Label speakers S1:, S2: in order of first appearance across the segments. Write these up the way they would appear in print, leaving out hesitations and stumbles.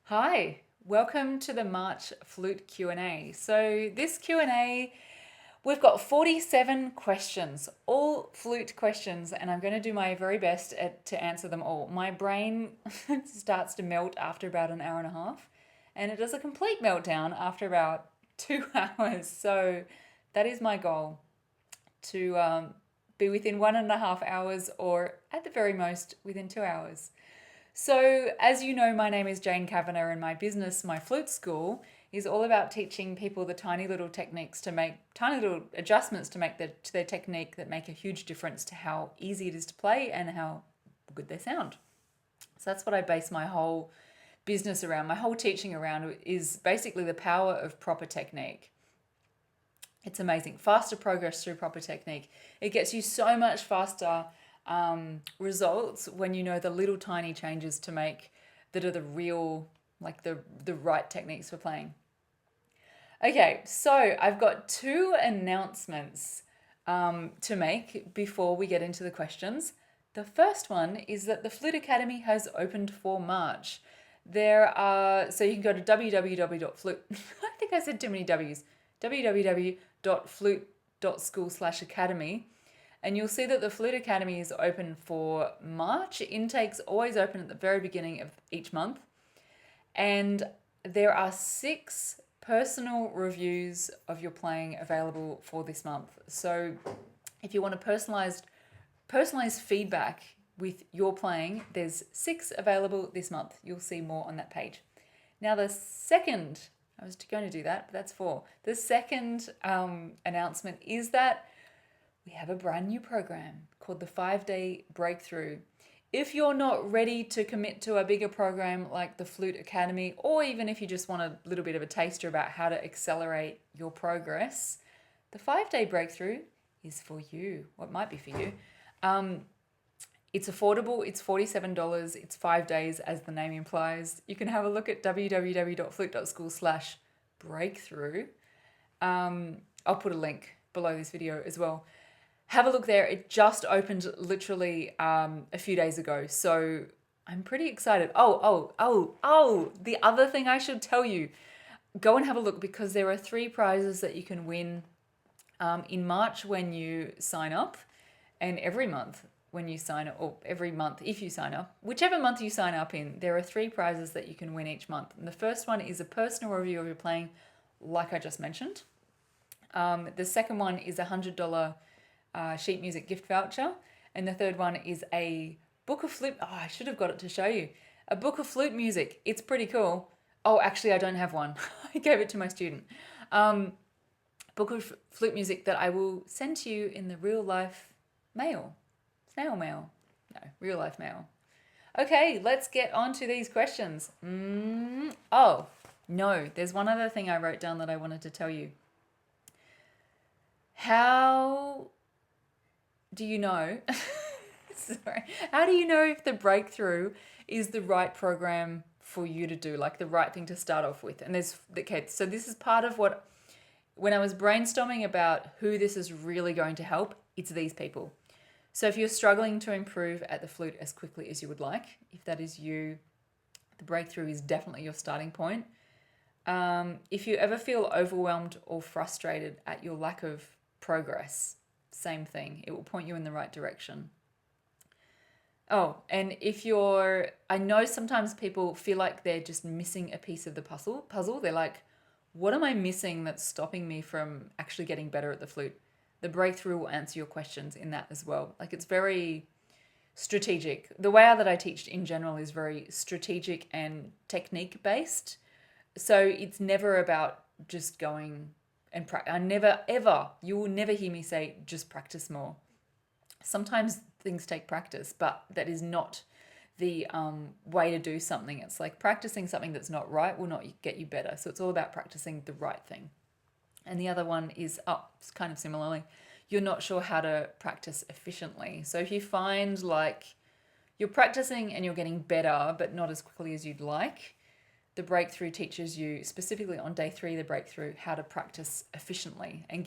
S1: Hi, welcome to the March Flute Q&A. So this Q&A, we've got 47 questions, all flute questions, and I'm going to do my very best to answer them all. My brain starts to melt after about an hour and a half, and it does a complete meltdown after about 2 hours. So that is my goal, to be within 1.5 hours or at the very most within 2 hours. So, as you know, my name is Jane Cavanagh, and my business, my flute school, is all about teaching people the tiny little techniques to make tiny little adjustments to make to their technique that make a huge difference to how easy it is to play and how good they sound. So that's what I base my whole business around. My whole teaching around is basically the power of proper technique. It's amazing. Faster progress through proper technique. It gets you so much faster results when you know the little tiny changes to make that are the real, like the right techniques for playing. Okay, so I've got two announcements to make before we get into the questions. The first one is that the Flute Academy has opened for March. So you can go to www.flute. I think I said too many W's. www.flute.school/academy. And you'll see that the Flute Academy is open for March. Intake's always open at the very beginning of each month. And there are 6 personal reviews of your playing available for this month. So if you want a personalized feedback with your playing, there's 6 available this month. You'll see more on that page. Now the second, I was going to do that, but that's 4. The second announcement is that we have a brand new program called the 5-Day Breakthrough. If you're not ready to commit to a bigger program like the Flute Academy, or even if you just want a little bit of a taster about how to accelerate your progress, the 5-Day Breakthrough is for you. Well, it might be for you. It's affordable. It's $47. It's 5 days, as the name implies. You can have a look at www.flute.school/breakthrough. I'll put a link below this video as well. Have a look there. It just opened literally a few days ago. So I'm pretty excited. The other thing I should tell you, go and have a look because there are 3 prizes that you can win in March when you sign up, and every month when you sign up, or every month if you sign up, whichever month you sign up in, there are 3 prizes that you can win each month. And the first one is a personal review of your playing, like I just mentioned. The second one is $100 sheet music gift voucher, and the third one is a book of flute. Oh, I should have got it to show you. A book of flute music. It's pretty cool. Oh, actually, I don't have one. I gave it to my student. Book of flute music that I will send to you in the real life mail. Snail mail. No, real life mail. Okay, let's get on to these questions. Oh, no, there's one other thing I wrote down that I wanted to tell you. How do you know? Sorry. How do you know if the breakthrough is the right program for you to do, like the right thing to start off with? And so this is part of what, when I was brainstorming about who this is really going to help, it's these people. So if you're struggling to improve at the flute as quickly as you would like, if that is you, the breakthrough is definitely your starting point. If you ever feel overwhelmed or frustrated at your lack of progress, same thing. It will point you in the right direction. Oh, and I know sometimes people feel like they're just missing a piece of the puzzle. They're like, what am I missing that's stopping me from actually getting better at the flute? The breakthrough will answer your questions in that as well. Like, it's very strategic. The way that I teach in general is very strategic and technique based. So it's never about just going and you will never hear me say just practice more. Sometimes things take practice, but that is not the way to do something. It's like practicing something that's not right will not get you better. So it's all about practicing the right thing. And the other one is, it's kind of similarly, you're not sure how to practice efficiently. So if you find like you're practicing and you're getting better, but not as quickly as you'd like, the breakthrough teaches you, specifically on day 3, the breakthrough, how to practice efficiently and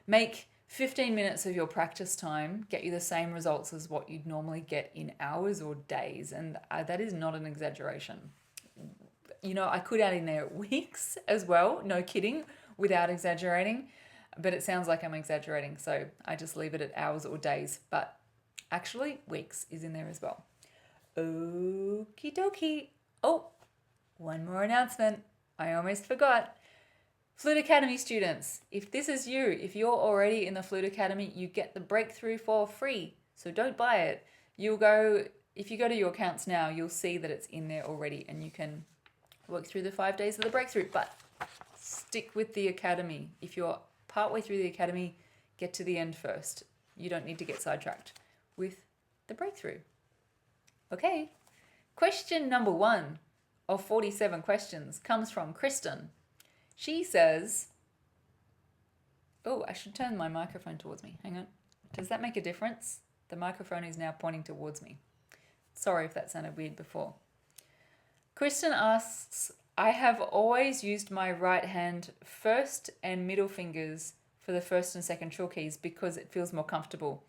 S1: make 15 minutes of your practice time get you the same results as what you'd normally get in hours or days. And that is not an exaggeration. You know, I could add in there weeks as well, no kidding, without exaggerating. But it sounds like I'm exaggerating, so I just leave it at hours or days. But actually, weeks is in there as well. Okie dokie. Oh, one more announcement. I almost forgot. Flute Academy students, if this is you, if you're already in the Flute Academy, you get the breakthrough for free. So don't buy it. If you go to your accounts now, you'll see that it's in there already and you can work through the 5 days of the breakthrough. But stick with the Academy. If you're partway through the Academy, get to the end first. You don't need to get sidetracked with the breakthrough. Okay, question number 1 of 47 questions comes from Kristin. She says, oh, I should turn my microphone towards me. Hang on. Does that make a difference? The microphone is now pointing towards me. Sorry if that sounded weird before. Kristin asks, I have always used my right hand first and middle fingers for the first and second trill keys because it feels more comfortable.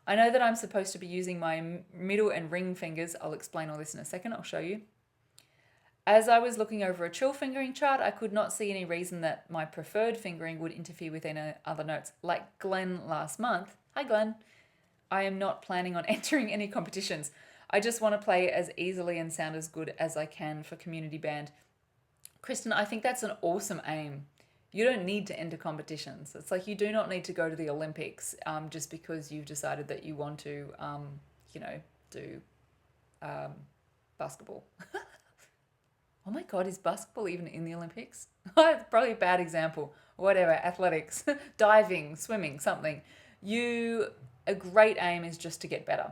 S1: I know that I'm supposed to be using my middle and ring fingers. I'll explain all this in a second. I'll show you. As I was looking over a trill fingering chart, I could not see any reason that my preferred fingering would interfere with any other notes. Like Glen last month. Hi, Glen. I am not planning on entering any competitions. I just want to play as easily and sound as good as I can for community band. Kristin, I think that's an awesome aim. You don't need to enter competitions. It's like you do not need to go to the Olympics just because you've decided that you want to, do basketball. Oh my God, is basketball even in the Olympics? It's probably a bad example. Whatever, athletics, diving, swimming, something. A great aim is just to get better.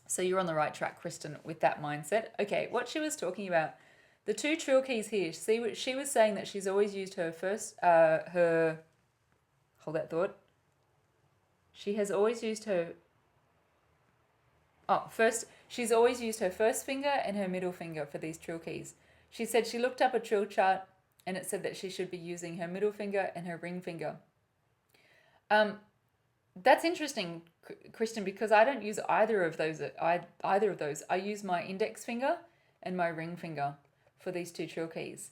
S1: So you're on the right track, Kristin, with that mindset. Okay, what she was talking about, the 2 trill keys here, see what she was saying that she's always used her first, hold that thought. She has always used she's always used her first finger and her middle finger for these trill keys. She said she looked up a trill chart and it said that she should be using her middle finger and her ring finger. That's interesting, Kristin, because I don't use either of those. I use my index finger and my ring finger for these 2 trill keys.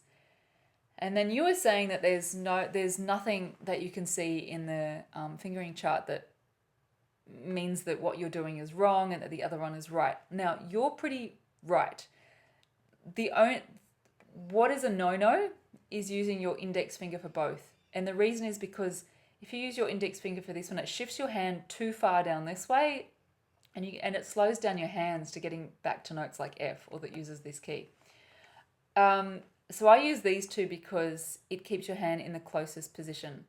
S1: And then you were saying that there's nothing that you can see in the fingering chart that means that what you're doing is wrong and that the other one is right. Now, you're pretty right. What is a no-no is using your index finger for both. And the reason is because if you use your index finger for this one, it shifts your hand too far down this way and it slows down your hands to getting back to notes like F or that uses this key. So I use these 2 because it keeps your hand in the closest position.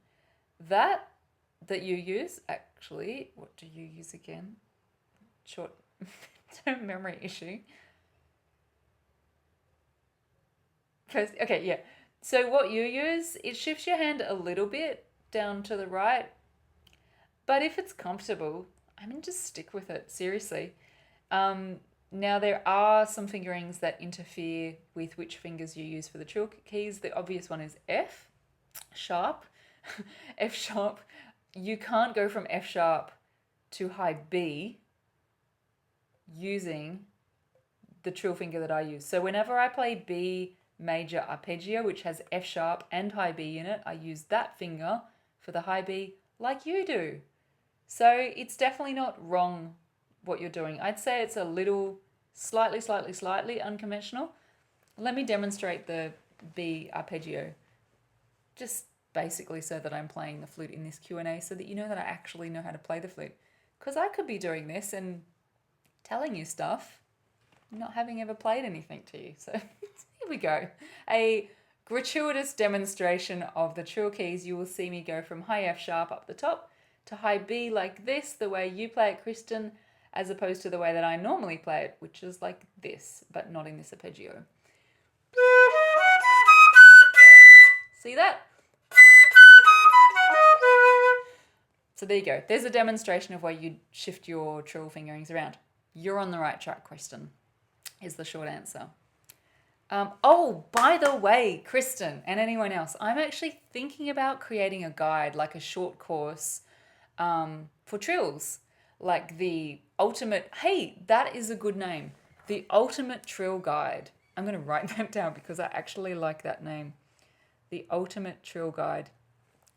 S1: That you use, actually, what do you use again? Short term memory issue. First, okay, yeah. So what you use, it shifts your hand a little bit down to the right. But if it's comfortable, just stick with it, seriously. Now, there are some fingerings that interfere with which fingers you use for the trill keys. The obvious one is F sharp. F sharp. You can't go from F sharp to high B using the trill finger that I use. So whenever I play B major arpeggio, which has F sharp and high B in it, I use that finger for the high B like you do. So it's definitely not wrong what you're doing. I'd say it's a little slightly unconventional. Let me demonstrate the B arpeggio, just basically so that I'm playing the flute in this Q&A so that you know that I actually know how to play the flute. Because I could be doing this and telling you stuff, not having ever played anything to you. So here we go. A gratuitous demonstration of the trill keys. You will see me go from high F sharp up the top to high B like this, the way you play it, Kristin, as opposed to the way that I normally play it, which is like this, but not in this arpeggio. See that? So there you go. There's a demonstration of where you shift your trill fingerings around. You're on the right track, Kristin, is the short answer. Oh, by the way, Kristin and anyone else, I'm actually thinking about creating a guide, like a short course for trills, like the ultimate, hey, that is a good name. The Ultimate Trill Guide. I'm going to write that down because I actually like that name. The Ultimate Trill Guide.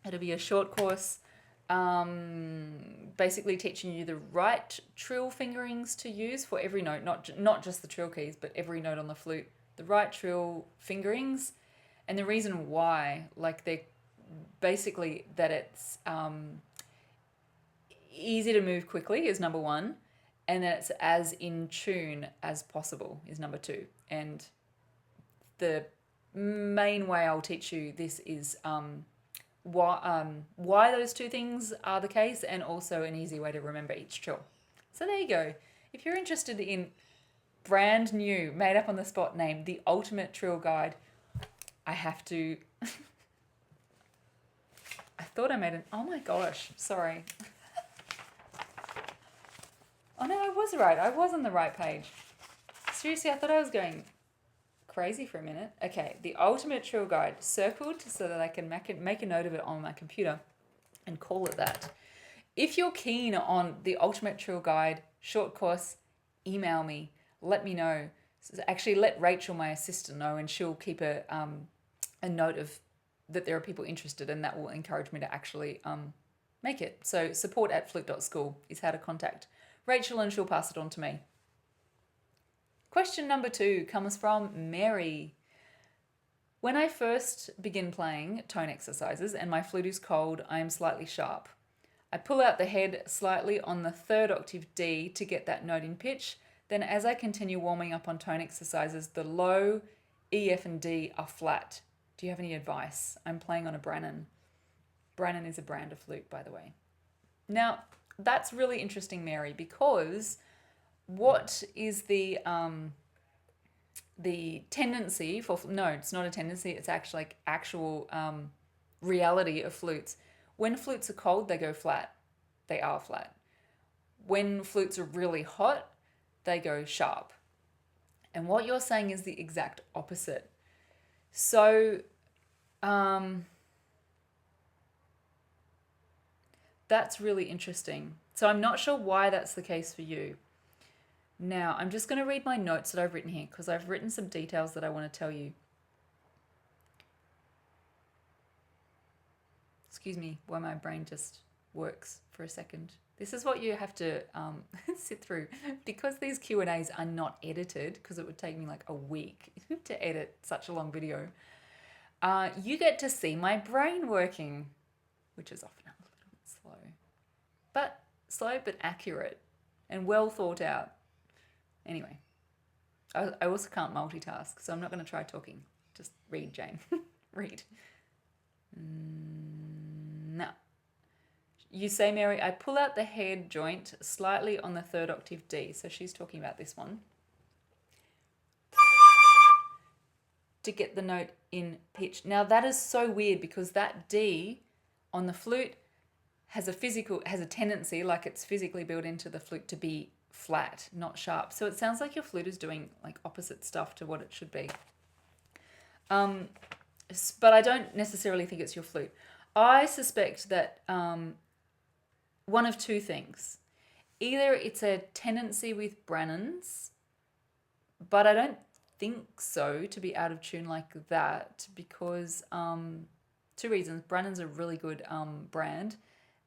S1: It'll be a short course, basically teaching you the right trill fingerings to use for every note, not just the trill keys, but every note on the flute. The right trill fingerings, and the reason why, like they're basically that it's easy to move quickly is number one, and that it's as in tune as possible is number two. And the main way I'll teach you this is why those two things are the case, and also an easy way to remember each trill. So there you go. If you're interested in brand new, made up on the spot name, the Ultimate Trill Guide, I have to. I thought I made it. Oh my gosh, sorry. Oh no, I was right. I was on the right page. Seriously, I thought I was going crazy for a minute. Okay, the Ultimate Trill Guide, circled so that I can make a note of it on my computer and call it that. If you're keen on the Ultimate Trill Guide short course, email me. Let me know. Actually, let Rachel, my assistant, know, and she'll keep a note of that there are people interested, and that will encourage me to actually make it. So support@flute.school is how to contact Rachel, and she'll pass it on to me. Question number 2 comes from Mary. When I first begin playing tone exercises and my flute is cold, I am slightly sharp. I pull out the head slightly on the 3rd octave D to get that note in pitch. Then as I continue warming up on tone exercises, the low E, F and D are flat. Do you have any advice? I'm playing on a Brannon. Brannon is a brand of flute, by the way. Now, that's really interesting, Mary, because what is the tendency for, no, it's not a tendency, it's actually like actual reality of flutes. When flutes are cold, they go flat. They are flat. When flutes are really hot, they go sharp. And what you're saying is the exact opposite. So that's really interesting. So I'm not sure why that's the case for you. Now, I'm just going to read my notes that I've written here because I've written some details that I want to tell you. Excuse me, why my brain just works for a second. This is what you have to sit through, because these Q&As are not edited, because it would take me like a week to edit such a long video. You get to see my brain working, which is often a little bit slow but accurate and well thought out. Anyway, I also can't multitask, so I'm not going to try talking. Just read, Jane. Read. No. You say, Mary, I pull out the head joint slightly on the 3rd octave D. So she's talking about this one. To get the note in pitch. Now that is so weird, because that D on the flute has a tendency, like it's physically built into the flute, to be flat, not sharp. So it sounds like your flute is doing like opposite stuff to what it should be. But I don't necessarily think it's your flute. I suspect that one of two things. Either it's a tendency with Brannons, but I don't think so to be out of tune like that, because two reasons. Brannon's a really good brand,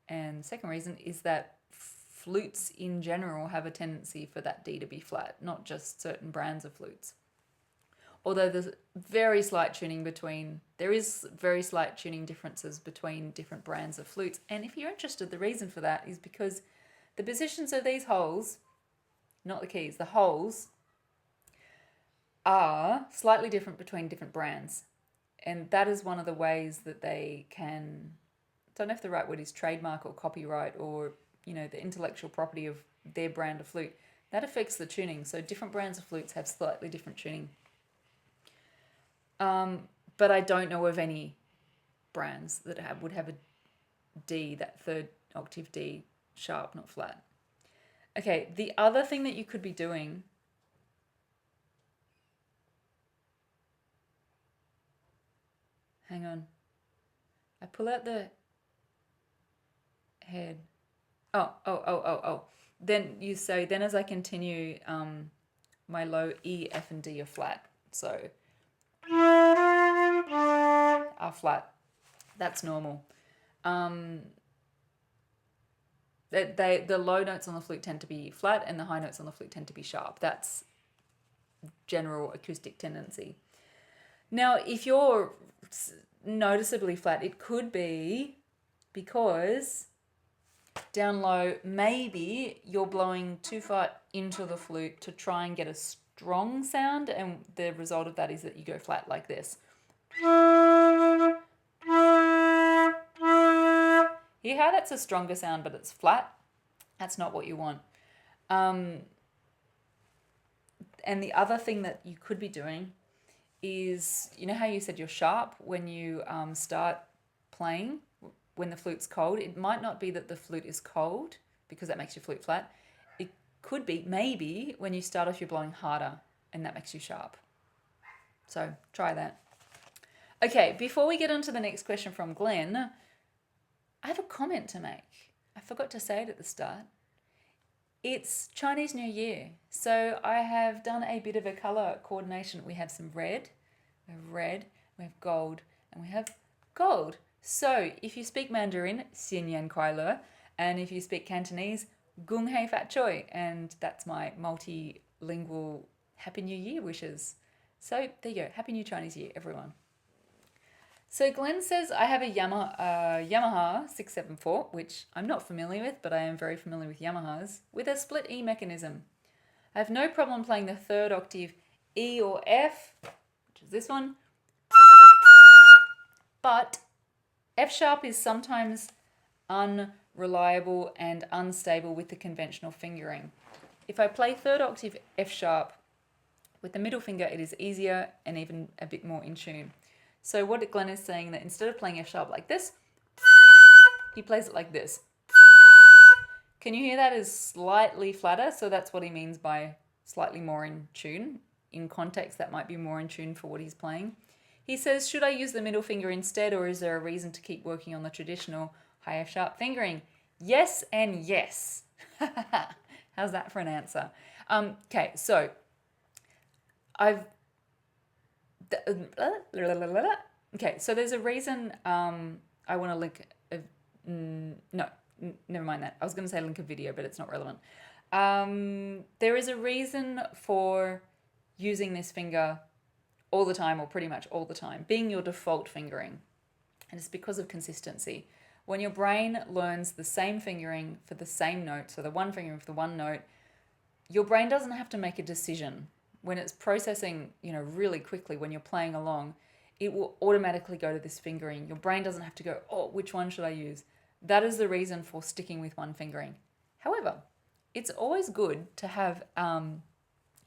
S1: and the second reason is that flutes in general have a tendency for that D to be flat, not just certain brands of flutes. Although there is very slight tuning differences between different brands of flutes. And if you're interested, the reason for that is because the positions of these holes, not the keys, the holes, are slightly different between different brands. And that is one of the ways that they can, I don't know if the right word is trademark or copyright, or, the intellectual property of their brand of flute. That affects the tuning. So different brands of flutes have slightly different tuning. But I don't know of any brands that would have a D, that 3rd octave D, sharp, not flat. Okay, the other thing that you could be doing, hang on, I pull out the head. Then you say, then as I continue, my low E, F, and D are flat. So are flat. That's normal. The low notes on the flute tend to be flat and the high notes on the flute tend to be sharp. That's general acoustic tendency. Now, if you're noticeably flat, it could be because down low, maybe you're blowing too far into the flute to try and get a strong sound, and the result of that is that you go flat like this. Hear how that's a stronger sound, but it's flat? That's not what you want. And the other thing that you could be doing is, you know how you said you're sharp when you start playing, when the flute's cold? It might not be that the flute is cold because that makes your flute flat. It could be, maybe, when you start off you're blowing harder and that makes you sharp. So try that. Okay, before we get on to the next question from Glen, I have a comment to make. I forgot to say it at the start. It's Chinese New Year, so I have done a bit of a colour coordination. We have some red, we have gold, and we have gold. So if you speak Mandarin, Xin Yan Kuai Le, and if you speak Cantonese, Gung Hei Fat Choi, and that's my multilingual Happy New Year wishes. So there you go, Happy New Chinese Year, everyone. So Glen says, I have a Yamaha 674, which I'm not familiar with, but I am very familiar with Yamahas, with a split E mechanism. I have no problem playing the third octave E or F, which is this one, but F sharp is sometimes unreliable and unstable with the conventional fingering. If I play third octave F sharp with the middle finger, it is easier and even a bit more in tune. So what Glen is saying, that instead of playing F sharp like this, he plays it like this. Can you hear that is slightly flatter? So that's what he means by slightly more in tune. In context, that might be more in tune for what he's playing. He says, should I use the middle finger instead, or is there a reason to keep working on the traditional high F sharp fingering? Yes and yes. How's that for an answer? Okay, so so there's a reason I want to link never mind that. I was going to say link a video, but it's not relevant. There is a reason for using this finger all the time, or pretty much all the time, being your default fingering. And it's because of consistency. When your brain learns the same fingering for the same note, so the one fingering for the one note, your brain doesn't have to make a decision. When it's processing, really quickly when you're playing along, it will automatically go to this fingering. Your brain doesn't have to go, oh, which one should I use? That is the reason for sticking with one fingering. However, it's always good to have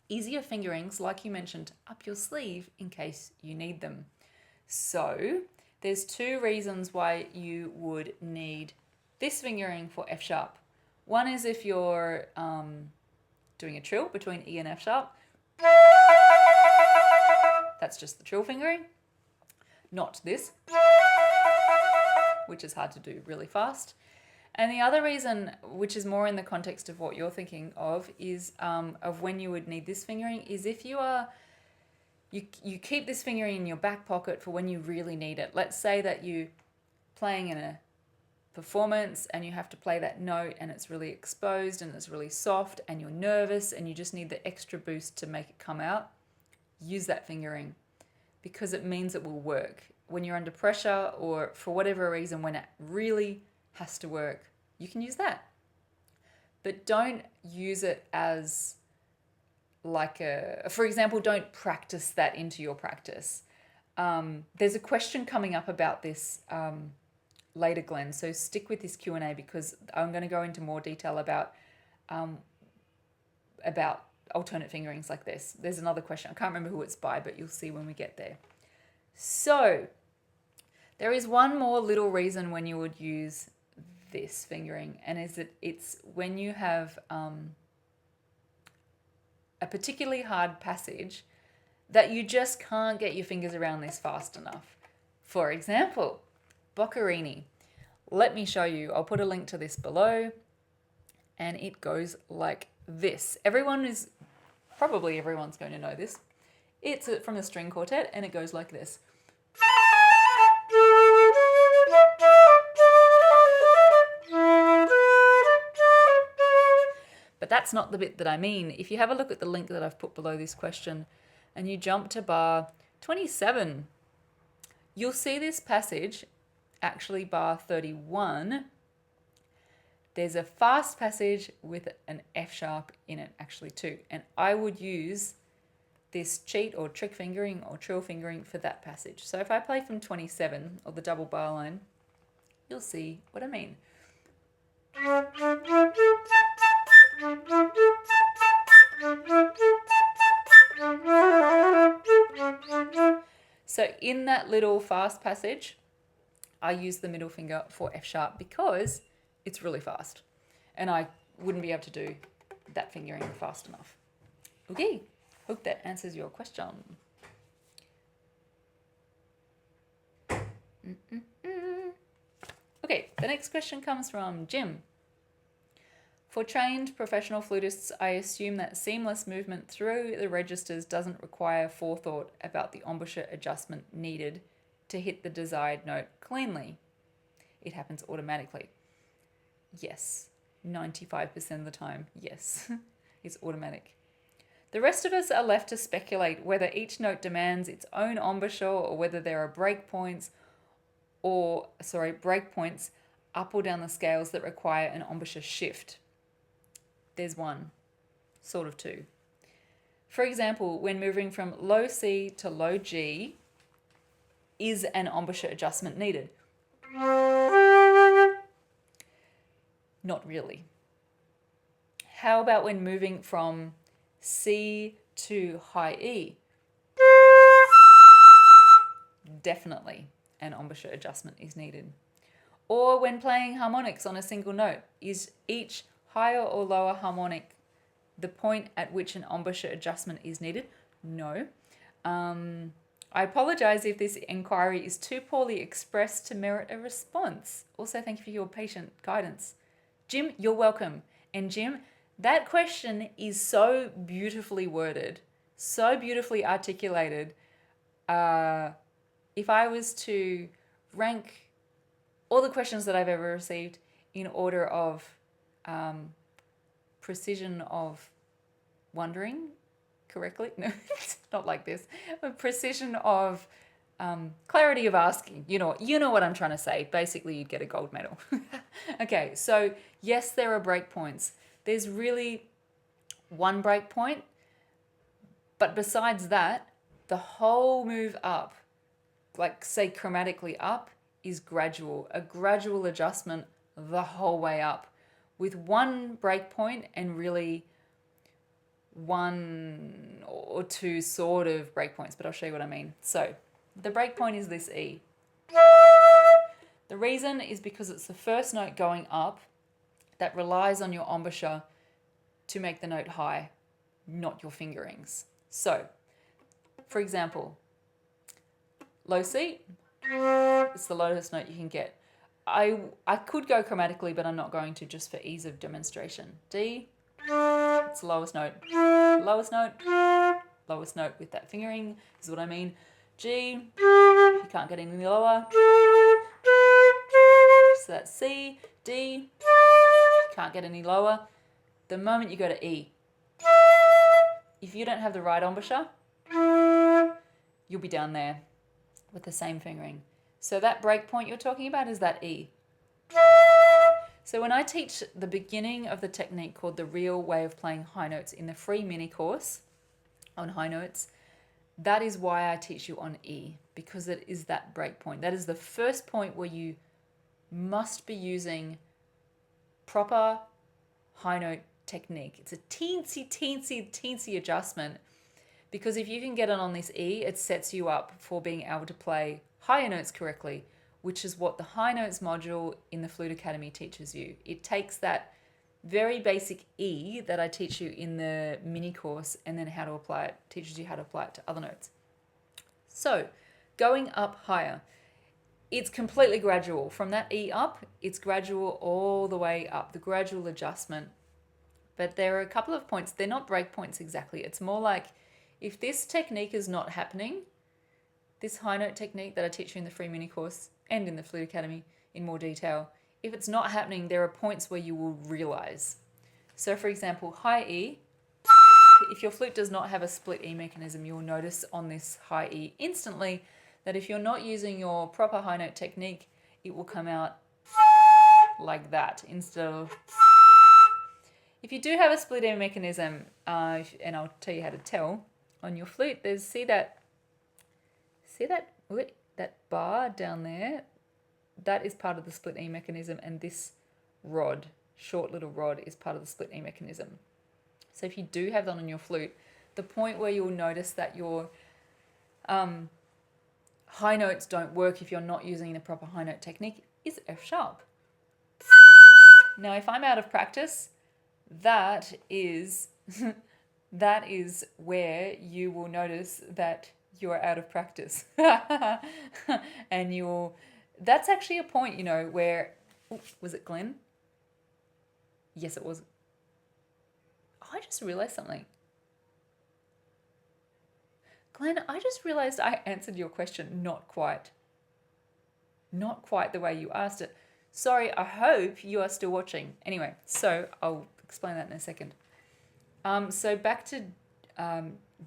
S1: easier fingerings, like you mentioned, up your sleeve in case you need them. So there's two reasons why you would need this fingering for F sharp. One is if you're doing a trill between E and F sharp. That's just the trill fingering, not this, which is hard to do really fast. And the other reason, which is more in the context of what you're thinking of, is of when you would need this fingering, is if you keep this fingering in your back pocket for when you really need it. Let's say that you're playing in a performance and you have to play that note and it's really exposed and it's really soft and you're nervous and you just need the extra boost to make it come out. Use that fingering because it means it will work. When you're under pressure or for whatever reason, when it really has to work, you can use that. But don't use it as for example, don't practice that into your practice. There's a question coming up about this later, Glen, so stick with this Q&A because I'm going to go into more detail about alternate fingerings like this. There's another question. I can't remember who it's by, but you'll see when we get there. So there is one more little reason when you would use this fingering, and is that it's when you have a particularly hard passage that you just can't get your fingers around this fast enough. For example, Boccherini. Let me show you. I'll put a link to this below. and it goes like this. Everyone's going to know this. It's from the string quartet, and it goes like this. But that's not the bit that I mean. If you have a look at the link that I've put below this question and you jump to bar 27, you'll see this passage, actually bar 31. There's a fast passage with an F sharp in it, actually too. And I would use this cheat or trick fingering or trill fingering for that passage. So if I play from 27 or the double bar line, you'll see what I mean. So in that little fast passage, I use the middle finger for F sharp because it's really fast and I wouldn't be able to do that fingering fast enough. Okay, hope that answers your question. Okay, the next question comes from Jim. For trained professional flutists, I assume that seamless movement through the registers doesn't require forethought about the embouchure adjustment needed to hit the desired note cleanly. It happens automatically. Yes, 95% of the time, yes, it's automatic. The rest of us are left to speculate whether each note demands its own embouchure or whether there are breakpoints up or down the scales that require an embouchure shift. There's one, sort of two. For example, when moving from low C to low G, is an embouchure adjustment needed? Not really. How about when moving from C to high E? Definitely an embouchure adjustment is needed. Or when playing harmonics on a single note, is each higher or lower harmonic the point at which an embouchure adjustment is needed? No. I apologize if this inquiry is too poorly expressed to merit a response. Also, thank you for your patient guidance. Jim, you're welcome. And Jim, that question is so beautifully worded, so beautifully articulated. If I was to rank all the questions that I've ever received in order of precision of wondering correctly. No, it's not like this. Precision of clarity of asking. You know what I'm trying to say. Basically, you'd get a gold medal. Okay, so yes, there are breakpoints. There's really one breakpoint, but besides that, the whole move up, like say chromatically up, is gradual. A gradual adjustment the whole way up, with one breakpoint and really one or two sort of breakpoints, but I'll show you what I mean. So the breakpoint is this E. The reason is because it's the first note going up that relies on your embouchure to make the note high, not your fingerings. So, for example, low C, it's the lowest note you can get. I could go chromatically, but I'm not going to, just for ease of demonstration. D, it's the lowest note. Lowest note with that fingering is what I mean. G, you can't get any lower. So that's C, D, can't get any lower. The moment you go to E, if you don't have the right embouchure, you'll be down there with the same fingering. So that break point you're talking about is that E. So when I teach the beginning of the technique called the real way of playing high notes in the free mini course on high notes, that is why I teach you on E, because it is that break point. That is the first point where you must be using proper high note technique. It's a teensy adjustment, because if you can get it on this E, it sets you up for being able to play higher notes correctly, which is what the high notes module in the Flute Academy teaches you. It takes that very basic E that I teach you in the mini course and then how to apply it, teaches you how to apply it to other notes. So going up higher, it's completely gradual. From that E up, it's gradual all the way up, the gradual adjustment But there are a couple of points. They're not break points exactly. It's more like if this technique is not happening, this high note technique that I teach you in the free mini course and in the Flute Academy in more detail, if it's not happening, there are points where you will realize. So for example, high E, if your flute does not have a split E mechanism, you'll notice on this high E instantly that if you're not using your proper high note technique, it will come out like that instead of... If you do have a split E mechanism, and I'll tell you how to tell, on your flute, see that bar down there? That is part of the split E mechanism, and this rod, short little rod, is part of the split E mechanism. So if you do have that on your flute, the point where you'll notice that your high notes don't work if you're not using the proper high note technique is F sharp. Now, if I'm out of practice, that is where you will notice that you're out of practice. And that's actually a point, where, was it Glen? Yes, it was. Oh, I just realized something. Glen, I just realized I answered your question not quite the way you asked it. Sorry, I hope you are still watching. Anyway, so I'll explain that in a second. So back to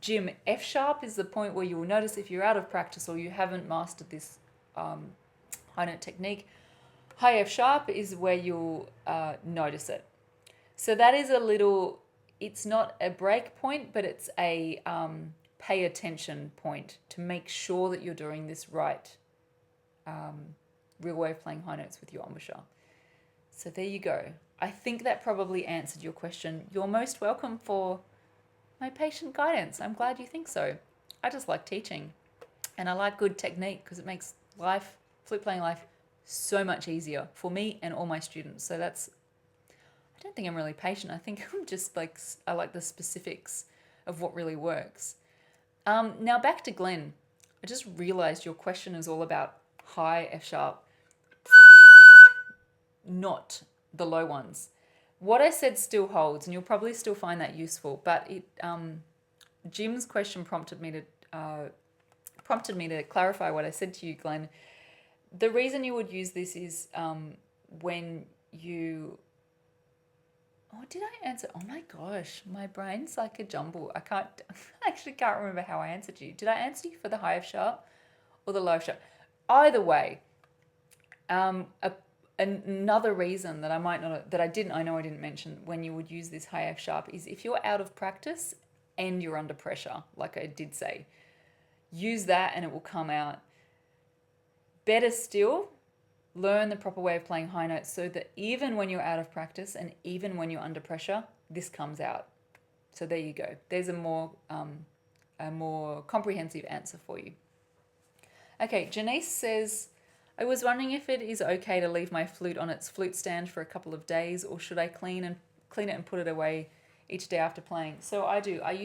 S1: Jim, F sharp is the point where you will notice if you're out of practice or you haven't mastered this high note technique. High F sharp is where you'll notice it. So that is it's not a break point, but it's a pay attention point to make sure that you're doing this right real way of playing high notes with your embouchure. So there you go. I think that probably answered your question. You're most welcome for my patient guidance. I'm glad you think so. I just like teaching, and I like good technique because it makes flute playing life so much easier for me and all my students. So I don't think I'm really patient. I think I'm just I like the specifics of what really works. Now back to Glen. I just realized your question is all about high F sharp, not the low ones. What I said still holds, and you'll probably still find that useful, but Jim's question prompted me to clarify what I said to you, Glen. The reason you would use this is when you... Oh, did I answer? Oh my gosh, my brain's like a jumble. I actually can't remember how I answered you. Did I answer you for the high F sharp or the low F sharp? Either way, another reason that I know I didn't mention when you would use this high F sharp is if you're out of practice and you're under pressure, like I did say, use that and it will come out. Better still, learn the proper way of playing high notes so that even when you're out of practice and even when you're under pressure, this comes out. So there you go. There's a more comprehensive answer for you. Okay, Janiece says, I was wondering if it is okay to leave my flute on its flute stand for a couple of days, or should I clean it and put it away each day after playing? So I do. I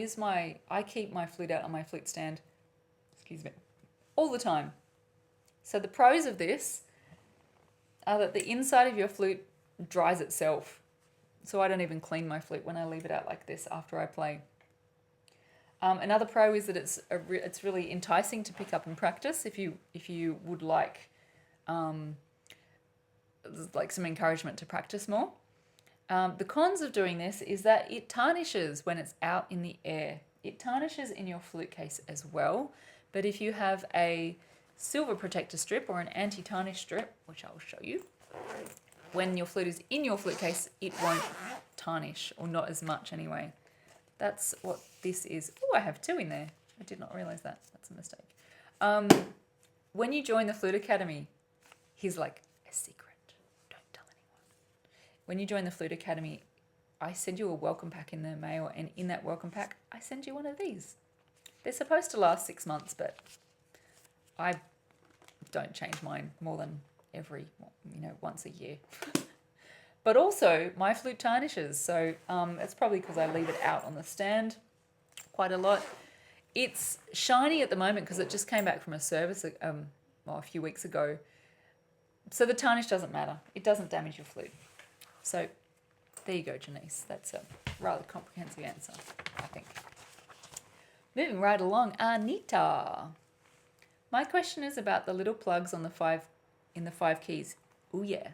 S1: keep my flute out on my flute stand, all the time. So the pros of this are that the inside of your flute dries itself. So I don't even clean my flute when I leave it out like this after I play. Another pro is that it's really enticing to pick up and practice if you would like some encouragement to practice more. The cons of doing this is that it tarnishes when it's out in the air. It tarnishes in your flute case as well, but if you have a silver protector strip or an anti-tarnish strip, which I will show you, when your flute is in your flute case, it won't tarnish, or not as much anyway. That's what this is. Oh, I have two in there. I did not realize that. That's a mistake. When you join the Flute Academy, here's like a secret. Don't tell anyone. When you join the Flute Academy, I send you a welcome pack in the mail, and in that welcome pack, I send you one of these. They're supposed to last 6 months, but I don't change mine more than once a year. But also, my flute tarnishes, so it's probably because I leave it out on the stand quite a lot. It's shiny at the moment because it just came back from a service a few weeks ago. So the tarnish doesn't matter. It doesn't damage your flute. So There you go, Janiece. That's a rather comprehensive answer, I think. Moving right along, Anita. My question is about the little plugs on the five keys. Oh yeah.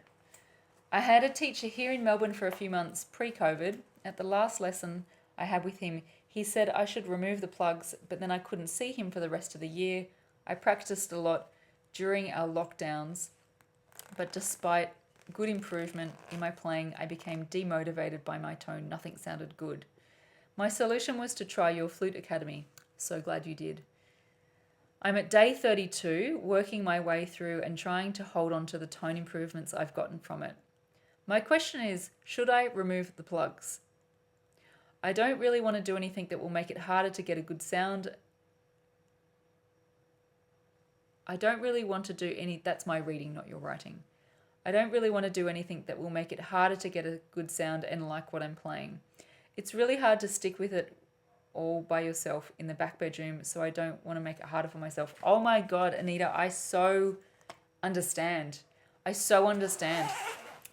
S1: I had a teacher here in Melbourne for a few months pre-COVID. At the last lesson I had with him, he said I should remove the plugs, but then I couldn't see him for the rest of the year. I practiced a lot during our lockdowns, but despite good improvement in my playing, I became demotivated by my tone. Nothing sounded good. My solution was to try your Flute Academy. So glad you did. I'm at day 32, working my way through and trying to hold on to the tone improvements I've gotten from it. My question is, should I remove the plugs? I don't really want to do anything that will make it harder to get a good sound. I don't really want to do any, that's my reading, not your writing. I don't really want to do anything that will make it harder to get a good sound and like what I'm playing. It's really hard to stick with it all by yourself in the back bedroom, so I don't want to make it harder for myself. Oh my God, Anita, I so understand.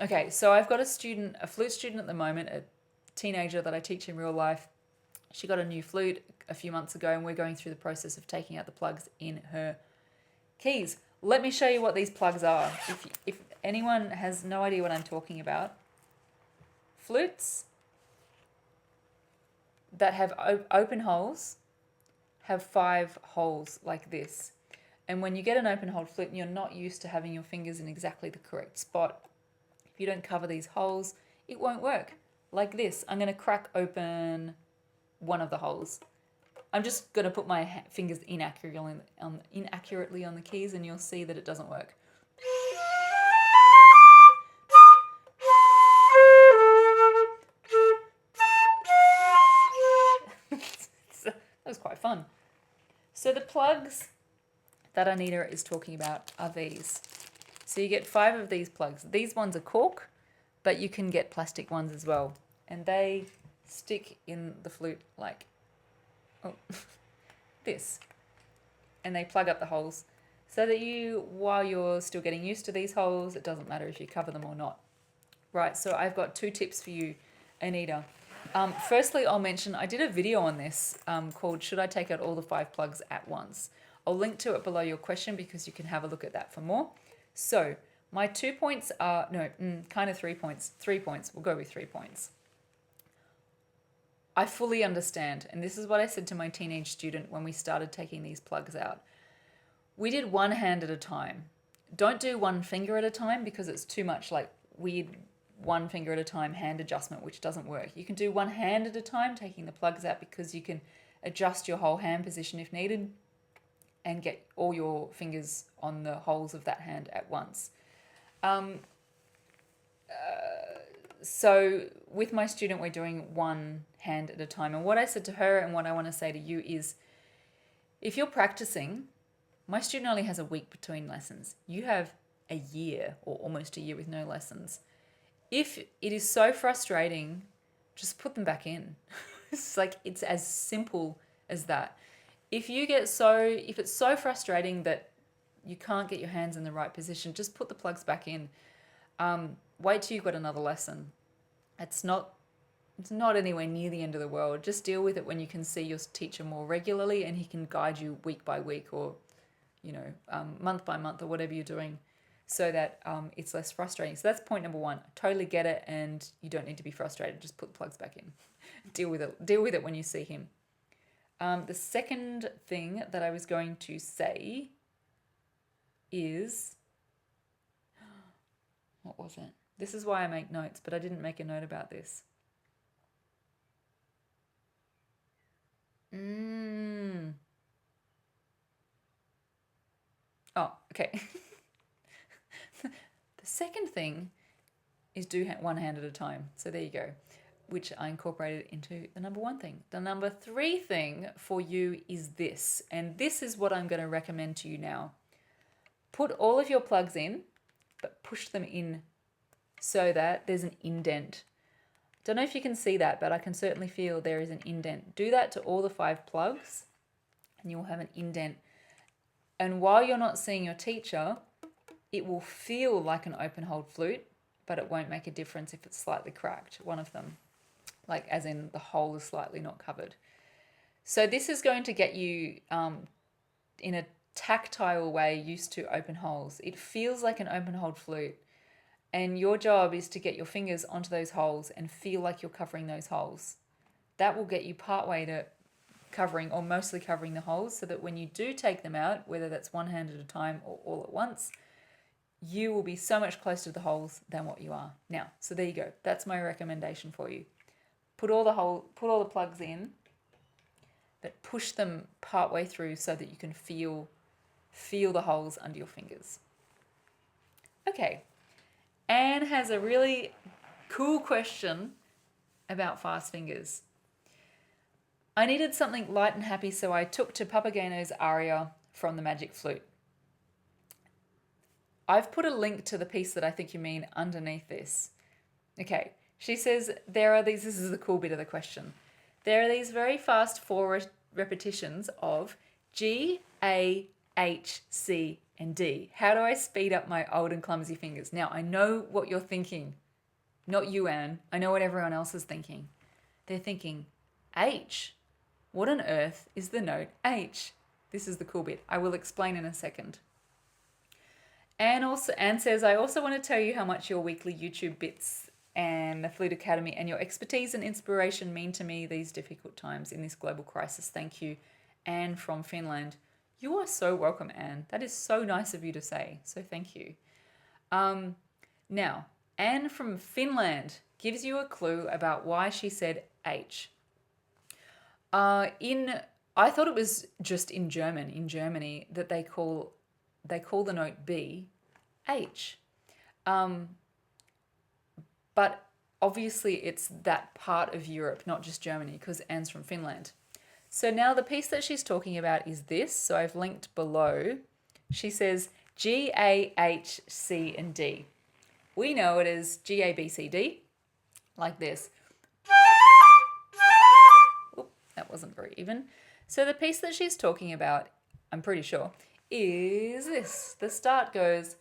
S1: Okay, so I've got a flute student at the moment, a teenager that I teach in real life. She got a new flute a few months ago, and we're going through the process of taking out the plugs in her keys. Let me show you what these plugs are. If anyone has no idea what I'm talking about, flutes that have open holes have 5 holes like this. And when you get an open hole flute and you're not used to having your fingers in exactly the correct spot, if you don't cover these holes, it won't work. Like this. I'm going to crack open one of the holes. I'm just going to put my fingers inaccurately on the keys, and you'll see that it doesn't work. That was quite fun. So the plugs that Anita is talking about are these. So you get 5 of these plugs. These ones are cork, but you can get plastic ones as well. And they stick in the flute like this. And they plug up the holes so that while you're still getting used to these holes, it doesn't matter if you cover them or not. Right, so I've got 2 tips for you, Anita. Firstly, I'll mention I did a video on this called Should I Take Out All the 5 Plugs at Once? I'll link to it below your question because you can have a look at that for more. So my 2 points are, kind of 3 points. 3 points, we'll go with 3 points. I fully understand, and this is what I said to my teenage student when we started taking these plugs out. We did one hand at a time. Don't do one finger at a time because it's too much like weird one finger at a time hand adjustment, which doesn't work. You can do one hand at a time, taking the plugs out, because you can adjust your whole hand position if needed and get all your fingers on the holes of that hand at once. So with my student, we're doing one hand at a time. And what I said to her and what I want to say to you is, if you're practicing, my student only has a week between lessons. You have a year or almost a year with no lessons. If it is so frustrating, just put them back in. It's as simple as that. If it's so frustrating that you can't get your hands in the right position, just put the plugs back in. Wait till you've got another lesson. It's not anywhere near the end of the world. Just deal with it when you can see your teacher more regularly and he can guide you week by week or, month by month or whatever you're doing, so that it's less frustrating. So that's point number 1. I totally get it, and you don't need to be frustrated. Just put the plugs back in. Deal with it when you see him. The second thing that I was going to say is, what was it? This is why I make notes, but I didn't make a note about this. Oh, okay. The second thing is do one hand at a time. So there you go, which I incorporated into the number 1 thing. The number 3 thing for you is this, and this is what I'm going to recommend to you now. Put all of your plugs in, but push them in so that there's an indent. Don't know if you can see that, but I can certainly feel there is an indent. Do that to all the 5 plugs and you'll have an indent. And while you're not seeing your teacher, it will feel like an open hold flute, but it won't make a difference if it's slightly cracked, one of them, like as in the hole is slightly not covered. So this is going to get you in a tactile way used to open holes. It feels like an open hole flute, and your job is to get your fingers onto those holes and feel like you're covering those holes. That will get you partway to covering or mostly covering the holes, so that when you do take them out, whether that's one hand at a time or all at once, you will be so much closer to the holes than what you are now. So there you go. That's my recommendation for you. Put all the plugs in, but push them partway through so that you can feel the holes under your fingers. Okay. Anne has a really cool question about fast fingers. I needed something light and happy, so I took to Papagenos Aria from the Magic Flute. I've put a link to the piece that I think you mean underneath this. Okay, she says this is the cool bit of the question. There are these very fast 4 repetitions of G, A, H, C, and D. How do I speed up my old and clumsy fingers? Now, I know what you're thinking. Not you, Anne. I know what everyone else is thinking. They're thinking, H. What on earth is the note H? This is the cool bit. I will explain in a second. Anne says, I also want to tell you how much your weekly YouTube bits and the Flute Academy and your expertise and inspiration mean to me these difficult times in this global crisis. Thank you, Anne from Finland. You are so welcome, Anne. That is so nice of you to say. So thank you. Now, Anne from Finland gives you a clue about why she said H. I thought it was just in Germany, that they call the note B H. But obviously it's that part of Europe, not just Germany, because Anne's from Finland. So now the piece that she's talking about is this. So I've linked below. She says G, A, H, C, and D. We know it as G, A, B, C, D, like this. Oop, that wasn't very even. So the piece that she's talking about, I'm pretty sure, is this. The start goes.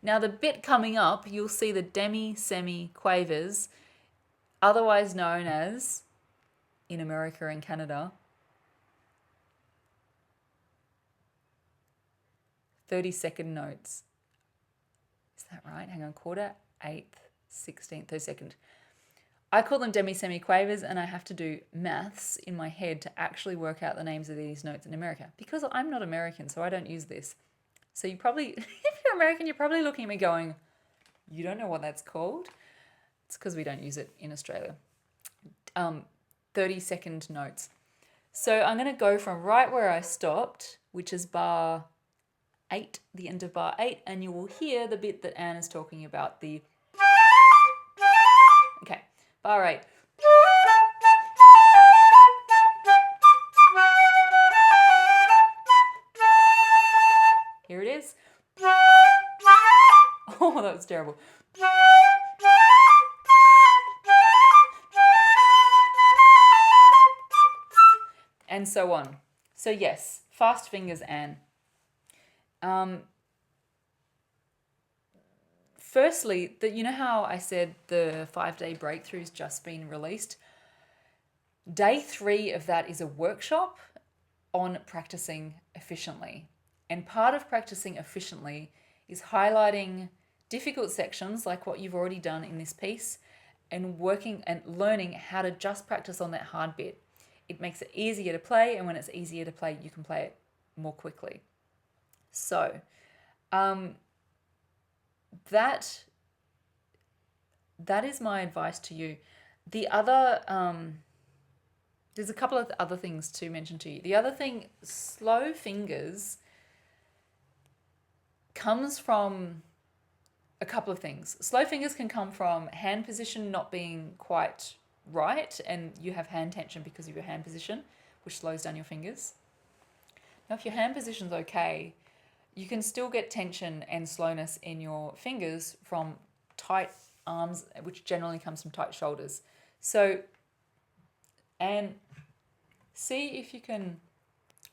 S1: Now the bit coming up, you'll see the demi-semi-quavers, otherwise known as, in America and Canada, 30-second notes. Is that right? Hang on, quarter, 8th, 16th, 32nd. I call them demi-semi-quavers, and I have to do maths in my head to actually work out the names of these notes in America, because I'm not American, so I don't use this. So you probably, if you're American, you're probably looking at me going, you don't know what that's called? It's because we don't use it in Australia. 30-second notes. So I'm going to go from right where I stopped, which is bar 8, the end of bar 8, and you will hear the bit that Anne is talking about, the... Okay, bar 8. Here it is. Oh, that was terrible. And so on. So yes, fast fingers, Anne. Firstly, you know how I said the 5-day breakthrough's just been released? Day 3 of that is a workshop on practicing efficiently. And part of practicing efficiently is highlighting difficult sections like what you've already done in this piece and working and learning how to just practice on that hard bit. It makes it easier to play, and when it's easier to play, you can play it more quickly. So that is my advice to you. The other, there's a couple of other things to mention to you. The other thing, slow fingers comes from a couple of things. Slow fingers can come from hand position not being quite right, and you have hand tension because of your hand position, which slows down your fingers. Now, if your hand position's okay, you can still get tension and slowness in your fingers from tight arms, which generally comes from tight shoulders. So, and see if you can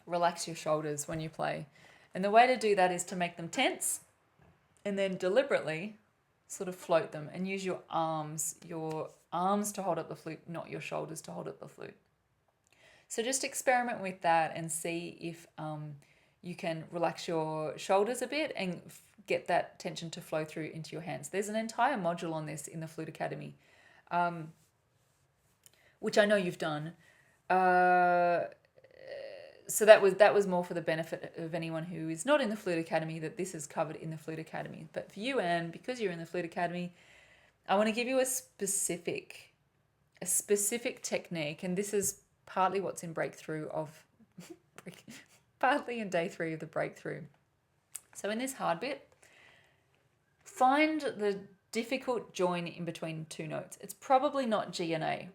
S1: relax your shoulders when you play. And the way to do that is to make them tense and then deliberately sort of float them and use your arms to hold up the flute, not your shoulders to hold up the flute. So just experiment with that and see if you can relax your shoulders a bit and get that tension to flow through into your hands. There's an entire module on this in the Flute Academy, which I know you've done. So that was more for the benefit of anyone who is not in the Flute Academy, that this is covered in the Flute Academy. But for you, Anne, because you're in the Flute Academy, I want to give you a specific technique, and this is partly what's in breakthrough of, partly in day 3 of the breakthrough. So in this hard bit, find the difficult join in between 2 notes. It's probably not G and A,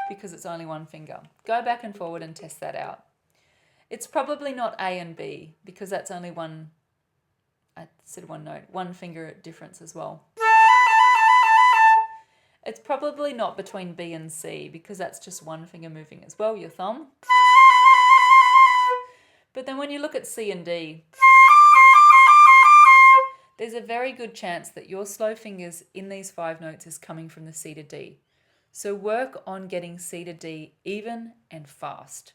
S1: because it's only 1 finger. Go back and forward and test that out. It's probably not A and B, because that's only 1 note, 1 finger difference as well. It's probably not between B and C, because that's just 1 finger moving as well, your thumb. But then when you look at C and D, there's a very good chance that your slow fingers in these 5 notes is coming from the C to D. So work on getting C to D even and fast.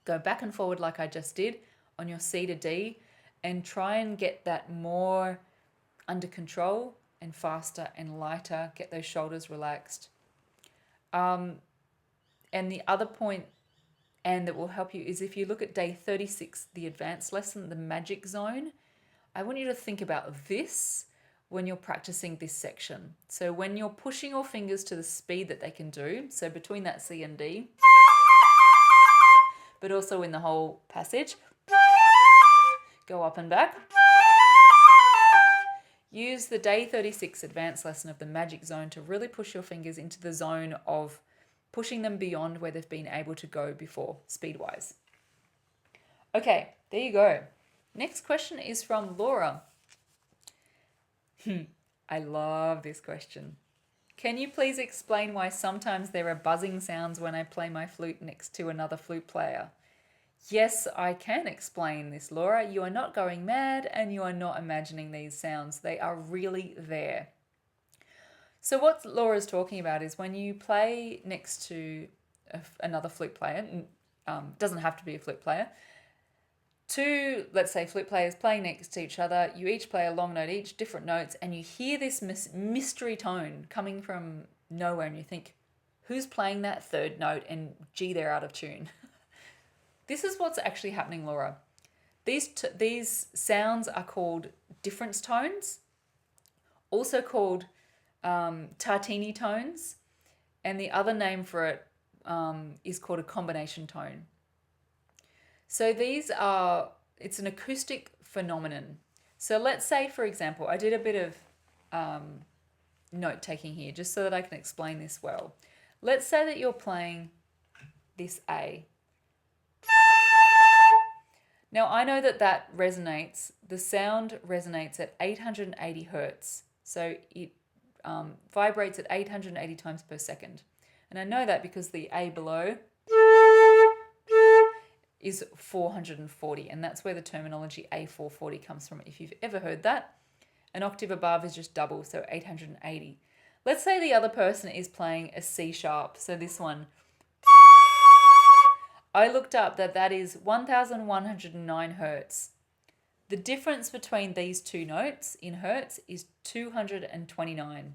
S1: Go back and forward like I just did on your C to D and try and get that more under control and faster and lighter. Get those shoulders relaxed. And the other point, and that will help you, is if you look at day 36, the advanced lesson, the magic zone, I want you to think about this when you're practicing this section. So when you're pushing your fingers to the speed that they can do, so between that C and D, but also in the whole passage, go up and back. Use the day 36 advanced lesson of the magic zone to really push your fingers into the zone of pushing them beyond where they've been able to go before, speed-wise. Okay, there you go. Next question is from Laura. I love this question. Can you please explain why sometimes there are buzzing sounds when I play my flute next to another flute player? Yes, I can explain this, Laura. You are not going mad and you are not imagining these sounds. They are really there. So what Laura's talking about is when you play next to another flute player, doesn't have to be a flute player, 2, let's say, flute players playing next to each other, you each play a long note, each different notes, and you hear this mystery tone coming from nowhere, and you think, who's playing that 3rd note? And gee, they're out of tune. This is what's actually happening, Laura. These sounds are called difference tones, also called tartini tones, and the other name for it is called a combination tone. So it's an acoustic phenomenon. So let's say, for example, I did a bit of note taking here just so that I can explain this well. Let's say that you're playing this A. Now I know that resonates, the sound resonates at 880 hertz. So it vibrates at 880 times per second. And I know that because the A below is 440, and that's where the terminology A440 comes from. If you've ever heard that, an octave above is just double, so 880. Let's say the other person is playing a C sharp, so this one. I looked up that is 1109 hertz. The difference between these 2 notes in hertz is 229.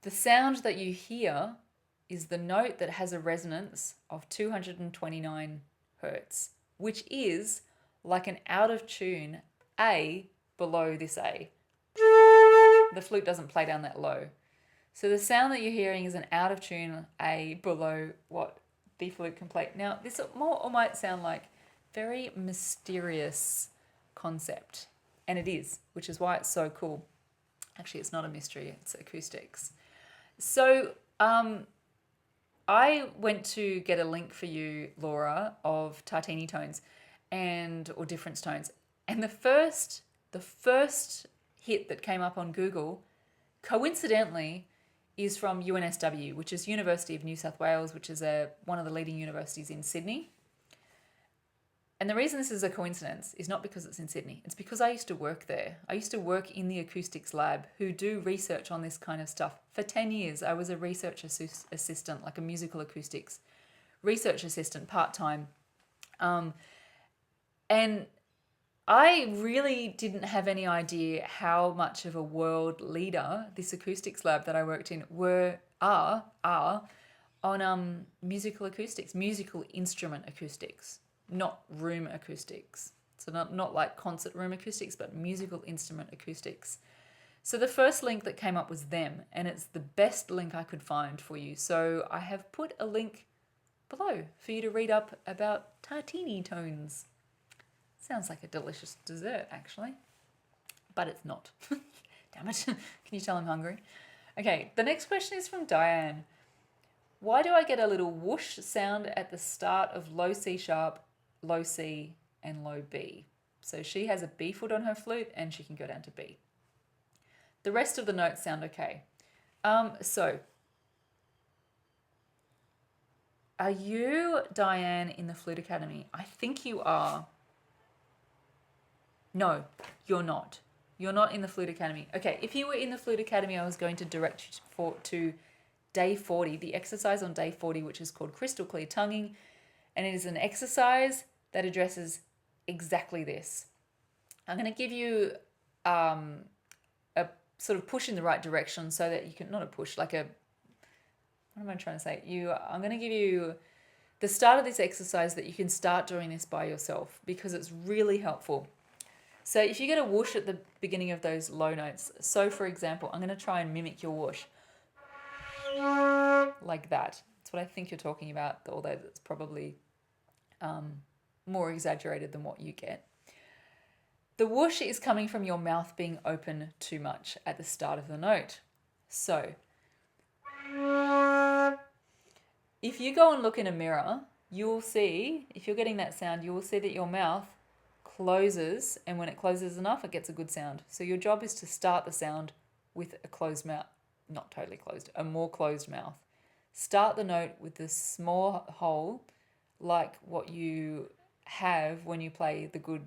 S1: The sound that you hear is the note that has a resonance of 229 hertz, which is like an out of tune A below this A. The flute doesn't play down that low. So the sound that you're hearing is an out of tune A below what the flute can play. Now, this more or might sound like very mysterious concept, and it is, which is why it's so cool. Actually, it's not a mystery, it's acoustics. So, I went to get a link for you, Laura, of tartini tones or difference tones. And the first hit that came up on Google, coincidentally, is from UNSW, which is University of New South Wales, which is one of the leading universities in Sydney. And the reason this is a coincidence is not because it's in Sydney. It's because I used to work there. I used to work in the acoustics lab who do research on this kind of stuff. For 10 years, I was a research assistant, like a musical acoustics research assistant, part-time. And I really didn't have any idea how much of a world leader this acoustics lab that I worked in are on musical acoustics, musical instrument acoustics. Not room acoustics. So not like concert room acoustics, but musical instrument acoustics. So the first link that came up was them, and it's the best link I could find for you. So I have put a link below for you to read up about tartini tones. Sounds like a delicious dessert, actually, but it's not. Damn it. Can you tell I'm hungry? Okay, the next question is from Diane. Why do I get a little whoosh sound at the start of low C sharp, low C, and low B? So she has a B foot on her flute and she can go down to B. The rest of the notes sound okay. So, are you, Diane, in the Flute Academy? I think you are. No, you're not. You're not in the Flute Academy. Okay, if you were in the Flute Academy, I was going to direct you to day 40, the exercise on day 40, which is called crystal clear tonguing. And it is an exercise that addresses exactly this. I'm going to give you a sort of push in the right direction so that you can, not a push, like a, what am I trying to say? I'm going to give you the start of this exercise that you can start doing this by yourself because it's really helpful. So if you get a whoosh at the beginning of those low notes, so for example, I'm going to try and mimic your whoosh. Like that. That's what I think you're talking about, although it's probably more exaggerated than what you get. The whoosh is coming from your mouth being open too much at the start of the note. So, if you go and look in a mirror, you'll see, if you're getting that sound, you will see that your mouth closes, and when it closes enough, it gets a good sound. So your job is to start the sound with a closed mouth, not totally closed, a more closed mouth. Start the note with this small hole, like what you have when you play the good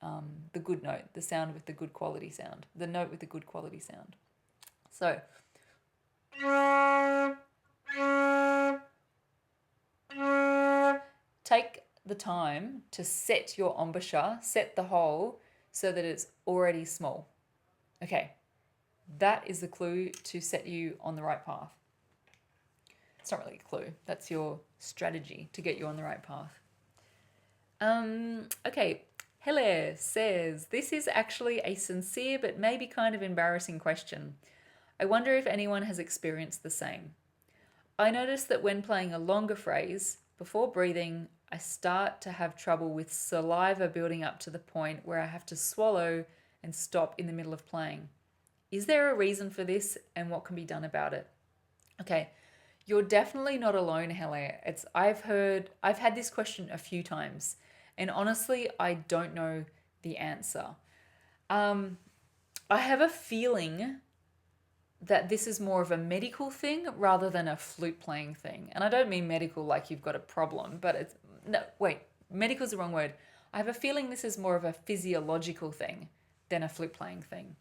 S1: note, the sound with the good quality sound, the note with the good quality sound. So, take the time to set your embouchure, set the hole so that it's already small. Okay, that is the clue to set you on the right path. It's not really a clue, that's your strategy to get you on the right path. Okay, Helle says, this is actually a sincere but maybe kind of embarrassing question. I wonder if anyone has experienced the same. I notice that when playing a longer phrase, before breathing, I start to have trouble with saliva building up to the point where I have to swallow and stop in the middle of playing. Is there a reason for this and what can be done about it? Okay, you're definitely not alone, Helle. I've had this question a few times. And honestly, I don't know the answer. I have a feeling that this is more of a medical thing rather than a flute playing thing. And I don't mean medical like you've got a problem, but medical is the wrong word. I have a feeling this is more of a physiological thing than a flute playing thing.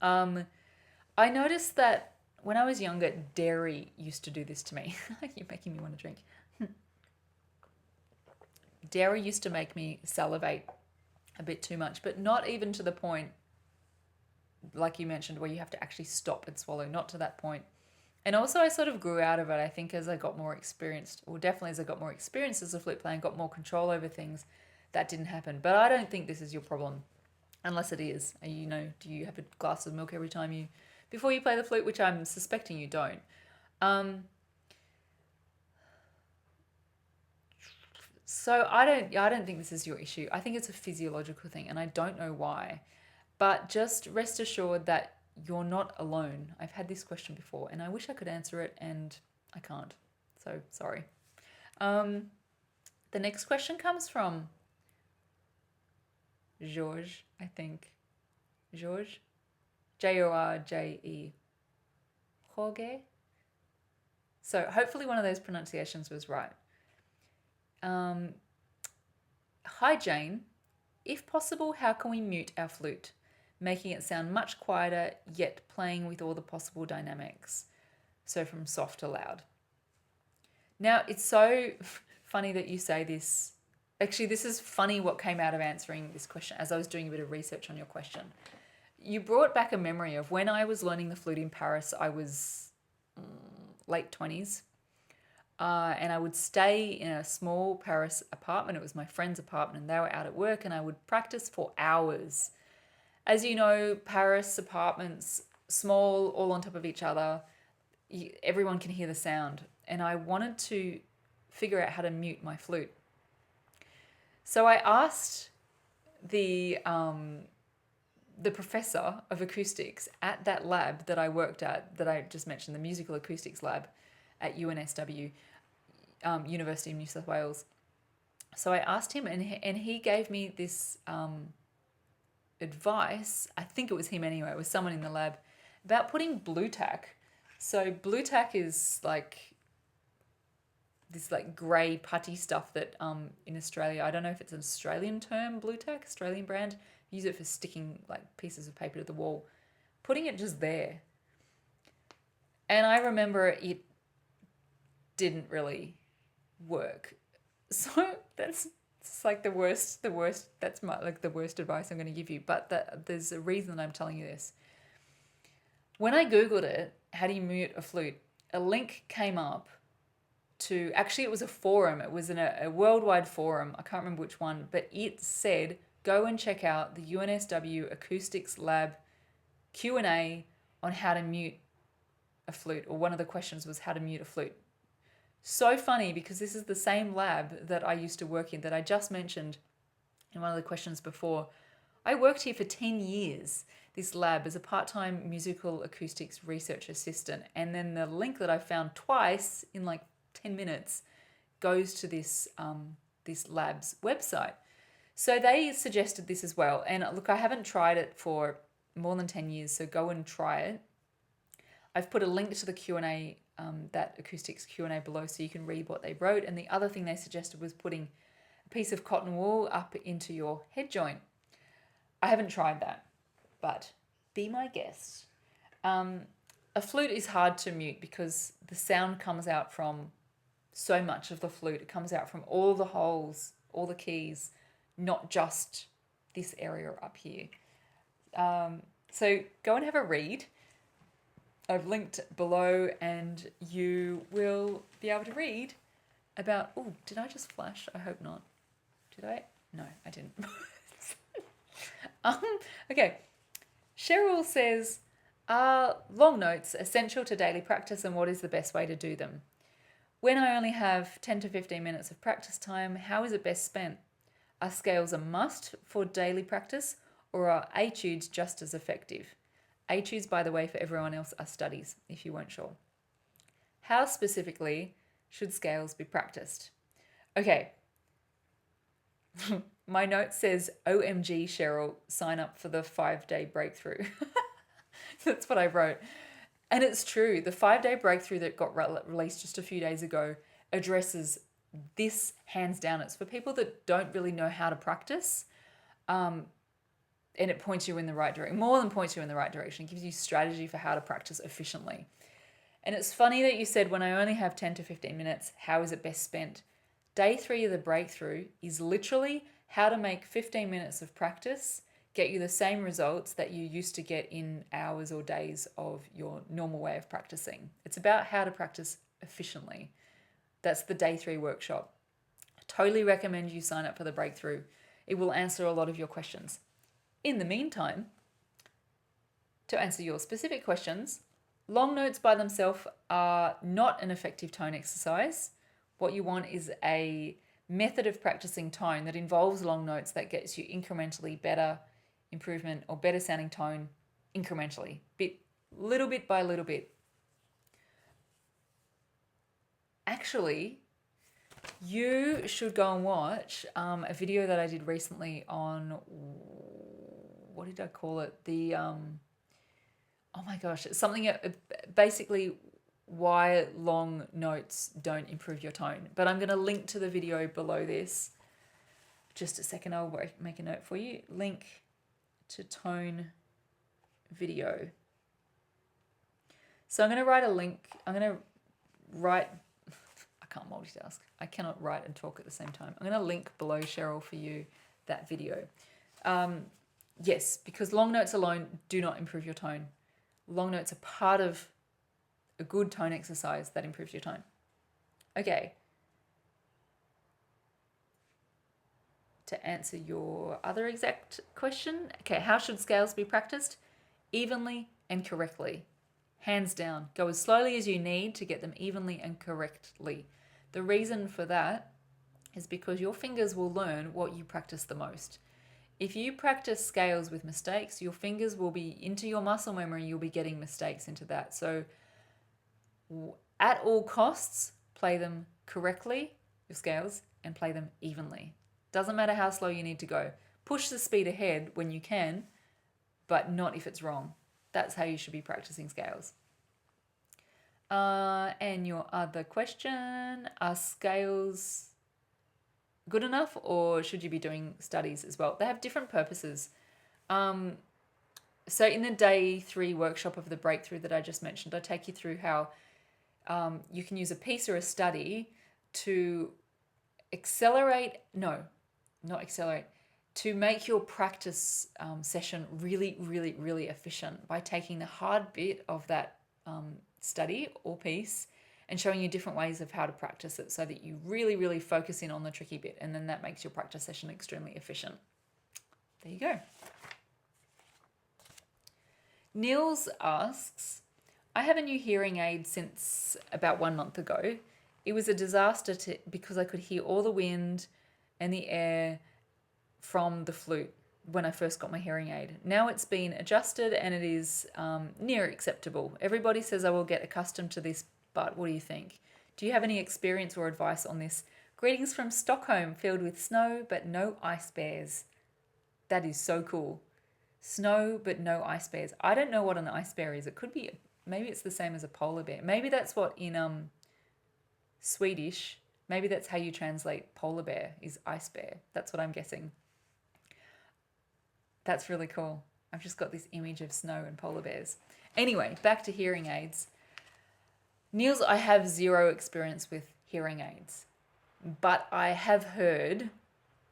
S1: I noticed that when I was younger, dairy used to do this to me. You're making me want to drink. Dairy used to make me salivate a bit too much, but not even to the point, like you mentioned, where you have to actually stop and swallow, not to that point. And also I sort of grew out of it, I think, as I got more experienced, or definitely as I got more experience as a flute player and got more control over things, that didn't happen. But I don't think this is your problem, unless it is. Do you have a glass of milk every time before you play the flute, which I'm suspecting you don't. So I don't think this is your issue. I think it's a physiological thing, and I don't know why. But just rest assured that you're not alone. I've had this question before, and I wish I could answer it, and I can't. So sorry. The next question comes from Jorge, I think. Jorge? Jorge? Jorge? So hopefully one of those pronunciations was right. Hi, Jane. If possible, how can we mute our flute, making it sound much quieter, yet playing with all the possible dynamics? So from soft to loud. Now, it's so funny that you say this. Actually, this is funny what came out of answering this question as I was doing a bit of research on your question. You brought back a memory of when I was learning the flute in Paris. I was late 20s. And I would stay in a small Paris apartment. It was my friend's apartment and they were out at work, and I would practice for hours. As you know, Paris apartments, small, all on top of each other. Everyone can hear the sound. And I wanted to figure out how to mute my flute. So I asked the professor of acoustics at that lab that I worked at, that I just mentioned, the musical acoustics lab at UNSW, University of New South Wales. So I asked him, and he gave me this advice. I think it was him anyway. It was someone in the lab about putting blue tack. So blue tack is like this like grey putty stuff that in Australia, I don't know if it's an Australian term, blue tack, Australian brand. Use it for sticking like pieces of paper to the wall. Putting it just there. And I remember it didn't really work. So it's like the worst, that's like the worst advice I'm going to give you. But there's a reason that I'm telling you this. When I Googled it, how do you mute a flute? A link came up to, actually it was a forum. It was in a worldwide forum. I can't remember which one, but it said, go and check out the UNSW Acoustics Lab Q&A on how to mute a flute, or one of the questions was how to mute a flute. So funny, because this is the same lab that I used to work in that I just mentioned in one of the questions before. I worked here for 10 years, this lab, as a part-time musical acoustics research assistant. And then the link that I found twice in like 10 minutes goes to this lab's website. So they suggested this as well. And look, I haven't tried it for more than 10 years, so go and try it. I've put a link to the Q&A, that acoustics Q&A below, so you can read what they wrote. And the other thing they suggested was putting a piece of cotton wool up into your head joint. I haven't tried that, but be my guest. A flute is hard to mute because the sound comes out from so much of the flute. It comes out from all the holes, all the keys, not just this area up here. So go and have a read. I've linked below and you will be able to read about... Oh, did I just flash? I hope not. Did I? No, I didn't. Okay. Cheryl says, are long notes essential to daily practice, and what is the best way to do them? When I only have 10 to 15 minutes of practice time, how is it best spent? Are scales a must for daily practice, or are etudes just as effective? Etudes, by the way, for everyone else, are studies, if you weren't sure. How specifically should scales be practiced? Okay. My note says, OMG, Cheryl, sign up for the 5-day breakthrough. That's what I wrote. And it's true. The 5-day breakthrough that got released just a few days ago addresses this hands down. It's for people that don't really know how to practice. And it points you in the right direction. More than points you in the right direction. It gives you strategy for how to practice efficiently. And it's funny that you said, when I only have 10 to 15 minutes, how is it best spent? Day 3 of the breakthrough is literally how to make 15 minutes of practice get you the same results that you used to get in hours or days of your normal way of practicing. It's about how to practice efficiently. That's the Day 3 workshop. I totally recommend you sign up for the breakthrough. It will answer a lot of your questions. In the meantime, to answer your specific questions, long notes by themselves are not an effective tone exercise. What you want is a method of practicing tone that involves long notes that gets you incrementally better improvement or better sounding tone incrementally, little bit by little bit. Actually, you should go and watch a video that I did recently on, what did I call it? Oh my gosh, it's something, basically why long notes don't improve your tone. But I'm going to link to the video below this. Just a second, I'll make a note for you. Link to tone video. So I'm going to write a link. I can't multitask. I cannot write and talk at the same time. I'm going to link below, Cheryl, for you that video. Yes, because long notes alone do not improve your tone. Long notes are part of a good tone exercise that improves your tone. Okay. To answer your other exact question, okay, how should scales be practiced? Evenly and correctly. Hands down. Go as slowly as you need to get them evenly and correctly. The reason for that is because your fingers will learn what you practice the most. If you practice scales with mistakes, your fingers will be into your muscle memory, you'll be getting mistakes into that. So at all costs, play them correctly, your scales, and play them evenly. Doesn't matter how slow you need to go. Push the speed ahead when you can, but not if it's wrong. That's how you should be practicing scales. And your other question, are scales good enough, or should you be doing studies as well? They have different purposes. So in the day 3 workshop of the breakthrough that I just mentioned, I take you through how you can use a piece or a study to to make your practice session really, really, really efficient by taking the hard bit of that study or piece and showing you different ways of how to practice it so that you really, really focus in on the tricky bit, and then that makes your practice session extremely efficient. There you go. Niels asks, I have a new hearing aid since about 1 month ago. It was a disaster because I could hear all the wind and the air from the flute when I first got my hearing aid. Now it's been adjusted and it is near acceptable. Everybody says I will get accustomed to this, but what do you think? Do you have any experience or advice on this? Greetings from Stockholm, filled with snow but no ice bears. That is so cool. Snow but no ice bears. I don't know what an ice bear is. It could be, maybe it's the same as a polar bear. Maybe that's what in Swedish, maybe that's how you translate polar bear, is ice bear. That's what I'm guessing. That's really cool. I've just got this image of snow and polar bears. Anyway, back to hearing aids. Niels, I have zero experience with hearing aids, but I have heard,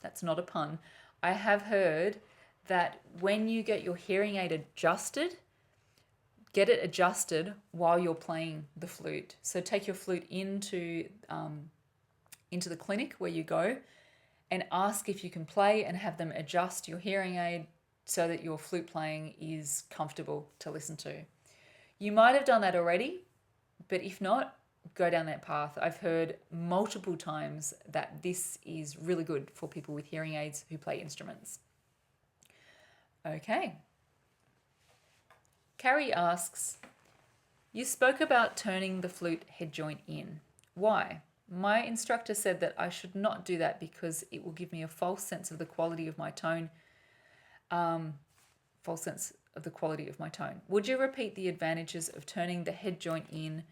S1: that's not a pun, I have heard that when you get your hearing aid adjusted, get it adjusted while you're playing the flute. So take your flute into the clinic where you go and ask if you can play and have them adjust your hearing aid so that your flute playing is comfortable to listen to. You might have done that already, but if not, go down that path. I've heard multiple times that this is really good for people with hearing aids who play instruments. Okay. Carrie asks, you spoke about turning the flute head joint in. Why? My instructor said that I should not do that because it will give me a false sense of the quality of my tone. Would you repeat the advantages of turning the head joint in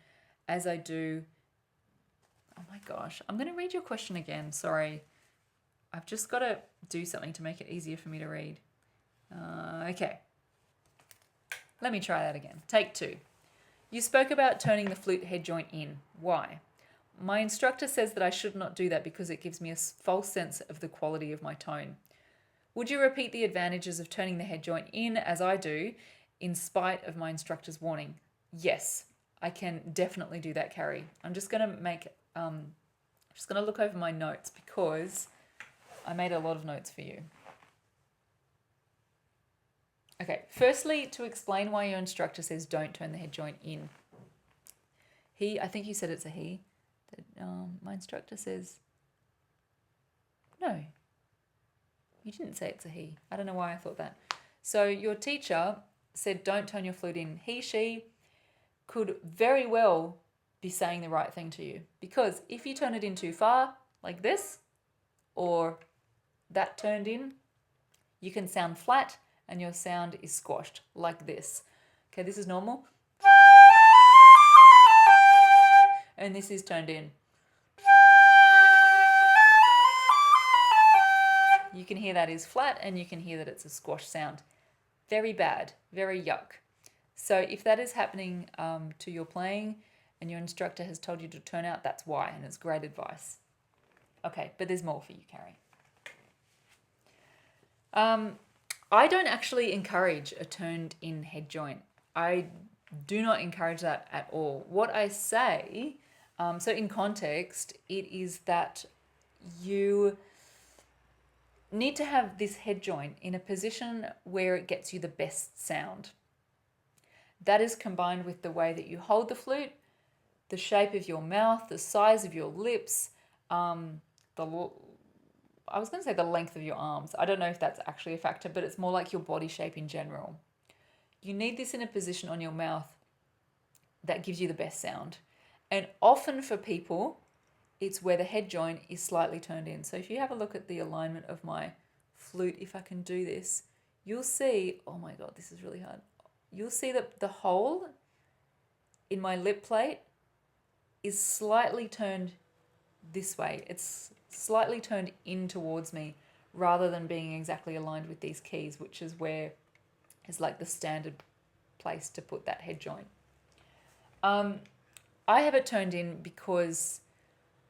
S1: as I do? Oh my gosh, I'm going to read your question again. Sorry. I've just got to do something to make it easier for me to read. Okay. Let me try that again. Take 2. You spoke about turning the flute head joint in. Why? My instructor says that I should not do that because it gives me a false sense of the quality of my tone. Would you repeat the advantages of turning the head joint in as I do, in spite of my instructor's warning? Yes, I can definitely do that, Carrie. I'm just going to look over my notes because I made a lot of notes for you. Okay, firstly, to explain why your instructor says don't turn the head joint in. I think you said it's a he. My instructor says, no, you didn't say it's a he. I don't know why I thought that. So your teacher said don't turn your flute in. He, she could very well be saying the right thing to you, because if you turn it in too far, like this, or that turned in, you can sound flat and your sound is squashed like this. Okay, this is normal. and this is turned in. You can hear that is flat, and you can hear that it's a squash sound. Very bad, very yuck. So if that is happening to your playing and your instructor has told you to turn out, that's why, and it's great advice. Okay, but there's more for you, Carrie. I don't actually encourage a turned in head joint. I do not encourage that at all. What I say, so in context, it is that you need to have this head joint in a position where it gets you the best sound. That is combined with the way that you hold the flute, the shape of your mouth, the size of your lips, I was going to say the length of your arms. I don't know if that's actually a factor, but it's more like your body shape in general. You need this in a position on your mouth that gives you the best sound. And often for people, it's where the head joint is slightly turned in. So if you have a look at the alignment of my flute, if I can do this, you'll see, oh my God, this is really hard. You'll see that the hole in my lip plate is slightly turned this way. It's slightly turned in towards me rather than being exactly aligned with these keys, which is where is like the standard place to put that head joint. I have it turned in because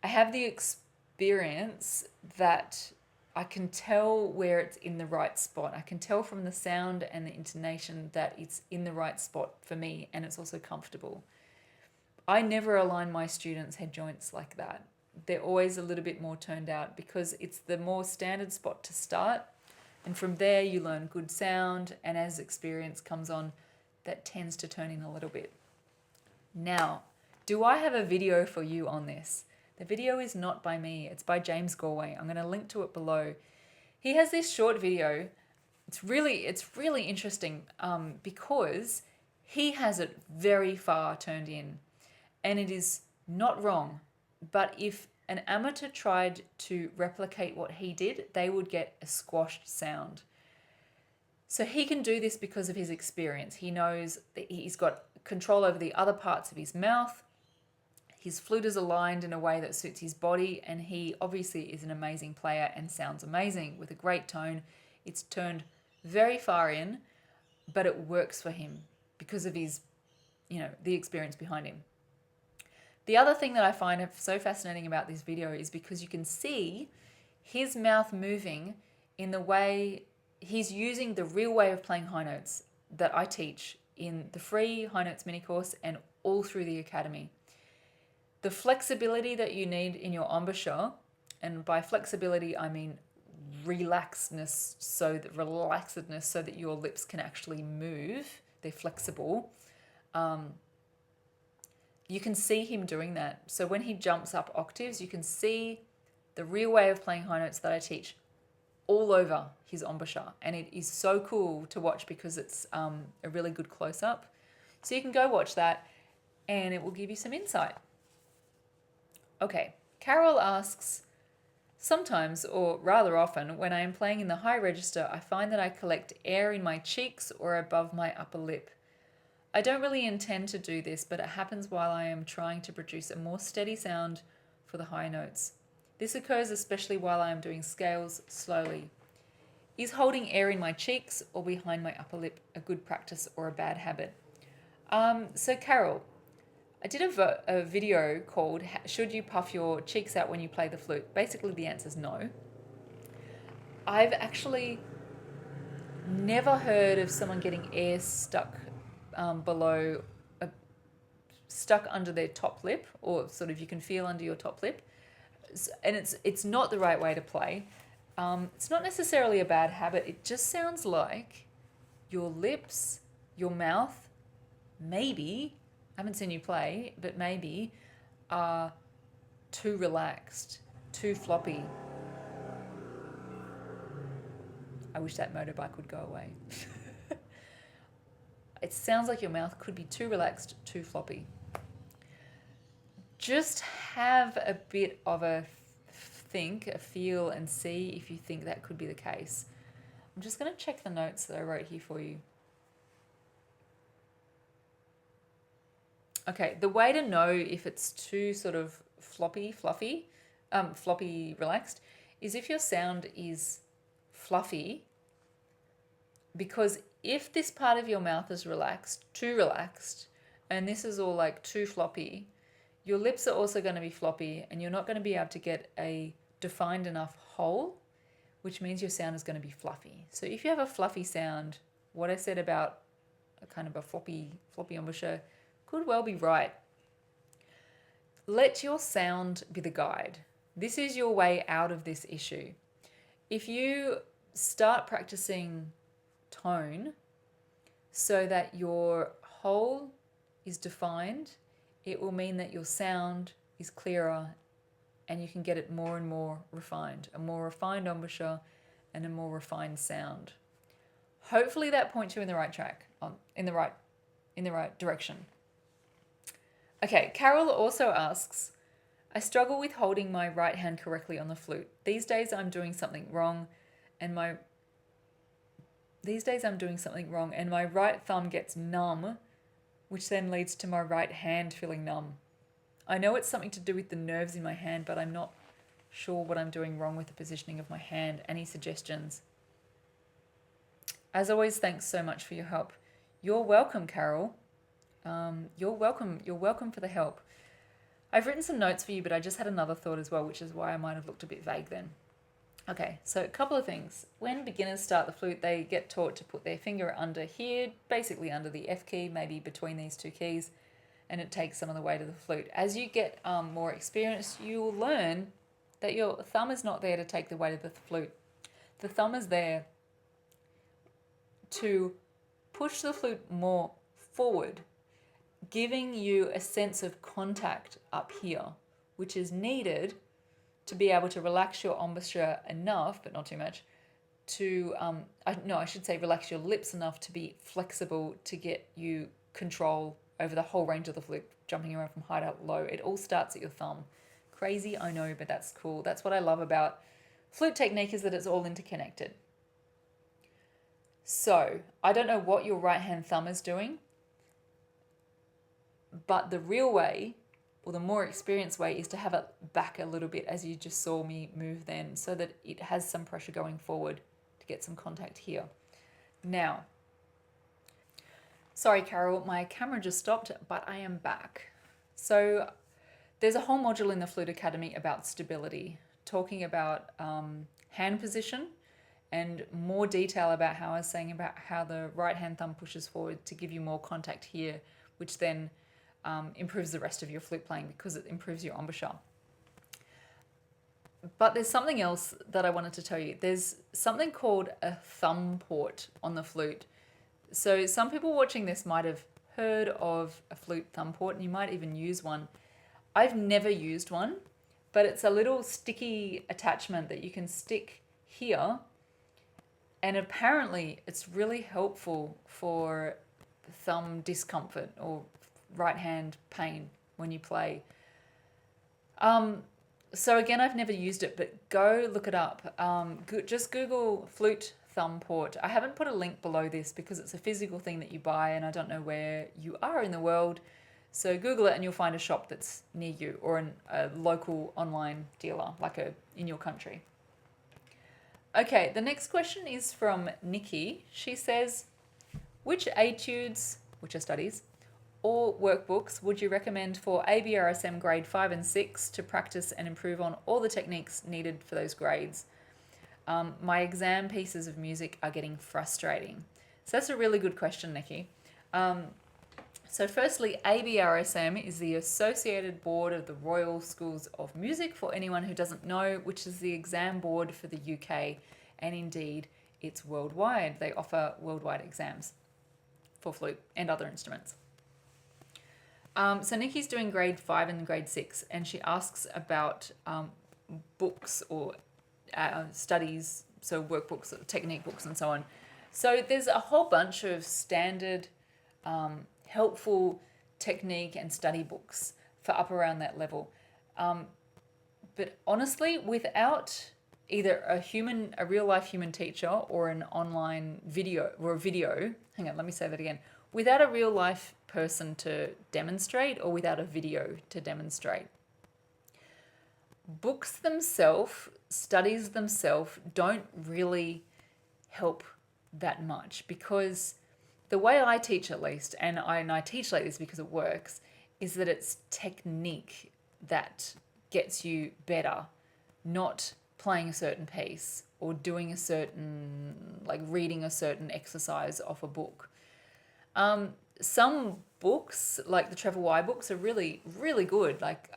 S1: I have the experience that I can tell where it's in the right spot. I can tell from the sound and the intonation that it's in the right spot for me, and it's also comfortable. I never align my students' head joints like that. They're always a little bit more turned out because it's the more standard spot to start. And from there you learn good sound, and as experience comes on, that tends to turn in a little bit. Now, do I have a video for you on this? The video is not by me, it's by James Galway. I'm going to link to it below. He has this short video. It's really interesting because he has it very far turned in, and it is not wrong. But if an amateur tried to replicate what he did, they would get a squashed sound. So he can do this because of his experience. He knows that he's got control over the other parts of his mouth. His flute is aligned in a way that suits his body, and he obviously is an amazing player and sounds amazing with a great tone. It's turned very far in, but it works for him because of his, the experience behind him. The other thing that I find so fascinating about this video is because you can see his mouth moving in the way he's using the real way of playing high notes that I teach in the free high notes mini course and all through the academy. The flexibility that you need in your embouchure, and by flexibility I mean relaxedness so that your lips can actually move, they're flexible. You can see him doing that. So when he jumps up octaves, you can see the real way of playing high notes that I teach all over his embouchure. And it is so cool to watch because it's a really good close-up. So you can go watch that and it will give you some insight. Okay, Carol asks, sometimes, or rather often, when I am playing in the high register, I find that I collect air in my cheeks or above my upper lip. I don't really intend to do this, but it happens while I am trying to produce a more steady sound for the high notes. This occurs especially while I am doing scales slowly. Is holding air in my cheeks or behind my upper lip a good practice or a bad habit? So Carol, I did a video called Should You Puff Your Cheeks Out When You Play the Flute? Basically the answer is no. I've actually never heard of someone getting air stuck stuck under their top lip, or sort of you can feel under your top lip, and it's not the right way to play. It's not necessarily a bad habit. It just sounds like your lips, your mouth, maybe, I haven't seen you play, but maybe are too relaxed, too floppy. I wish that motorbike would go away. It sounds like your mouth could be too relaxed, too floppy. Just have a bit of a feel, and see if you think that could be the case. I'm just going to check the notes that I wrote here for you. Okay, the way to know if it's too sort of floppy relaxed, is if your sound is fluffy, because if this part of your mouth is too relaxed, and this is all like too floppy, your lips are also going to be floppy and you're not going to be able to get a defined enough hole, which means your sound is going to be fluffy. So if you have a fluffy sound, what I said about a kind of a floppy embouchure could well be right. Let your sound be the guide. This is your way out of this issue. If you start practicing tone so that your hole is defined, it will mean that your sound is clearer and you can get it more and more refined. A more refined embouchure and a more refined sound. Hopefully that points you in the right track, in the right direction. Okay, Carol also asks, I struggle with holding my right hand correctly on the flute. These days I'm doing something wrong and my right thumb gets numb, which then leads to my right hand feeling numb. I know it's something to do with the nerves in my hand, but I'm not sure what I'm doing wrong with the positioning of my hand. Any suggestions? As always, thanks so much for your help. You're welcome, Carol. You're welcome for the help. I've written some notes for you, but I just had another thought as well, which is why I might have looked a bit vague then. Okay, so a couple of things. When beginners start the flute, they get taught to put their finger under here, basically under the F key, maybe between these two keys, and it takes some of the weight of the flute. As you get more experienced, you will learn that your thumb is not there to take the weight of the flute. The thumb is there to push the flute more forward, giving you a sense of contact up here, which is needed to be able to relax your embouchure enough, but not too much, to, I should say relax your lips enough to be flexible to get you control over the whole range of the flute, jumping around from high to low. It all starts at your thumb. Crazy, I know, but that's cool. That's what I love about flute technique, is that it's all interconnected. So, I don't know what your right hand thumb is doing, but the real way, or the more experienced way, is to have it back a little bit, as you just saw me move then, so that it has some pressure going forward to get some contact here. Now, sorry Carol, my camera just stopped, but I am back. So there's a whole module in the Flute Academy about stability, talking about hand position and more detail about how I was saying about how the right hand thumb pushes forward to give you more contact here, which then improves the rest of your flute playing because it improves your embouchure. But there's something else that I wanted to tell you. There's something called a thumb port on the flute. So some people watching this might have heard of a flute thumb port, and you might even use one. I've never used one, but it's a little sticky attachment that you can stick here, and apparently it's really helpful for thumb discomfort or right hand pain when you play. So again, I've never used it, but go look it up. Just Google flute thumb port. I haven't put a link below this because it's a physical thing that you buy, and I don't know where you are in the world. So Google it and you'll find a shop that's near you, or a local online dealer, like in your country. Okay, the next question is from Nikki. She says, which etudes, which are studies, or workbooks would you recommend for ABRSM grade 5 and 6 to practice and improve on all the techniques needed for those grades? My exam pieces of music are getting frustrating. So that's a really good question, Nikki. So firstly, ABRSM is the Associated Board of the Royal Schools of Music, for anyone who doesn't know, which is the exam board for the UK, and indeed it's worldwide. They offer worldwide exams for flute and other instruments. So Nikki's doing grade 5 and grade 6, and she asks about books or studies, so workbooks, technique books and so on. So there's a whole bunch of standard helpful technique and study books for up around that level. But honestly, without either a real life human teacher or an online video, hang on, let me say that again. without a real life person to demonstrate or without a video to demonstrate. Books themselves, studies themselves don't really help that much, because the way I teach, at least, and I teach like this because it works, is that it's technique that gets you better, not playing a certain piece or doing a certain, like reading a certain exercise off a book. Some books, like the Trevor Y books, are really, really good, like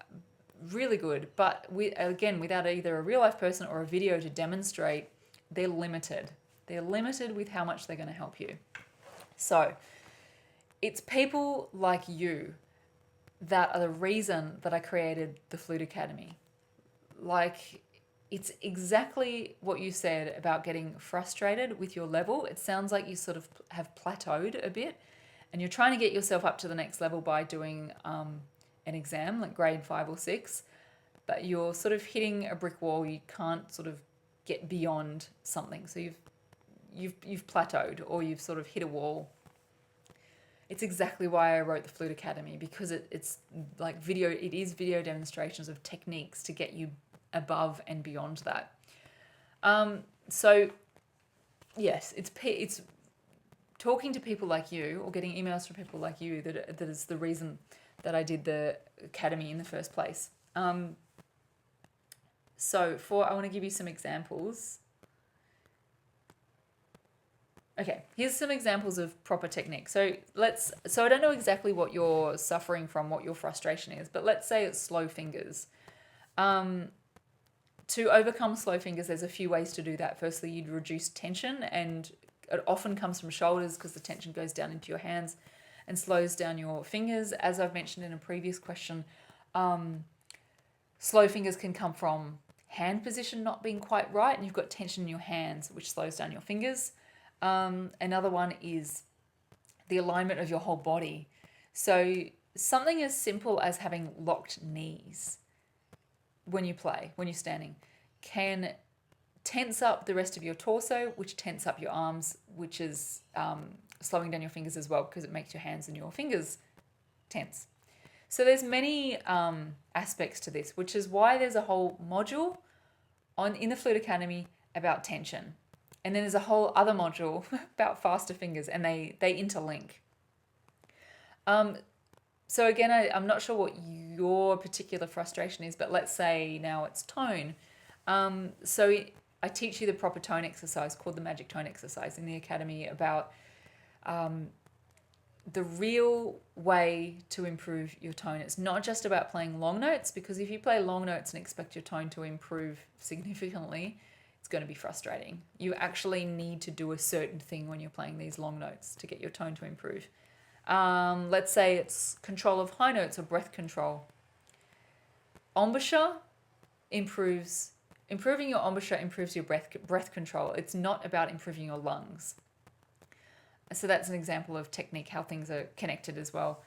S1: really good. But again, without either a real life person or a video to demonstrate, they're limited. They're limited with how much they're going to help you. So it's people like you that are the reason that I created the Flute Academy. Like, it's exactly what you said about getting frustrated with your level. It sounds like you sort of have plateaued a bit, and you're trying to get yourself up to the next level by doing an exam, like grade 5 or 6, but you're sort of hitting a brick wall. You can't sort of get beyond something. So you've plateaued, or you've sort of hit a wall. It's exactly why I wrote the Flute Academy, because it's like video. It is video demonstrations of techniques to get you above and beyond that. So yes, it's talking to people like you, or getting emails from people like you, that is the reason that I did the academy in the first place. So I want to give you some examples. Okay, here's some examples of proper technique. So I don't know exactly what you're suffering from, what your frustration is, but let's say it's slow fingers. To overcome slow fingers, there's a few ways to do that. Firstly, you'd reduce tension, and it often comes from shoulders because the tension goes down into your hands and slows down your fingers. As I've mentioned in a previous question, slow fingers can come from hand position not being quite right, and you've got tension in your hands, which slows down your fingers. Another one is the alignment of your whole body. So something as simple as having locked knees when you play, when you're standing, can tense up the rest of your torso, which tense up your arms, which is slowing down your fingers as well, because it makes your hands and your fingers tense. So there's many aspects to this, which is why there's a whole module in the Flute Academy about tension. And then there's a whole other module about faster fingers, and they interlink. So again, I'm not sure what your particular frustration is, but let's say now it's tone. So I teach you the proper tone exercise called the magic tone exercise in the academy, about the real way to improve your tone. It's not just about playing long notes, because if you play long notes and expect your tone to improve significantly, it's going to be frustrating. You actually need to do a certain thing when you're playing these long notes to get your tone to improve. Let's say it's control of high notes or breath control. Embouchure improving your embouchure improves your breath control. It's not about improving your lungs. So that's an example of technique, how things are connected as well.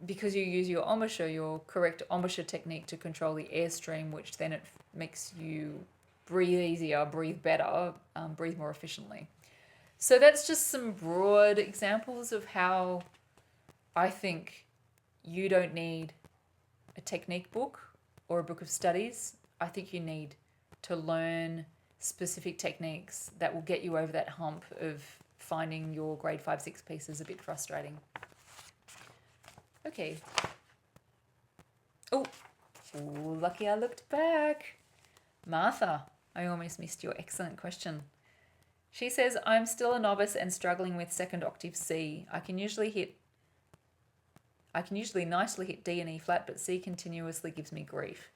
S1: Because you use your embouchure, your correct embouchure technique to control the airstream, which then it makes you breathe easier, breathe better, breathe more efficiently. So that's just some broad examples of how I think you don't need a technique book or a book of studies. I think you need to learn specific techniques that will get you over that hump of finding your grade 5, 6 pieces a bit frustrating. Okay. Oh, lucky I looked back. Martha, I almost missed your excellent question. She says, I'm still a novice and struggling with second octave C. I can usually nicely hit D and E flat, but C continuously gives me grief.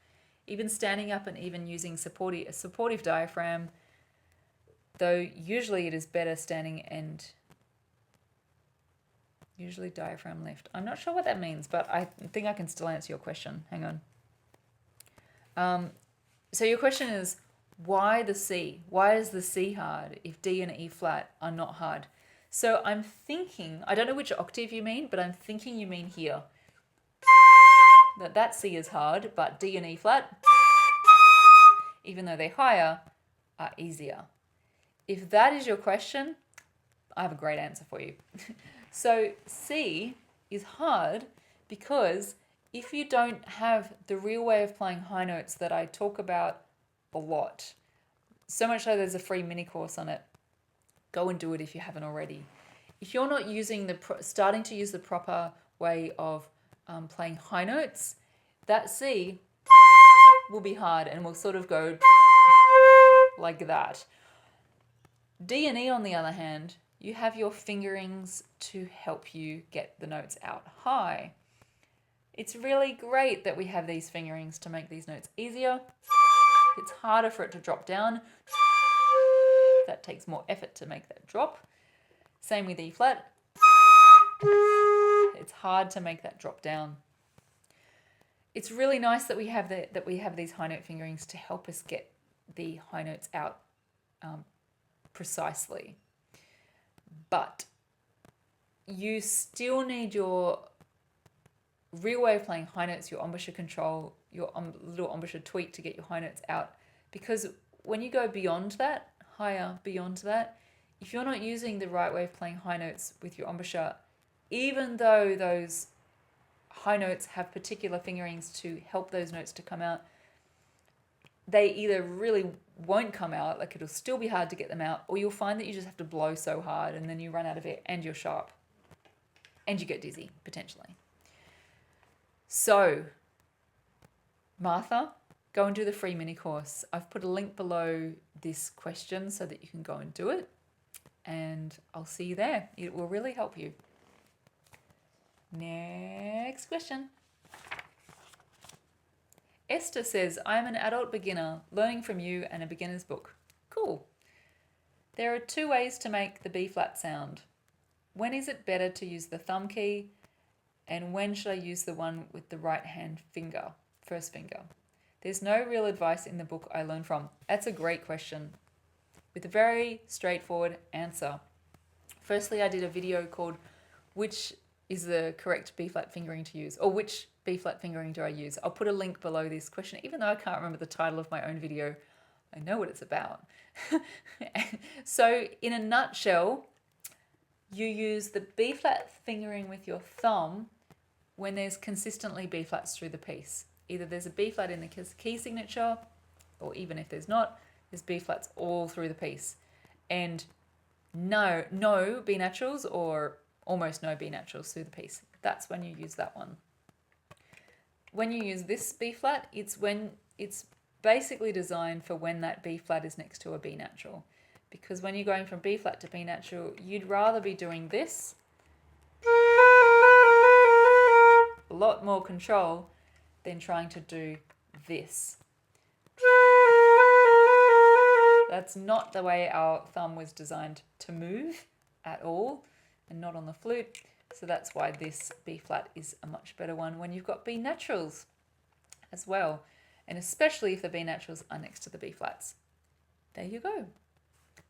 S1: Even standing up and even using a supportive diaphragm, though usually it is better standing and usually diaphragm left. I'm not sure what that means, but I think I can still answer your question. Hang on. So your question is, why the C? Why is the C hard if D and E flat are not hard? So I'm thinking, I don't know which octave you mean, but I'm thinking you mean here. That C is hard, but D and E flat, even though they're higher, are easier. If that is your question, I have a great answer for you. So C is hard because if you don't have the real way of playing high notes that I talk about a lot, so much so there's a free mini course on it. Go and do it if you haven't already. If you're not using starting to use the proper way of playing high notes, that C will be hard and will sort of go like that. D and E, on the other hand, you have your fingerings to help you get the notes out high. It's really great that we have these fingerings to make these notes easier. It's harder for it to drop down. That takes more effort to make that drop. Same with E flat. It's hard to make that drop down. It's really nice that we have these high note fingerings to help us get the high notes out precisely. But you still need your real way of playing high notes, your embouchure control, your little embouchure tweak to get your high notes out. Because when you go beyond that, higher beyond that, if you're not using the right way of playing high notes with your embouchure, even though those high notes have particular fingerings to help those notes to come out, they either really won't come out, like it'll still be hard to get them out, or you'll find that you just have to blow so hard and then you run out of air and you're sharp and you get dizzy potentially. So, Martha, go and do the free mini course. I've put a link below this question so that you can go and do it, and I'll see you there. It will really help you. Next question. Esther says, I'm an adult beginner learning from you and a beginner's book. Cool. There are 2 ways to make the B flat sound. When is it better to use the thumb key, and when should I use the one with the right hand finger, first finger? There's no real advice in the book I learned from. That's a great question with a very straightforward answer. Firstly, I did a video called Which is the correct B flat fingering to use, or which B flat fingering do I use? I'll put a link below this question. Even though I can't remember the title of my own video, I know what it's about. So in a nutshell, you use the B flat fingering with your thumb when there's consistently B flats through the piece. Either there's a B flat in the key signature, or even if there's not, there's B flats all through the piece. And no B naturals, or almost no B naturals through the piece. That's when you use that one. When you use this B flat, it's basically designed for when that B flat is next to a B natural. Because when you're going from B flat to B natural, you'd rather be doing this. A lot more control than trying to do this. That's not the way our thumb was designed to move at all, and not on the flute. So that's why this B flat is a much better one when you've got B naturals as well. And especially if the B naturals are next to the B flats. There you go.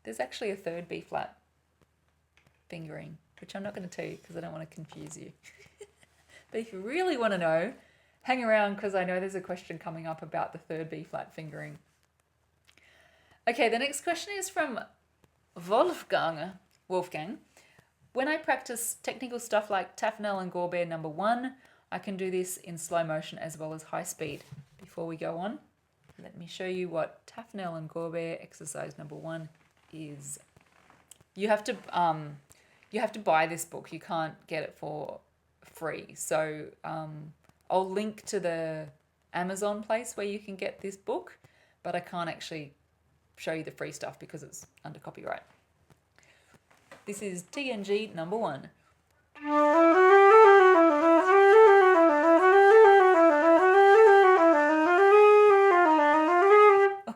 S1: There's actually a third B flat fingering, which I'm not going to tell you because I don't want to confuse you. But if you really want to know, hang around because I know there's a question coming up about the third B flat fingering. Okay, the next question is from Wolfgang. When I practice technical stuff like Taffnell and Gorbet number 1, I can do this in slow motion as well as high speed. Before we go on, let me show you what Taffnell and Gorbet exercise number 1 is. You have to buy this book. You can't get it for free. So I'll link to the Amazon place where you can get this book, but I can't actually show you the free stuff because it's under copyright. This is TNG number 1.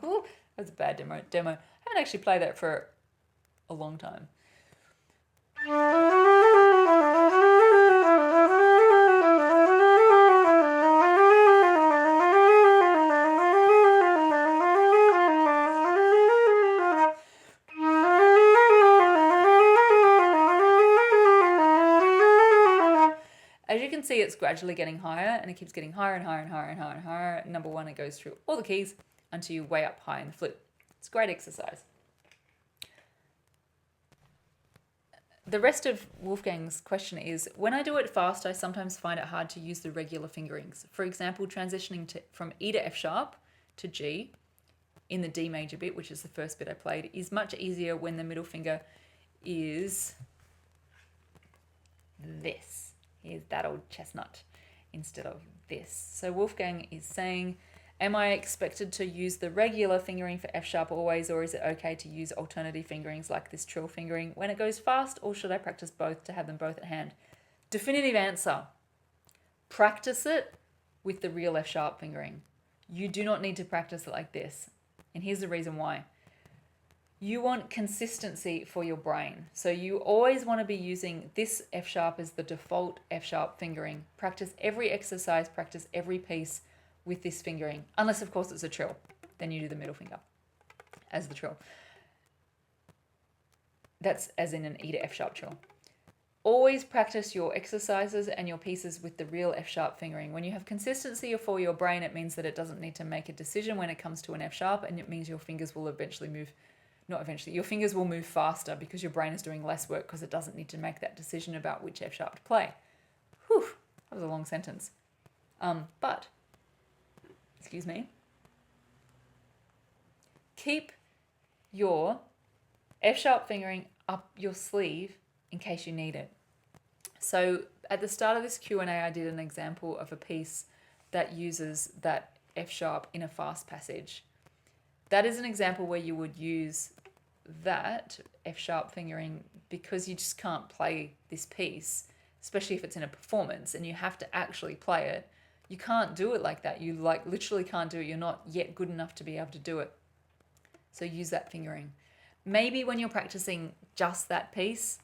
S1: Oh, that's a bad demo. I haven't actually played that for a long time. As you can see, it's gradually getting higher, and it keeps getting higher and higher and higher and higher and higher. Number 1, it goes through all the keys until you're way up high in the flute. It's a great exercise. the rest of Wolfgang's question is, when I do it fast, I sometimes find it hard to use the regular fingerings. For example, transitioning from E to F sharp to G in the D major bit, which is the first bit I played, is much easier when the middle finger is this. Here's that old chestnut instead of this. So Wolfgang is saying, am I expected to use the regular fingering for F sharp always, or is it okay to use alternative fingerings like this trill fingering when it goes fast, or should I practice both to have them both at hand? Definitive answer. Practice it with the real F sharp fingering. You do not need to practice it like this. And here's the reason why. You want consistency for your brain. So you always want to be using this F sharp as the default F sharp fingering. Practice every exercise, practice every piece with this fingering, unless of course it's a trill. Then you do the middle finger as the trill. That's as in an E to F sharp trill. Always practice your exercises and your pieces with the real F sharp fingering. When you have consistency for your brain, it means that it doesn't need to make a decision when it comes to an F sharp, and it means your fingers will eventually move, not eventually, your fingers will move faster because your brain is doing less work because it doesn't need to make that decision about which F sharp to play. Whew, that was a long sentence. But excuse me, keep your F sharp fingering up your sleeve in case you need it. So at the start of this Q&A, I did an example of a piece that uses that F sharp in a fast passage. That is an example where you would use that F sharp fingering because you just can't play this piece, especially if it's in a performance and you have to actually play it. You can't do it like that. You literally can't do it. You're not yet good enough to be able to do it. So use that fingering. Maybe when you're practicing just that piece,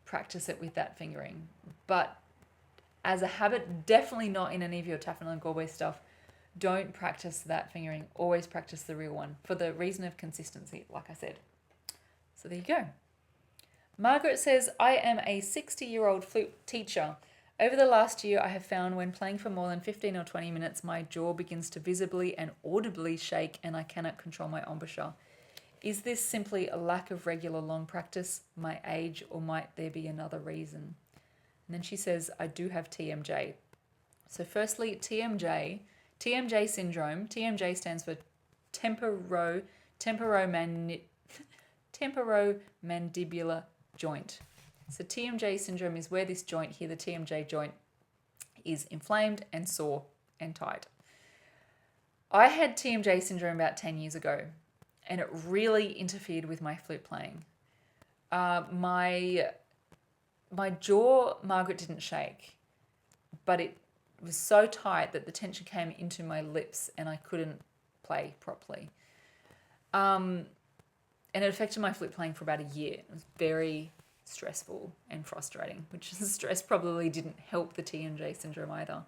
S1: practice it with that fingering. But as a habit, definitely not in any of your Tafel and Galway stuff. Don't practice that fingering. Always practice the real one for the reason of consistency, like I said. So there you go. Margaret says, I am a 60-year-old flute teacher. Over the last year, I have found when playing for more than 15 or 20 minutes, my jaw begins to visibly and audibly shake and I cannot control my embouchure. Is this simply a lack of regular long practice, my age, or might there be another reason? And then she says, I do have TMJ. So firstly, TMJ syndrome. TMJ stands for temporomandibular joint. So TMJ syndrome is where this joint here, the TMJ joint, is inflamed and sore and tight. I had TMJ syndrome about 10 years ago, and it really interfered with my flute playing. My jaw, Margaret, didn't shake, but it was so tight that the tension came into my lips and I couldn't play properly. And it affected my flute playing for about a year. It was very stressful and frustrating, which stress probably didn't help the TMJ syndrome either.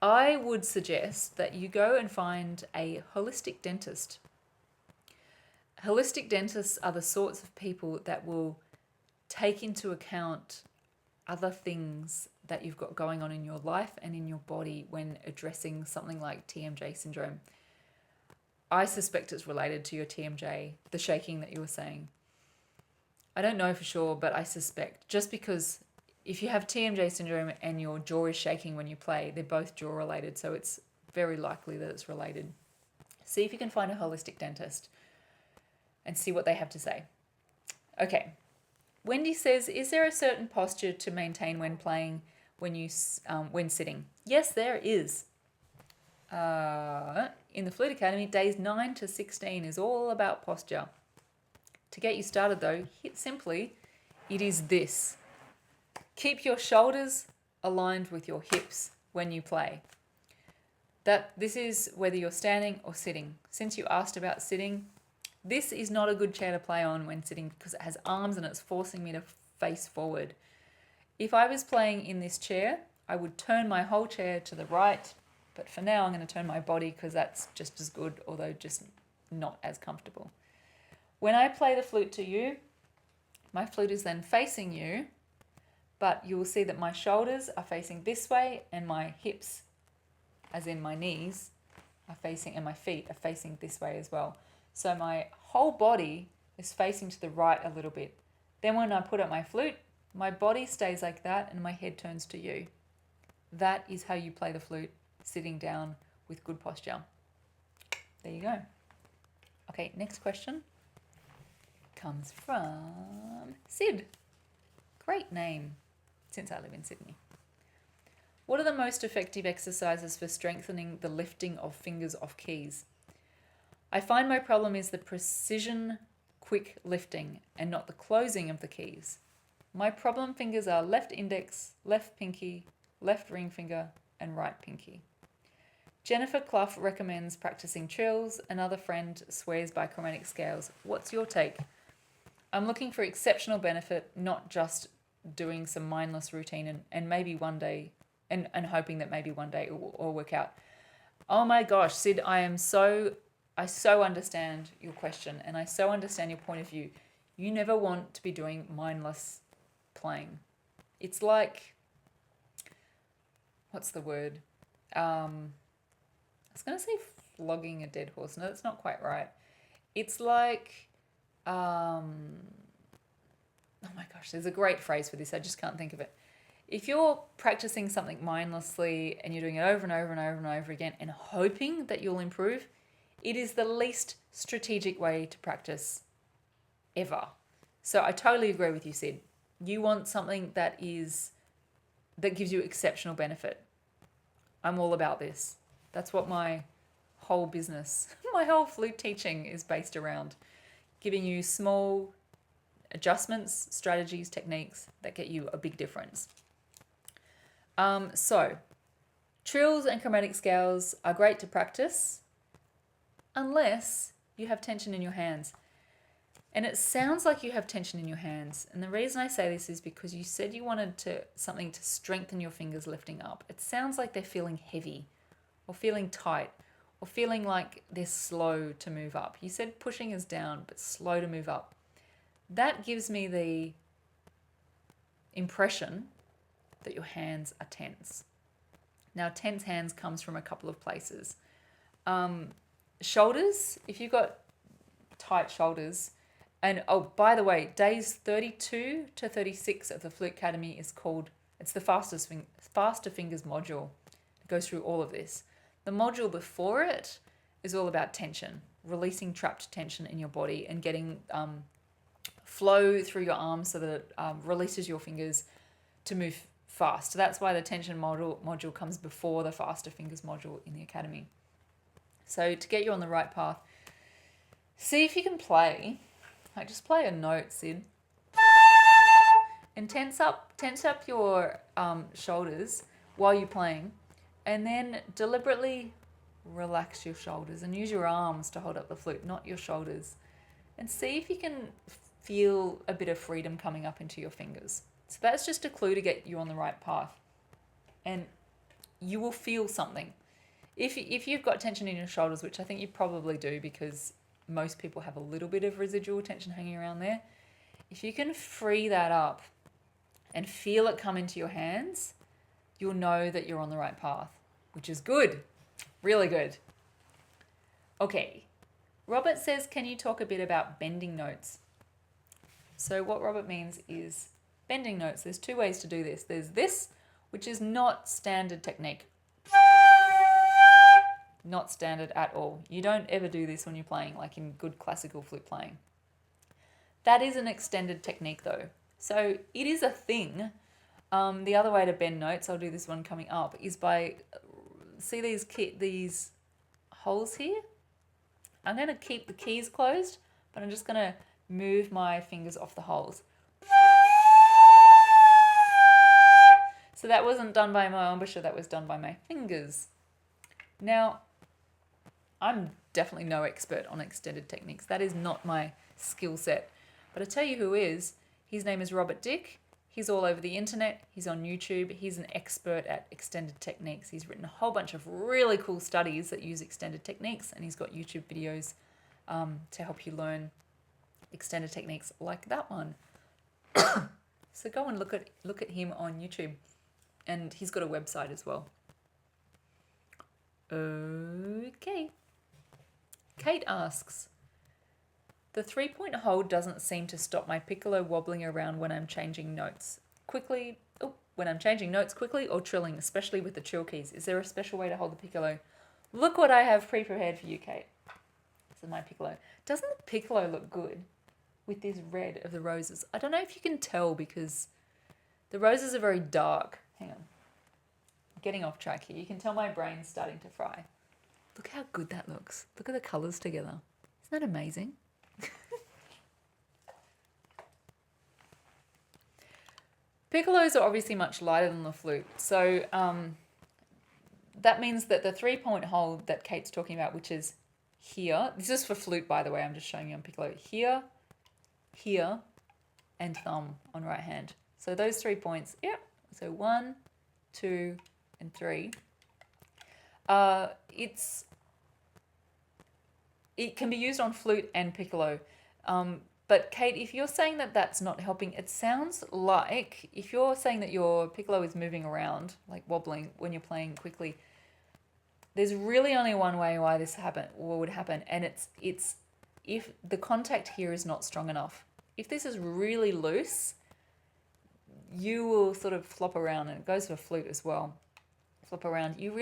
S1: I would suggest that you go and find a holistic dentist. Holistic dentists are the sorts of people that will take into account other things that you've got going on in your life and in your body when addressing something like TMJ syndrome. I suspect it's related to your TMJ, the shaking that you were saying. I don't know for sure, but I suspect, just because if you have TMJ syndrome and your jaw is shaking when you play, they're both jaw related, so it's very likely that it's related. See if you can find a holistic dentist and see what they have to say. Okay. Wendy says, is there a certain posture to maintain when playing when sitting? Yes, there is. In the Flute Academy, days 9 to 16 is all about posture. To get you started though, simply, it is this. Keep your shoulders aligned with your hips when you play. This is whether you're standing or sitting. Since you asked about sitting, this is not a good chair to play on when sitting because it has arms and it's forcing me to face forward. If I was playing in this chair, I would turn my whole chair to the right, but for now I'm going to turn my body because that's just as good, although just not as comfortable. When I play the flute to you, my flute is then facing you, but you will see that my shoulders are facing this way and my hips, as in my knees, are facing, and my feet are facing this way as well. So my whole body is facing to the right a little bit. Then when I put up my flute, my body stays like that and my head turns to you. That is how you play the flute, sitting down with good posture. There you go. Okay, next question comes from Sid. Great name, since I live in Sydney. What are the most effective exercises for strengthening the lifting of fingers off keys? I find my problem is the precision, quick lifting and not the closing of the keys. My problem fingers are left index, left pinky, left ring finger, and right pinky. Jennifer Clough recommends practicing trills. Another friend swears by chromatic scales. What's your take? I'm looking for exceptional benefit, not just doing some mindless routine and maybe one day, and hoping that maybe one day it will all work out. Oh my gosh, Sid, I so understand your question and I so understand your point of view. You never want to be doing mindless playing. It's like, what's the word? I was going to say flogging a dead horse. No, that's not quite right. It's like, oh my gosh, there's a great phrase for this. I just can't think of it. If you're practicing something mindlessly and you're doing it over and over and over and over again and hoping that you'll improve, it is the least strategic way to practice ever. So I totally agree with you, Sid. You want something that gives you exceptional benefit. I'm all about this. That's what my whole business, my whole flute teaching is based around. Giving you small adjustments, strategies, techniques that get you a big difference. So, trills and chromatic scales are great to practice unless you have tension in your hands. And it sounds like you have tension in your hands. And the reason I say this is because you said you wanted something to strengthen your fingers lifting up. It sounds like they're feeling heavy or feeling tight or feeling like they're slow to move up. You said pushing is down, but slow to move up. That gives me the impression that your hands are tense. Now, tense hands comes from a couple of places. Shoulders, if you've got tight shoulders, and oh, by the way, days 32 to 36 of the Flute Academy it's the Faster Fingers module. It goes through all of this. The module before it is all about tension, releasing trapped tension in your body and getting flow through your arms so that it releases your fingers to move fast. So that's why the tension module comes before the Faster Fingers module in the Academy. So to get you on the right path, see if you can play, like just play a note, Sid, and tense up your shoulders while you're playing, and then deliberately relax your shoulders and use your arms to hold up the flute, not your shoulders, and see if you can feel a bit of freedom coming up into your fingers. So that's just a clue to get you on the right path, and you will feel something. If you've got tension in your shoulders, which I think you probably do because most people have a little bit of residual tension hanging around there, if you can free that up and feel it come into your hands, you'll know that you're on the right path, which is good, really good. Okay, Robert says, can you talk a bit about bending notes? So what Robert means is bending notes. There's two ways to do this. There's this, which is not standard technique. Not standard at all. You don't ever do this when you're playing, like in good classical flute playing. That is an extended technique though. So it is a thing. The other way to bend notes, I'll do this one coming up, is by, see these holes here? I'm going to keep the keys closed, but I'm just going to move my fingers off the holes. So that wasn't done by my embouchure, that was done by my fingers. Now, I'm definitely no expert on extended techniques. That is not my skill set. But I tell you who is. His name is Robert Dick. He's all over the internet. He's on YouTube. He's an expert at extended techniques. He's written a whole bunch of really cool studies that use extended techniques, and he's got YouTube videos to help you learn extended techniques like that one. So go and look at him on YouTube, and he's got a website as well. Okay. Kate asks, The 3-point hold doesn't seem to stop my piccolo wobbling around when I'm changing notes quickly. When I'm changing notes quickly or trilling, especially with the trill keys. Is there a special way to hold the piccolo? Look what I have pre-prepared for you, Kate. This is my piccolo. Doesn't the piccolo look good with this red of the roses? I don't know if you can tell because the roses are very dark. Hang on. I'm getting off track here. You can tell my brain's starting to fry. Look how good that looks. Look at the colours together. Isn't that amazing? Piccolos are obviously much lighter than the flute. So that means that the 3-point hold that Kate's talking about, which is here. This is for flute, by the way. I'm just showing you on piccolo. Here, here, and thumb on right hand. So those 3 points. Yep. So 1, 2, and 3. It can be used on flute and piccolo. But Kate, if you're saying that that's not helping, it sounds like if you're saying that your piccolo is moving around, like wobbling when you're playing quickly, there's really only one way why this would happen, and it's if the contact here is not strong enough. If this is really loose, you will sort of flop around, and it goes for flute as well. Flop around. You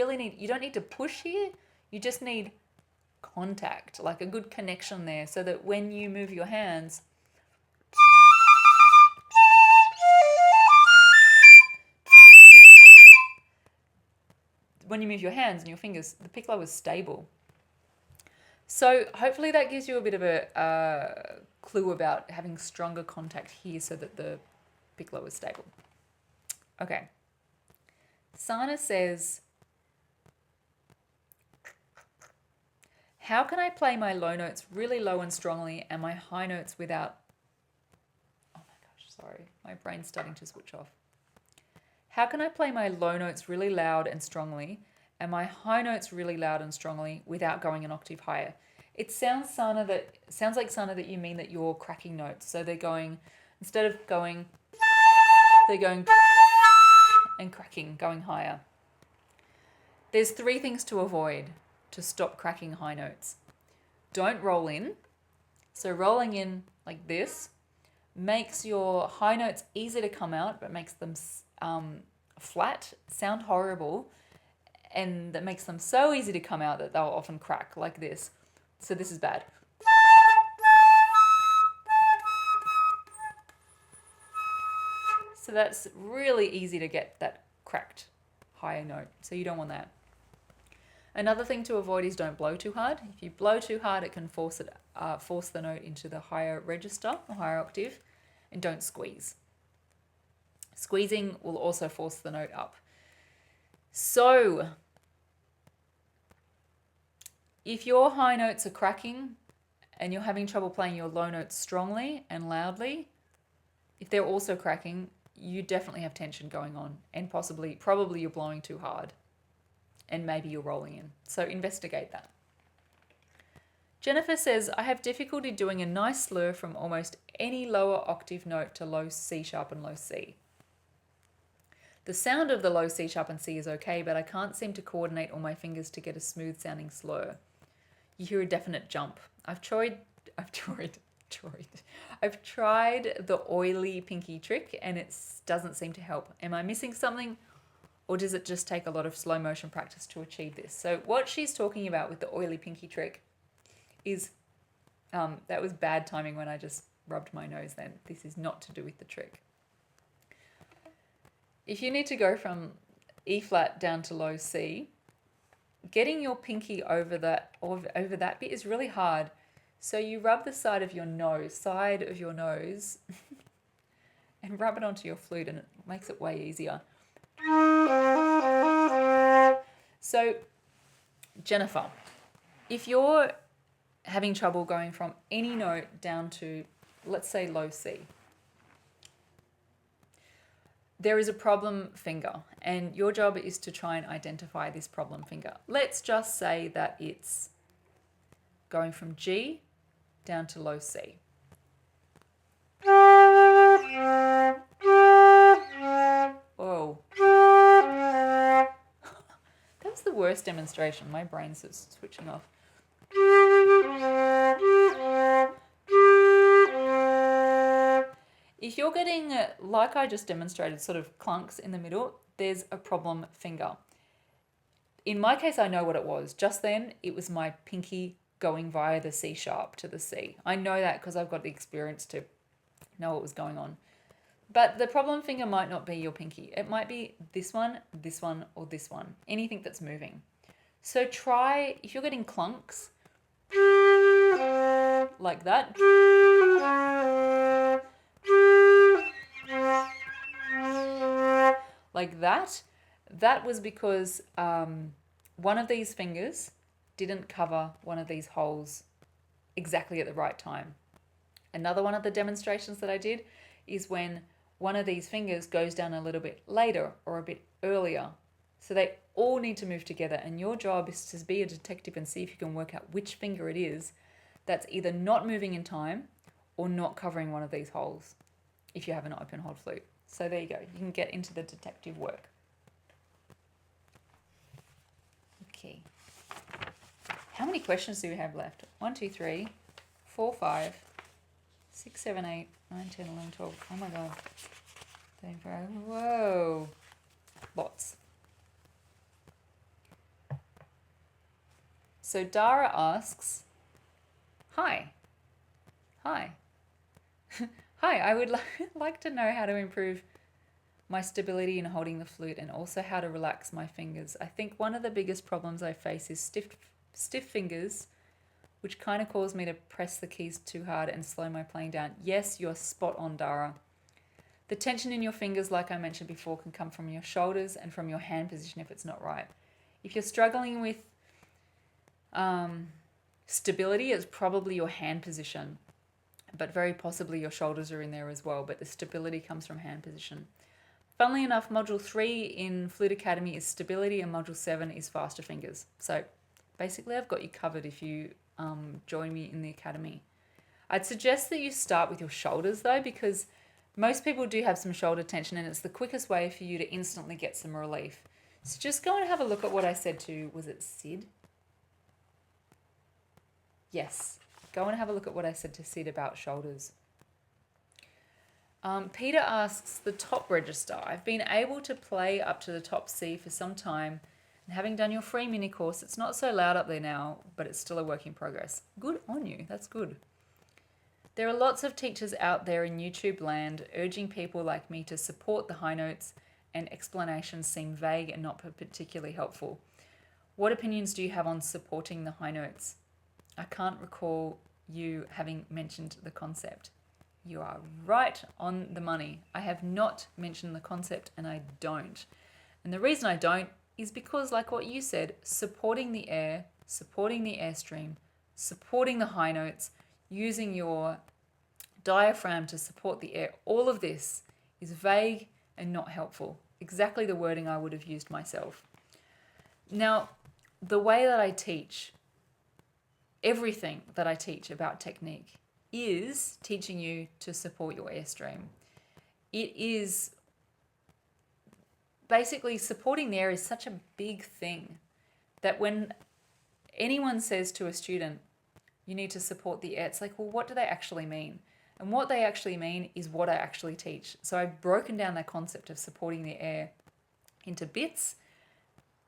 S1: don't need to push here. You just need contact, like a good connection there, so that when you move your hands, and your fingers, the piccolo is stable. So hopefully that gives you a bit of a clue about having stronger contact here so that the piccolo is stable. Okay. Sana says, how can I play my low notes really low and strongly and my high notes without... Oh my gosh, sorry. My brain's starting to switch off. How can I play my low notes really loud and strongly and my high notes really loud and strongly without going an octave higher? It sounds like, Sana, that you mean that you're cracking notes. So they're going, instead of going, they're going and cracking, going higher. There's 3 things to avoid to stop cracking high notes. Don't roll in. So rolling in like this makes your high notes easy to come out, but makes them flat, sound horrible, and that makes them so easy to come out that they'll often crack like this. So this is bad. So that's really easy to get that cracked higher note. So you don't want that. Another thing to avoid is don't blow too hard. If you blow too hard, it can force the note into the higher register, or higher octave, and don't squeeze. Squeezing will also force the note up. So, if your high notes are cracking and you're having trouble playing your low notes strongly and loudly, if they're also cracking, you definitely have tension going on, and probably you're blowing too hard. And maybe you're rolling in. So investigate that. Jennifer says, I have difficulty doing a nice slur from almost any lower octave note to low C sharp and low C. The sound of the low C sharp and C is okay, but I can't seem to coordinate all my fingers to get a smooth sounding slur. You hear a definite jump. I've tried the oily pinky trick and it doesn't seem to help. Am I missing something? Or does it just take a lot of slow motion practice to achieve this? So what she's talking about with the oily pinky trick is, that was bad timing when I just rubbed my nose then. This is not to do with the trick. If you need to go from E flat down to low C, getting your pinky over that bit is really hard. So you rub the side of your nose, and rub it onto your flute, and it makes it way easier. So, Jennifer, if you're having trouble going from any note down to, let's say, low C, there is a problem finger, and your job is to try and identify this problem finger. Let's just say that it's going from G down to low C. Oh. That was the worst demonstration. My brain's just switching off. if you're getting, like I just demonstrated, sort of clunks in the middle, there's a problem finger. In my case, I know what it was. Just then, it was my pinky going via the C sharp to the C. I know that because I've got the experience to know what was going on. But the problem finger might not be your pinky. It might be this one, or this one. Anything that's moving. So try, if you're getting clunks, like that, like that, that was because one of these fingers didn't cover one of these holes exactly at the right time. Another one of the demonstrations that I did is when one of these fingers goes down a little bit later or a bit earlier. So they all need to move together, and your job is to be a detective and see if you can work out which finger it is that's either not moving in time or not covering one of these holes if you have an open hole flute. So there you go. You can get into the detective work. Okay. How many questions do we have left? 1, 2, 3, 4, 5, 6, 7, 8, 9, 10, 11, 12. Oh my God. 13, 14. Whoa. Lots. So Dara asks, hi. Hi. Hi, I would like to know how to improve my stability in holding the flute and also how to relax my fingers. I think one of the biggest problems I face is stiff fingers, which kind of cause me to press the keys too hard and slow my playing down. Yes, you're spot on, Dara. The tension in your fingers, like I mentioned before, can come from your shoulders and from your hand position if it's not right. If you're struggling with stability, it's probably your hand position, but very possibly your shoulders are in there as well, but the stability comes from hand position. Funnily enough, Module 3 in Flute Academy is stability and Module 7 is faster fingers. So basically I've got you covered if you join me in the Academy. I'd suggest that you start with your shoulders though, because most people do have some shoulder tension and it's the quickest way for you to instantly get some relief. So just go and have a look at what I said to, was it Sid? Yes, go and have a look at what I said to Sid about shoulders. Peter asks, the top register. I've been able to play up to the top C for some time, and having done your free mini course, it's not so loud up there now, but it's still a work in progress. Good on you, that's good. There are lots of teachers out there in YouTube land urging people like me to support the high notes, and explanations seem vague and not particularly helpful. What opinions do you have on supporting the high notes? I can't recall you having mentioned the concept. You are right on the money. I have not mentioned the concept and I don't. And the reason I don't is because, like what you said, supporting the air, supporting the airstream, supporting the high notes, using your diaphragm to support the air, all of this is vague and not helpful. Exactly the wording I would have used myself. Now, the way that I teach, everything that I teach about technique is teaching you to support your airstream. It is basically supporting the air is such a big thing that when anyone says to a student, you need to support the air, it's like, well, what do they actually mean? And what they actually mean is what I actually teach. So I've broken down that concept of supporting the air into bits,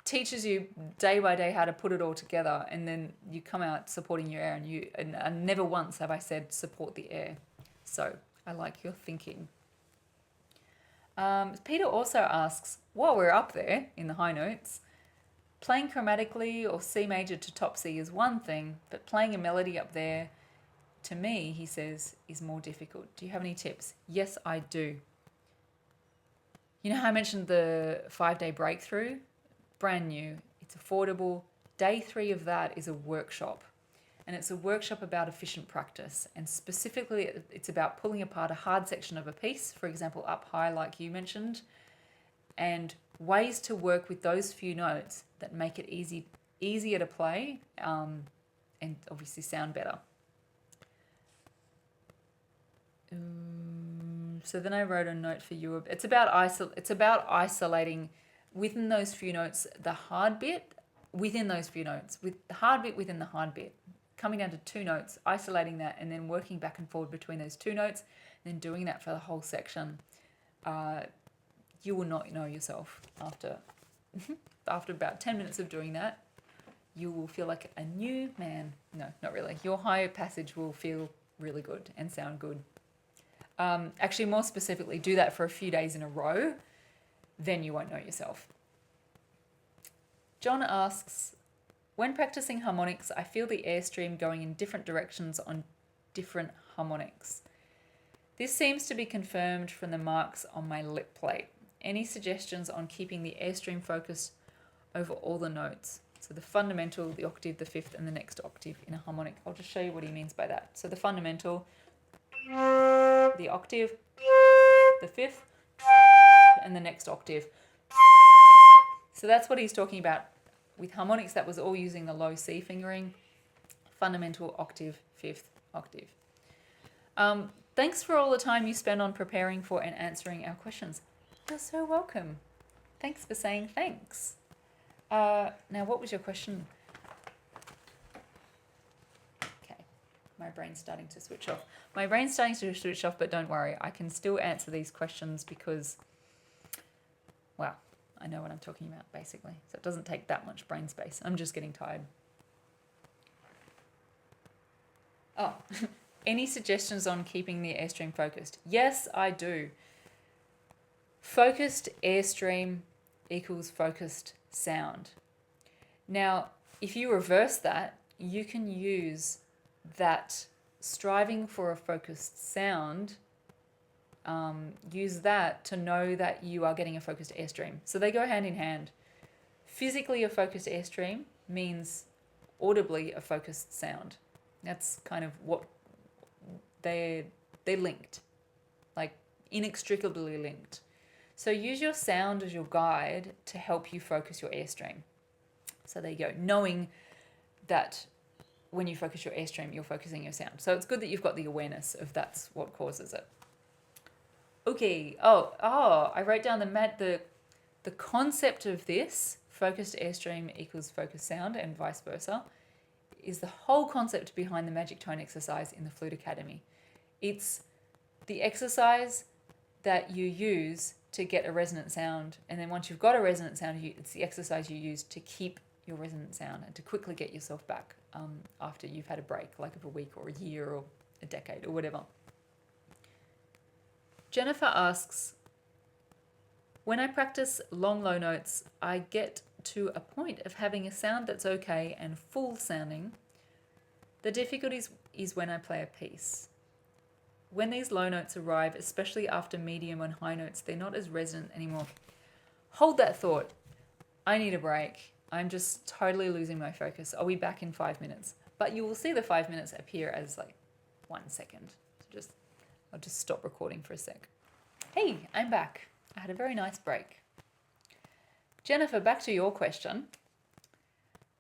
S1: teaches you day by day how to put it all together, and then you come out supporting your air, and never once have I said support the air. So I like your thinking. Peter also asks, while we're up there in the high notes, playing chromatically or C major to top C is one thing, but playing a melody up there, to me, he says, is more difficult. Do you have any tips? Yes, I do. You know how I mentioned the 5-day breakthrough? Brand new, it's affordable. Day 3 of that is a workshop, and it's a workshop about efficient practice, and specifically it's about pulling apart a hard section of a piece, for example up high like you mentioned, and ways to work with those few notes that make it easier to play and obviously sound better. So then I wrote a note for you. It's about isolating within those few notes, the hard bit within those few notes, with the hard bit within the hard bit, coming down to 2 notes, isolating that, and then working back and forward between those 2 notes, then doing that for the whole section, you will not know yourself after about 10 minutes of doing that. You will feel like a new man. No, not really. Your high passage will feel really good and sound good. Actually, more specifically, do that for a few days in a row, then you won't know yourself. John asks, when practicing harmonics, I feel the airstream going in different directions on different harmonics. This seems to be confirmed from the marks on my lip plate. Any suggestions on keeping the airstream focused over all the notes? So the fundamental, the octave, the fifth, and the next octave in a harmonic. I'll just show you what he means by that. So the fundamental, the octave, the fifth, and the next octave. So that's what he's talking about. With harmonics, that was all using the low C fingering. Fundamental, octave, fifth, octave. Thanks for all the time you spend on preparing for and answering our questions. You're so welcome. Thanks for saying thanks. Now, what was your question? Okay, my brain's starting to switch off. But don't worry, I can still answer these questions because, well, I know what I'm talking about, basically. So it doesn't take that much brain space. I'm just getting tired. Oh, any suggestions on keeping the airstream focused? Yes, I do. Focused airstream equals focused sound. Now, if you reverse that, you can use that striving for a focused sound, use that to know that you are getting a focused airstream. So they go hand in hand. Physically, a focused airstream means audibly a focused sound. That's kind of what they're linked, like inextricably linked. So use your sound as your guide to help you focus your airstream. So there you go, knowing that when you focus your airstream, you're focusing your sound. So it's good that you've got the awareness of that's what causes it. Okay, I wrote down the concept of this, focused airstream equals focused sound and vice versa, is the whole concept behind the magic tone exercise in the Flute Academy. It's the exercise that you use to get a resonant sound, and then once you've got a resonant sound, it's the exercise you use to keep your resonant sound and to quickly get yourself back after you've had a break, like of a week or a year or a decade or whatever. Jennifer asks, when I practice long low notes, I get to a point of having a sound that's okay and full sounding. The difficulty is when I play a piece. When these low notes arrive, especially after medium and high notes, they're not as resonant anymore. Hold that thought. I need a break. I'm just totally losing my focus. I'll be back in 5 minutes. But you will see the 5 minutes appear as like 1 second. So I'll just stop recording for a sec. Hey, I'm back. I had a very nice break. Jennifer, back to your question.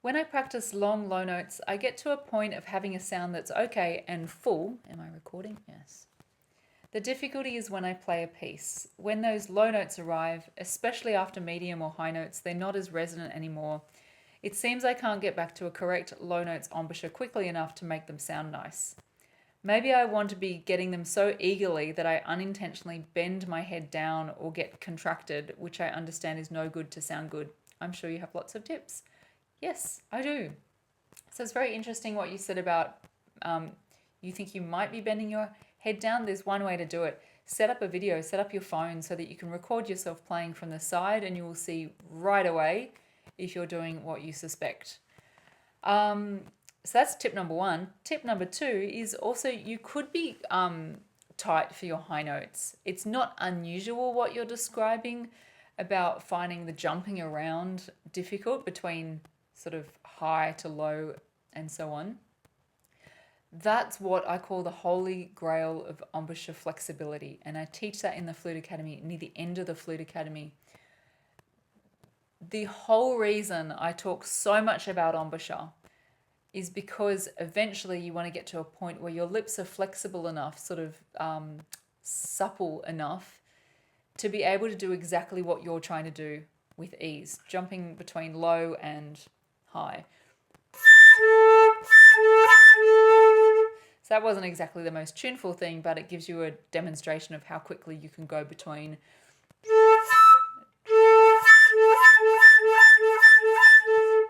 S1: When I practice long low notes, I get to a point of having a sound that's okay and full. Am I recording? Yes. The difficulty is when I play a piece. When those low notes arrive, especially after medium or high notes, they're not as resonant anymore. It seems I can't get back to a correct low notes embouchure quickly enough to make them sound nice. Maybe I want to be getting them so eagerly that I unintentionally bend my head down or get contracted, which I understand is no good to sound good. I'm sure you have lots of tips. Yes, I do. So it's very interesting what you said about you think you might be bending your head down. There's one way to do it. Set up a video, set up your phone so that you can record yourself playing from the side and you will see right away if you're doing what you suspect. So that's tip number one. Tip number two is also you could be tight for your high notes. It's not unusual what you're describing about finding the jumping around difficult between sort of high to low and so on. That's what I call the holy grail of embouchure flexibility. And I teach that in the Flute Academy, near the end of the Flute Academy. The whole reason I talk so much about embouchure is because eventually you want to get to a point where your lips are flexible enough, sort of supple enough to be able to do exactly what you're trying to do with ease, jumping between low and high. So that wasn't exactly the most tuneful thing, but it gives you a demonstration of how quickly you can go between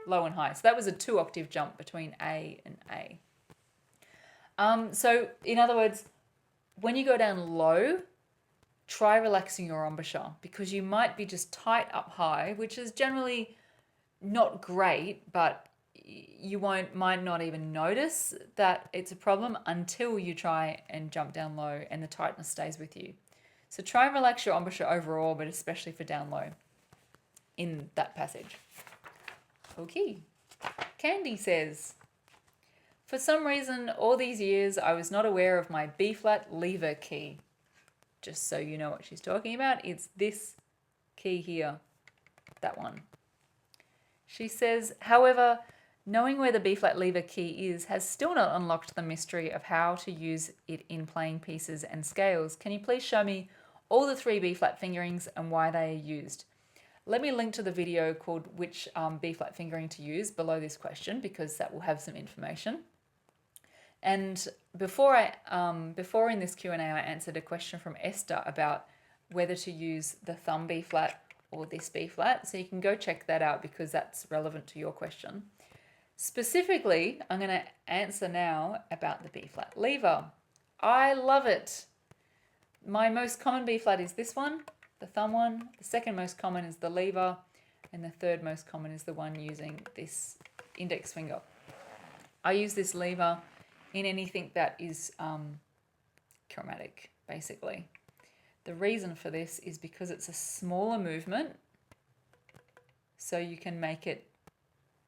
S1: low and high. So that was a 2-octave jump between A and A. So in other words, when you go down low, try relaxing your embouchure, because you might be just tight up high, which is generally not great, but you might not even notice that it's a problem until you try and jump down low and the tightness stays with you. So try and relax your embouchure overall, but especially for down low in that passage. Okay. Candy says, for some reason, all these years, I was not aware of my B-flat lever key. Just so you know what she's talking about, it's this key here, that one. She says, however, knowing where the B-flat lever key is has still not unlocked the mystery of how to use it in playing pieces and scales. Can you please show me all the 3 B-flat fingerings and why they are used? Let me link to the video called which B-flat fingering to use below this question, because that will have some information. And before in this Q&A, I answered a question from Esther about whether to use the thumb B-flat or this B-flat. So you can go check that out because that's relevant to your question. Specifically, I'm going to answer now about the B-flat lever. I love it. My most common B-flat is this one, the thumb one. The second most common is the lever. And the third most common is the one using this index finger. I use this lever in anything that is chromatic, basically. The reason for this is because it's a smaller movement, so you can make it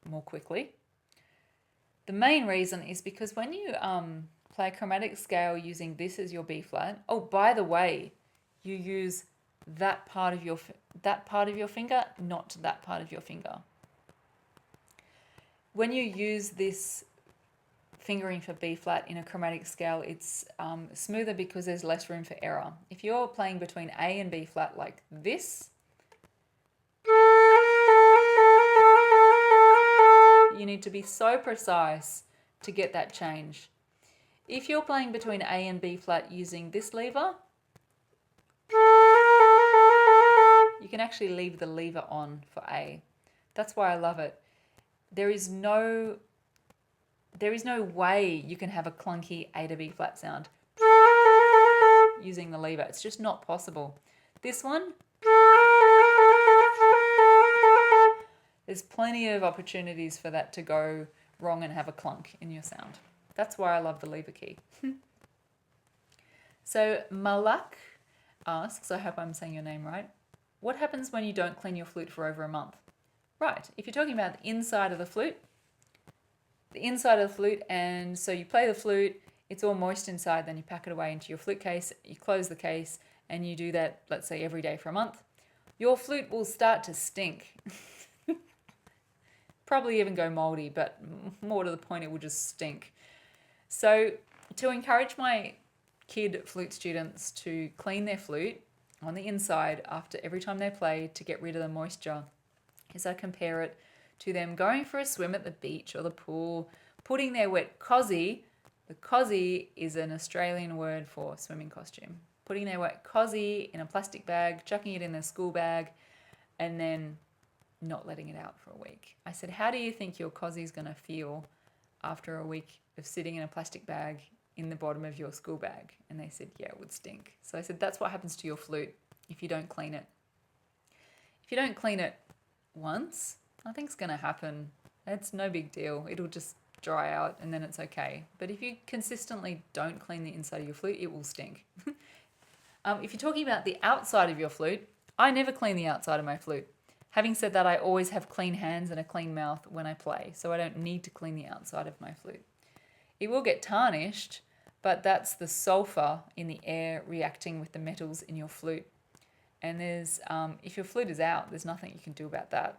S1: more quickly. The main reason is because when you play a chromatic scale using this as your B-flat, oh, by the way, you use that part of your finger, not that part of your finger. When you use this fingering for B-flat in a chromatic scale, it's smoother because there's less room for error. If you're playing between A and B-flat like this, you need to be so precise to get that change. If you're playing between A and B-flat using this lever, you can actually leave the lever on for A. That's why I love it. There is no way you can have a clunky A to B flat sound using the lever. It's just not possible. This one, there's plenty of opportunities for that to go wrong and have a clunk in your sound. That's why I love the lever key. So Malak asks, I hope I'm saying your name right, what happens when you don't clean your flute for over a month? Right, if you're talking about the inside of the flute, and so you play the flute, it's all moist inside, then you pack it away into your flute case, you close the case, and you do that, let's say, every day for a month, your flute will start to stink. Probably even go moldy, but more to the point, it will just stink. So to encourage my kid flute students to clean their flute on the inside after every time they play to get rid of the moisture, is I compare it to them going for a swim at the beach or the pool, putting their wet cozzy. The cozzy is an Australian word for swimming costume. Putting their wet cozzy in a plastic bag, chucking it in their school bag, and then not letting it out for a week. I said, how do you think your cozzy is going to feel after a week of sitting in a plastic bag in the bottom of your school bag? And they said, yeah, it would stink. So I said, that's what happens to your flute if you don't clean it. If you don't clean it once, nothing's going to happen. It's no big deal. It'll just dry out and then it's okay. But if you consistently don't clean the inside of your flute, it will stink. If you're talking about the outside of your flute, I never clean the outside of my flute. Having said that, I always have clean hands and a clean mouth when I play, so I don't need to clean the outside of my flute. It will get tarnished, but that's the sulfur in the air reacting with the metals in your flute. And there's, if your flute is out, there's nothing you can do about that.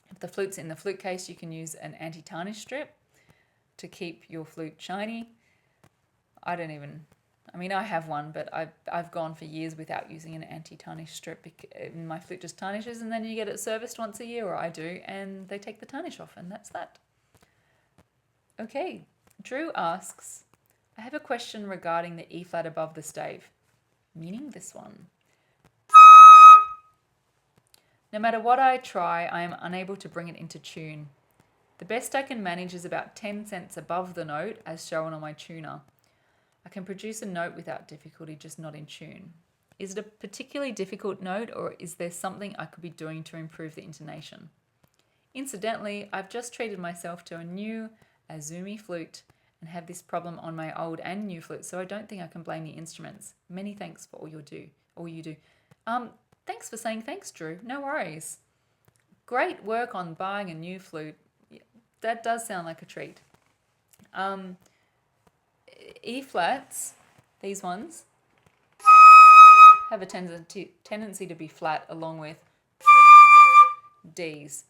S1: If the flute's in the flute case, you can use an anti-tarnish strip to keep your flute shiny. I have one, but I've gone for years without using an anti-tarnish strip. My flute just tarnishes and then you get it serviced once a year, or I do, and they take the tarnish off and that's that. Okay, Drew asks, I have a question regarding the E flat above the stave, meaning this one. No matter what I try, I am unable to bring it into tune. The best I can manage is about 10 cents above the note as shown on my tuner. I can produce a note without difficulty, just not in tune. Is it a particularly difficult note, or is there something I could be doing to improve the intonation? Incidentally, I've just treated myself to a new Azumi flute and have this problem on my old and new flute, so I don't think I can blame the instruments. Many thanks for all you do. Thanks for saying thanks, Drew. No worries. Great work on buying a new flute. That does sound like a treat. E flats, these ones, have a tendency to be flat along with Ds.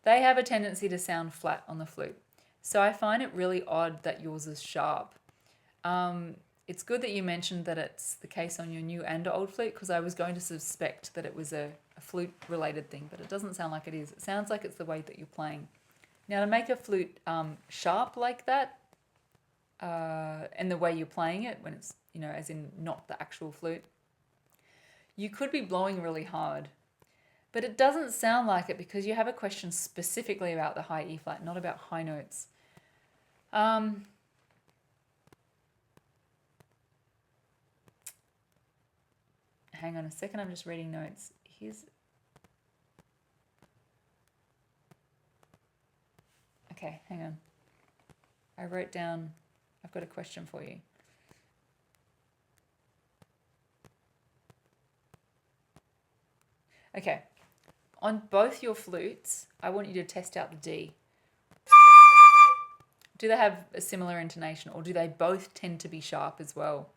S1: They have a tendency to sound flat on the flute. So I find it really odd that yours is sharp. It's good that you mentioned that it's the case on your new and old flute, because I was going to suspect that it was a flute related thing, but it doesn't sound like it is. It sounds like it's the way that you're playing. Now, to make a flute sharp like that, and the way you're playing it, when it's, as in not the actual flute, you could be blowing really hard. But it doesn't sound like it because you have a question specifically about the high E flat, not about high notes. Hang on a second, I'm just reading notes. Okay, hang on. I wrote down, I've got a question for you. Okay, on both your flutes, I want you to test out the D. Do they have a similar intonation, or do they both tend to be sharp as well?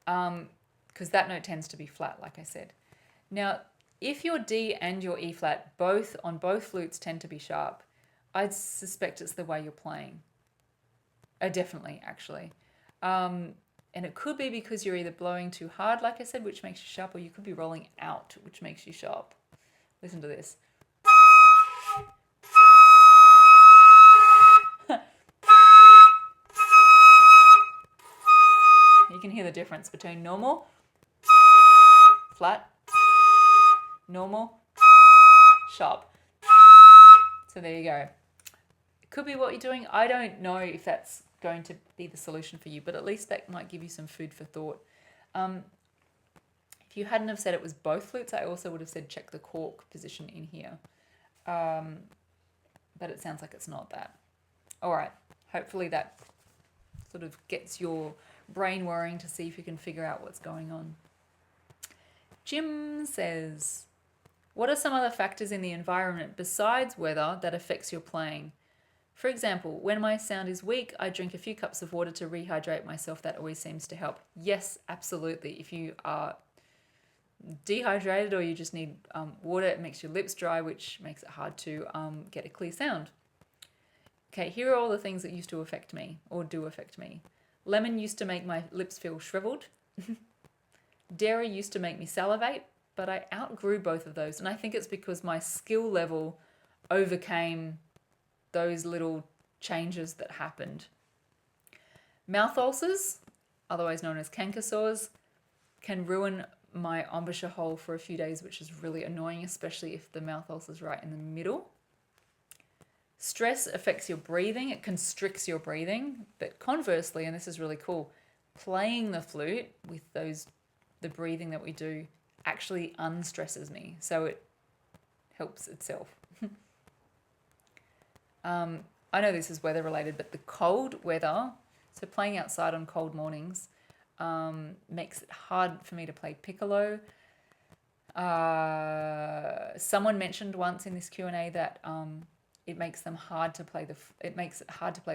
S1: Because that note tends to be flat, like I said. Now, if your D and your E flat on both flutes tend to be sharp, I'd suspect it's the way you're playing. Definitely, actually. And it could be because you're either blowing too hard, like I said, which makes you sharp, or you could be rolling out, which makes you sharp. Listen to this. You can hear the difference between normal, flat, normal, sharp. So there you go. It could be what you're doing. I don't know if that's going to be the solution for you, but at least that might give you some food for thought. If you hadn't have said it was both flutes, I also would have said check the cork position in here. But it sounds like it's not that. All right. Hopefully that sort of gets your brain worrying to see if you can figure out what's going on. Jim says, what are some other factors in the environment besides weather that affects your playing? For example, when my sound is weak, I drink a few cups of water to rehydrate myself. That always seems to help. Yes, absolutely. If you are dehydrated or you just need water, it makes your lips dry, which makes it hard to get a clear sound. Okay, here are all the things that used to affect me, or do affect me. Lemon used to make my lips feel shriveled. Dairy used to make me salivate, but I outgrew both of those. And I think it's because my skill level overcame those little changes that happened. Mouth ulcers, otherwise known as canker sores, can ruin my embouchure hole for a few days, which is really annoying, especially if the mouth ulcer is right in the middle. Stress affects your breathing. It constricts your breathing. But conversely, and this is really cool, playing the flute with the breathing that we do actually unstresses me. So it helps itself. I know this is weather related, but the cold weather, so playing outside on cold mornings, makes it hard for me to play piccolo. Someone mentioned once in this Q&A that it makes it hard to play the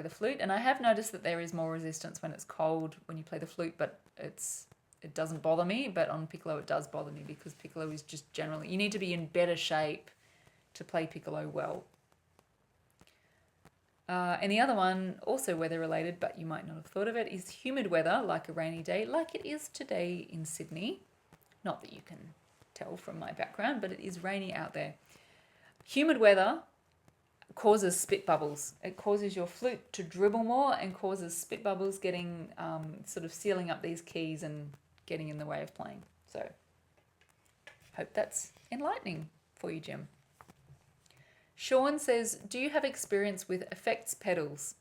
S1: flute, and I have noticed that there is more resistance when it's cold when you play the flute, but it doesn't bother me. But on piccolo it does bother me, because piccolo is just generally, you need to be in better shape to play piccolo well. And the other one, also weather related, but you might not have thought of it, is humid weather, like a rainy day, like it is today in Sydney. Not that you can tell from my background, but it is rainy out there. Humid weather causes spit bubbles. It causes your flute to dribble more and causes spit bubbles, getting sort of sealing up these keys and getting in the way of playing. So hope that's enlightening for you, Jim. Sean says, do you have experience with effects pedals?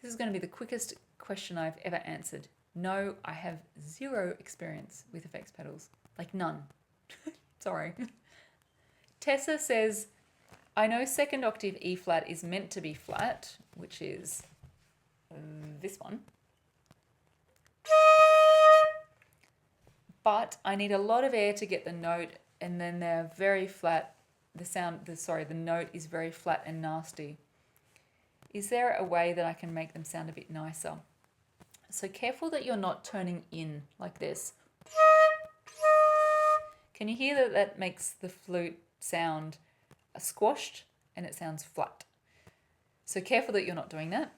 S1: This is going to be the quickest question I've ever answered. No, I have zero experience with effects pedals. Like none. Sorry. Tessa says, I know second octave E flat is meant to be flat, which is this one. But I need a lot of air to get the note, and then they're very flat. The note is very flat and nasty. Is there a way that I can make them sound a bit nicer? So careful that you're not turning in like this. Can you hear that that makes the flute sound squashed and it sounds flat? So careful that you're not doing that.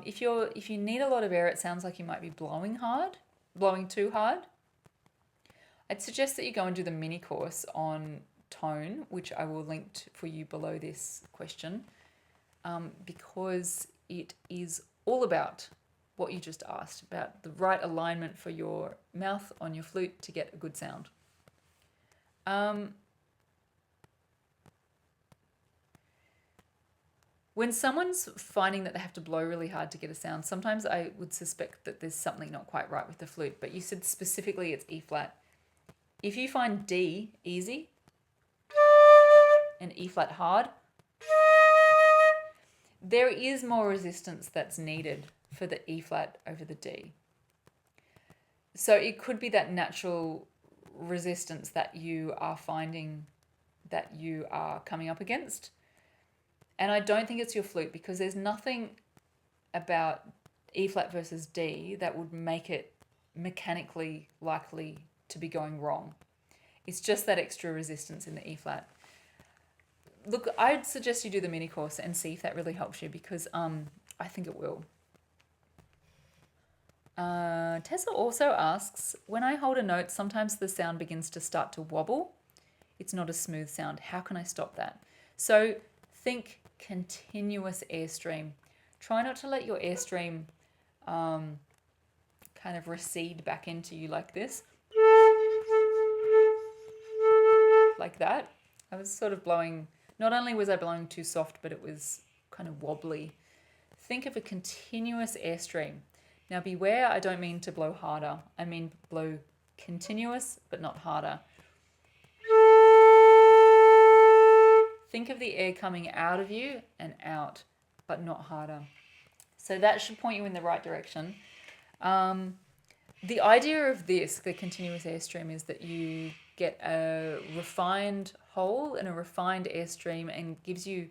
S1: If you need a lot of air, it sounds like you might be blowing too hard. I'd suggest that you go and do the mini course on tone, which I will link for you below this question, because it is all about what you just asked, about the right alignment for your mouth on your flute to get a good sound. When someone's finding that they have to blow really hard to get a sound, sometimes I would suspect that there's something not quite right with the flute, but you said specifically it's E flat. If you find D easy and E flat hard, there is more resistance that's needed for the E flat over the D. So it could be that natural resistance that you are finding that you are coming up against. And I don't think it's your flute, because there's nothing about E flat versus D that would make it mechanically likely to be going wrong. It's just that extra resistance in the E flat. Look, I'd suggest you do the mini course and see if that really helps you, because I think it will. Tessa also asks, when I hold a note, sometimes the sound begins to start to wobble. It's not a smooth sound. How can I stop that? So think continuous airstream. Try not to let your airstream kind of recede back into you like this. Like that. I was sort of blowing, not only was I blowing too soft, but it was kind of wobbly. Think of a continuous airstream. Now beware, I don't mean to blow harder. I mean blow continuous, but not harder. Think of the air coming out of you and out, but not harder. So that should point you in the right direction. The idea of this, the continuous airstream, is that you get a refined hole and a refined airstream, and gives you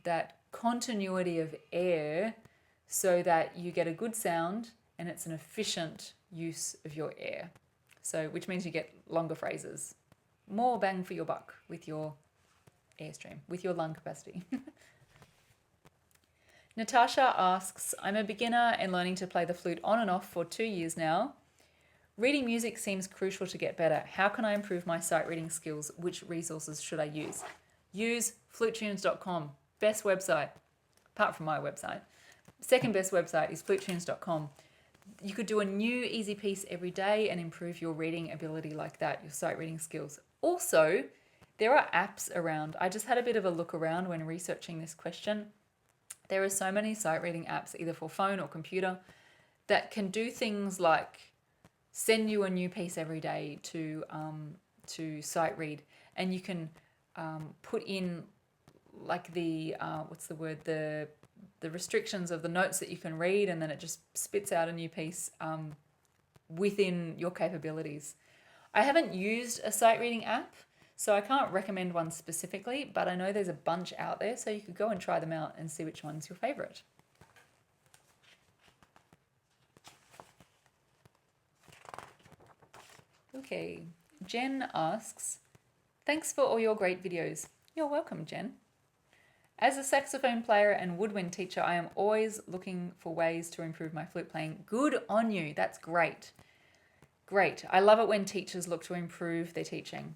S1: that continuity of air so that you get a good sound and it's an efficient use of your air. So, which means you get longer phrases. More bang for your buck with your airstream, with your lung capacity. Natasha asks, I'm a beginner and learning to play the flute on and off for 2 years now. Reading music seems crucial to get better. How can I improve my sight reading skills? Which resources should I use? Use flutetunes.com. Best website, apart from my website. Second best website is flutetunes.com. You could do a new easy piece every day and improve your reading ability like that, your sight reading skills. Also, there are apps around. I just had a bit of a look around when researching this question. There are so many sight reading apps, either for phone or computer, that can do things like send you a new piece every day to sight read, and you can put in like the the restrictions of the notes that you can read, and then it just spits out a new piece within your capabilities. I haven't used a sight reading app, so I can't recommend one specifically, but I know there's a bunch out there, so you could go and try them out and see which one's your favorite. Okay, Jen asks, thanks for all your great videos. You're welcome, Jen. As a saxophone player and woodwind teacher, I am always looking for ways to improve my flute playing. Good on you. That's great. Great. I love it when teachers look to improve their teaching.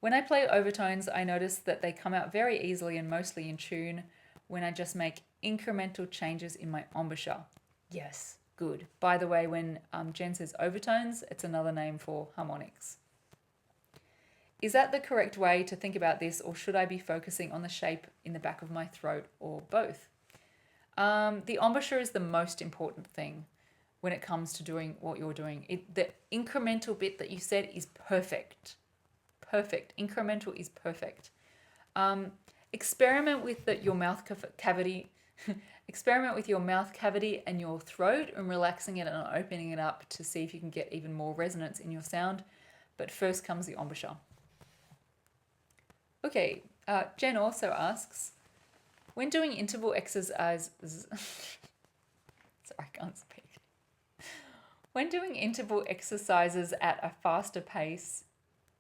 S1: When I play overtones, I notice that they come out very easily and mostly in tune when I just make incremental changes in my embouchure. Yes, good. By the way, when Jen says overtones, it's another name for harmonics. Is that the correct way to think about this, or should I be focusing on the shape in the back of my throat, or both? The embouchure is the most important thing when it comes to doing what you're doing. The incremental bit that you said is perfect. Perfect. Incremental is perfect. Experiment with your mouth cavity. Experiment with your mouth cavity and your throat and relaxing it and opening it up to see if you can get even more resonance in your sound. But first comes the embouchure. Okay, Jen also asks, when doing interval exercises, sorry, I can't speak. When doing interval exercises at a faster pace,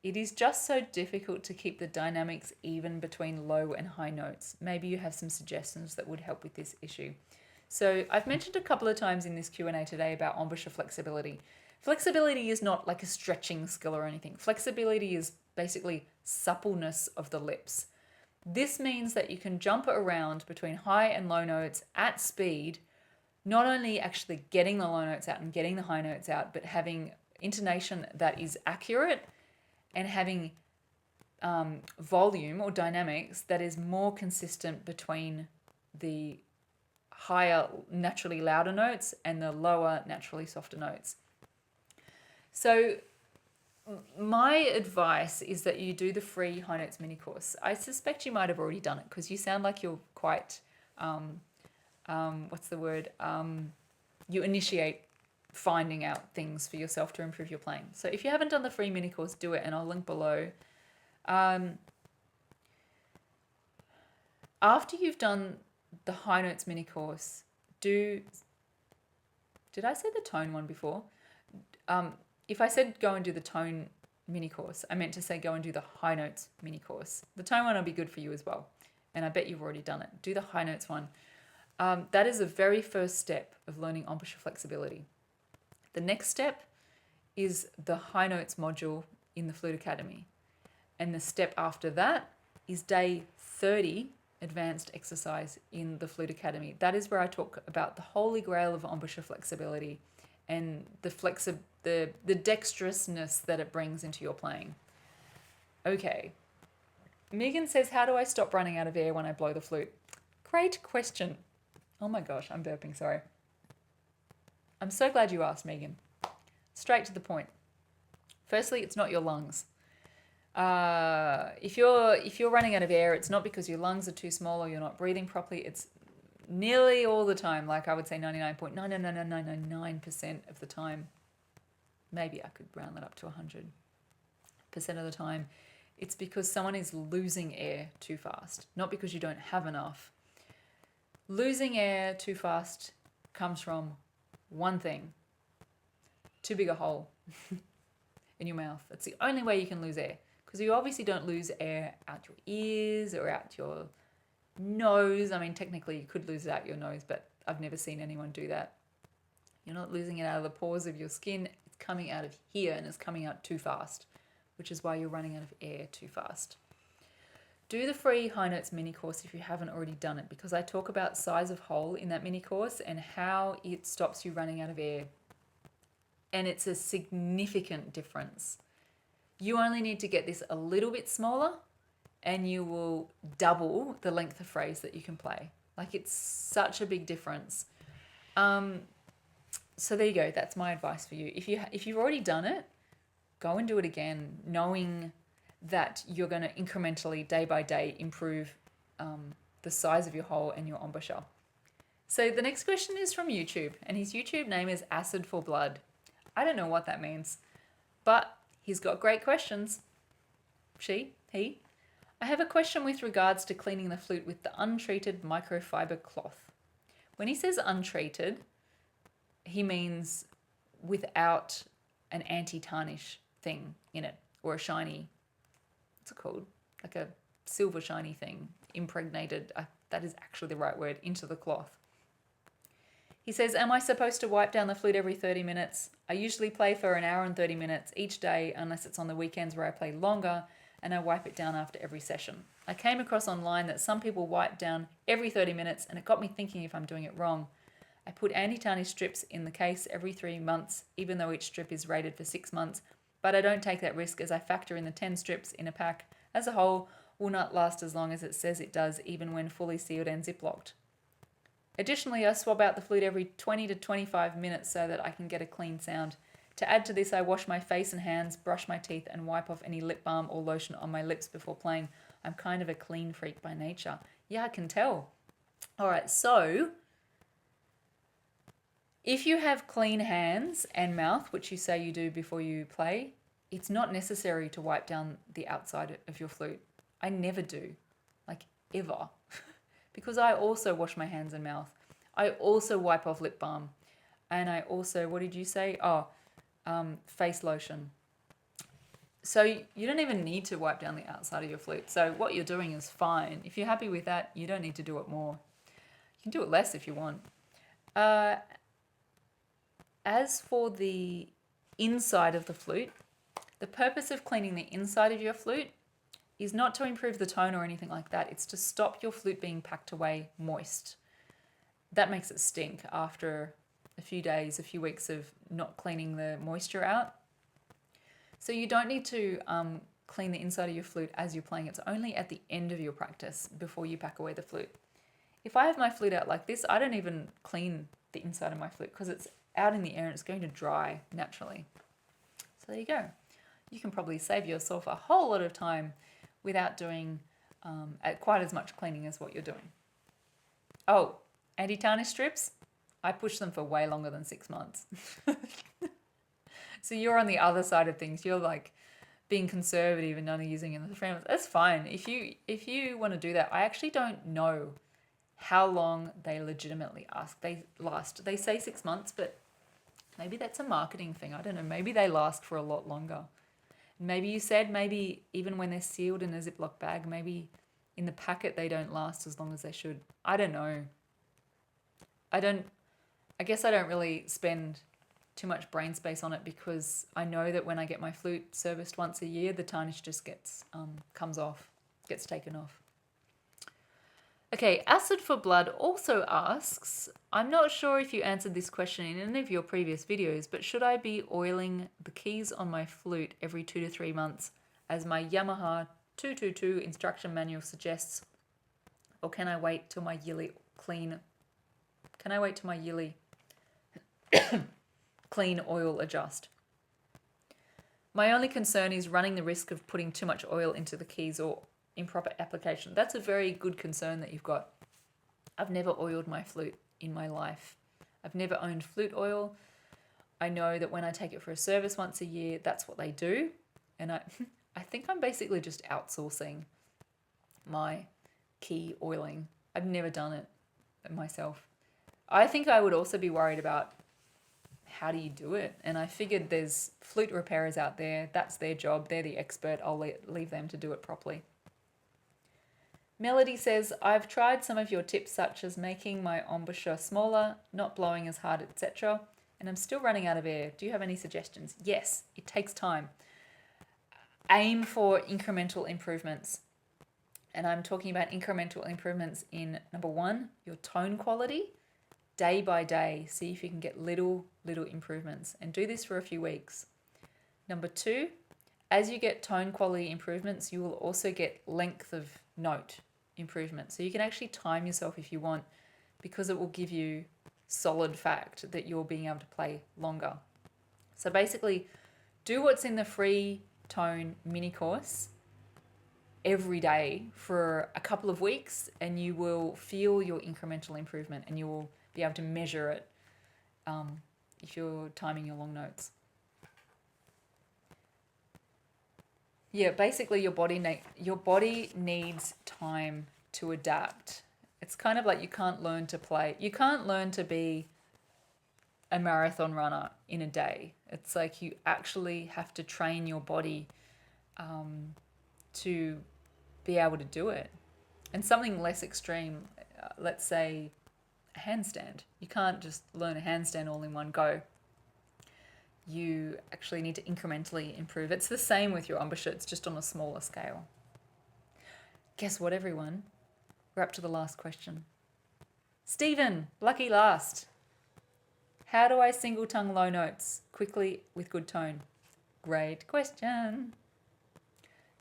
S1: it is just so difficult to keep the dynamics even between low and high notes. Maybe you have some suggestions that would help with this issue. So I've mentioned a couple of times in this Q&A today about embouchure flexibility. Flexibility is not like a stretching skill or anything. Flexibility is basically suppleness of the lips. This means that you can jump around between high and low notes at speed, not only actually getting the low notes out and getting the high notes out, but having intonation that is accurate and having volume or dynamics that is more consistent between the higher, naturally louder notes and the lower, naturally softer notes. So my advice is that you do the free high notes mini course. I suspect you might have already done it because you sound like you're quite, you initiate finding out things for yourself to improve your playing. So if you haven't done the free mini course, do it, and I'll link below. After you've done the high notes mini course, did I say the tone one before? If I said go and do the tone mini course, I meant to say go and do the high notes mini course. The tone one will be good for you as well, and I bet you've already done it. Do the high notes one. That is the very first step of learning embouchure flexibility. The next step is the high notes module in the Flute Academy. And the step after that is day 30 advanced exercise in the Flute Academy. That is where I talk about the holy grail of embouchure flexibility and the dexterousness that it brings into your playing. Okay. Megan says, how do I stop running out of air when I blow the flute? Great question. Oh my gosh, I'm burping, sorry. I'm so glad you asked, Megan. Straight to the point. Firstly, it's not your lungs. If you're running out of air, it's not because your lungs are too small or you're not breathing properly. It's nearly all the time, like I would say 99.99999% of the time. Maybe I could round that up to 100% of the time. It's because someone is losing air too fast, not because you don't have enough. Losing air too fast comes from one thing: too big a hole in your mouth. That's the only way you can lose air, because you obviously don't lose air out your ears or out your nose. I mean, technically you could lose it out your nose, but I've never seen anyone do that. You're not losing it out of the pores of your skin. It's coming out of here and it's coming out too fast, which is why you're running out of air too fast. Do the free high notes mini course if you haven't already done it, because I talk about size of hole in that mini course and how it stops you running out of air. And it's a significant difference. You only need to get this a little bit smaller and you will double the length of phrase that you can play. Like, it's such a big difference. So there you go. That's my advice for you. If you've already done it, go and do it again, knowing that you're going to incrementally, day by day, improve the size of your hole and your embouchure. So the next question is from YouTube, and his YouTube name is Acid for Blood. I don't know what that means, but he's got great questions. He. I have a question with regards to cleaning the flute with the untreated microfiber cloth. When he says untreated, he means without an anti-tarnish thing in it, or a shiny, what's it called? Like a silver shiny thing impregnated, that is actually the right word, into the cloth. He says, am I supposed to wipe down the flute every 30 minutes? I usually play for an hour and 30 minutes each day, unless it's on the weekends where I play longer and I wipe it down after every session. I came across online that some people wipe down every 30 minutes, and it got me thinking if I'm doing it wrong. I put anti-tarnish strips in the case every 3 months, even though each strip is rated for 6 months, but I don't take that risk as I factor in the 10 strips in a pack as a whole will not last as long as it says it does, even when fully sealed and ziplocked. Additionally, I swab out the flute every 20 to 25 minutes so that I can get a clean sound. To add to this, I wash my face and hands, brush my teeth, and wipe off any lip balm or lotion on my lips before playing. I'm kind of a clean freak by nature. Yeah, I can tell. All right, so if you have clean hands and mouth, which you say you do before you play, it's not necessary to wipe down the outside of your flute. I never do, like ever, because I also wash my hands and mouth. I also wipe off lip balm. And I also, what did you say? Face lotion. So you don't even need to wipe down the outside of your flute. So what you're doing is fine. If you're happy with that, you don't need to do it more. You can do it less if you want. As for the inside of the flute, the purpose of cleaning the inside of your flute is not to improve the tone or anything like that. It's to stop your flute being packed away moist. That makes it stink after a few days, a few weeks of not cleaning the moisture out. So you don't need to clean the inside of your flute as you're playing. It's only at the end of your practice before you pack away the flute. If I have my flute out like this, I don't even clean the inside of my flute because it's out in the air and it's going to dry naturally. So there you go. You can probably save yourself a whole lot of time without doing quite as much cleaning as what you're doing. Oh, anti-tarnish strips? I push them for way longer than 6 months. So you're on the other side of things. You're like being conservative and only using it in the 3 months. That's fine. If you want to do that, I actually don't know how long they legitimately last. They say 6 months, but maybe that's a marketing thing. I don't know. Maybe they last for a lot longer. Maybe you said maybe even when they're sealed in a Ziploc bag, maybe in the packet they don't last as long as they should. I don't know. I guess I don't really spend too much brain space on it because I know that when I get my flute serviced once a year, the tarnish just comes off, gets taken off. Okay, Acid for Blood also asks, I'm not sure if you answered this question in any of your previous videos, but should I be oiling the keys on my flute every 2 to 3 months as my Yamaha 222 instruction manual suggests? Or can I wait till my yearly clean oil adjust? My only concern is running the risk of putting too much oil into the keys or improper application. That's a very good concern that you've got. I've never oiled my flute in my life. I've never owned flute oil. I know that when I take it for a service once a year, that's what they do. And I think I'm basically just outsourcing my key oiling. I've never done it myself. I think I would also be worried about how do you do it? And I figured there's flute repairers out there. That's their job. They're the expert. I'll leave them to do it properly. Melody says, I've tried some of your tips such as making my embouchure smaller, not blowing as hard, etc. And I'm still running out of air. Do you have any suggestions? Yes, it takes time. Aim for incremental improvements. And I'm talking about incremental improvements in, number 1, your tone quality. Day by day, see if you can get little improvements and do this for a few weeks. Number 2, as you get tone quality improvements, you will also get length of note improvement. So you can actually time yourself if you want because it will give you solid fact that you're being able to play longer. So basically, do what's in the free tone mini course every day for a couple of weeks and you will feel your incremental improvement and you will be able to measure it if you're timing your long notes. Yeah, basically your body needs time to adapt. It's kind of like you can't learn to play. You can't learn to be a marathon runner in a day. It's like you actually have to train your body to be able to do it. And something less extreme, let's say a handstand. You can't just learn a handstand all in one go. you actually need to incrementally improve. It's the same with your embouchure, it's just on a smaller scale. Guess what, everyone? We're up to the last question. Stephen, lucky last. How do I single tongue low notes quickly with good tone? Great question.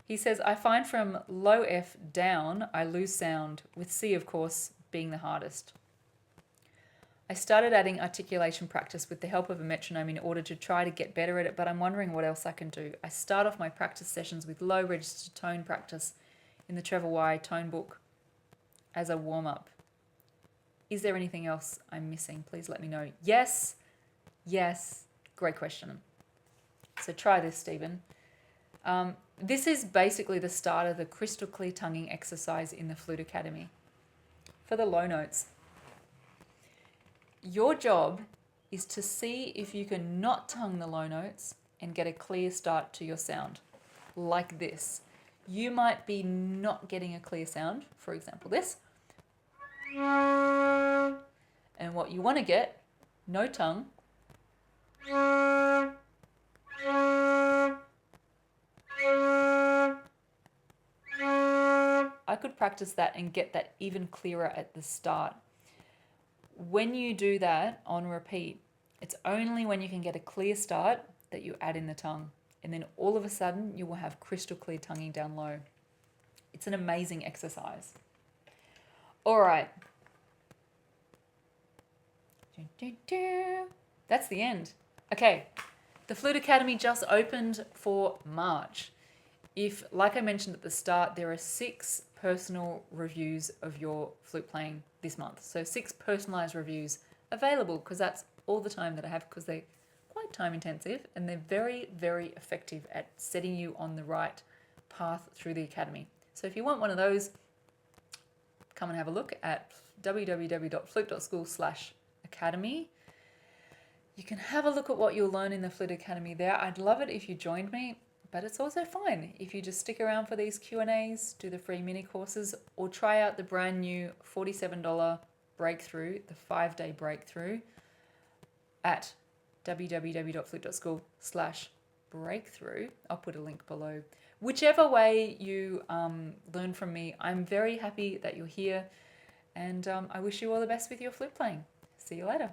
S1: He says, I find from low F down, I lose sound, with C, of course, being the hardest. I started adding articulation practice with the help of a metronome in order to try to get better at it, but I'm wondering what else I can do. I start off my practice sessions with low register tone practice in the Trevor Y tone book as a warm-up. Is there anything else I'm missing? Please let me know. Yes, great question. So try this, Stephen. This is basically the start of the crystal clear tonguing exercise in the Flute Academy. For the low notes, your job is to see if you can not tongue the low notes and get a clear start to your sound, like this. You might be not getting a clear sound, for example this. And what you want to get, no tongue. I could practice that and get that even clearer at the start. When you do that on repeat, it's only when you can get a clear start that you add in the tongue. And then all of a sudden you will have crystal clear tonguing down low. It's an amazing exercise. All right. That's the end. Okay, the Flute Academy just opened for March. If, like I mentioned at the start, there are 6 personal reviews of your flute playing this month. So 6 personalized reviews available, because that's all the time that I have, because they're quite time intensive and they're very, very effective at setting you on the right path through the Academy. So if you want one of those, come and have a look at www.flute.school/academy. You can have a look at what you'll learn in the Flute Academy there. I'd love it if you joined me, but it's also fine if you just stick around for these Q&As, do the free mini courses, or try out the brand new $47 breakthrough, the 5-day breakthrough at www.flute.school/breakthrough. I'll put a link below. Whichever way you learn from me, I'm very happy that you're here, and I wish you all the best with your flute playing. See you later.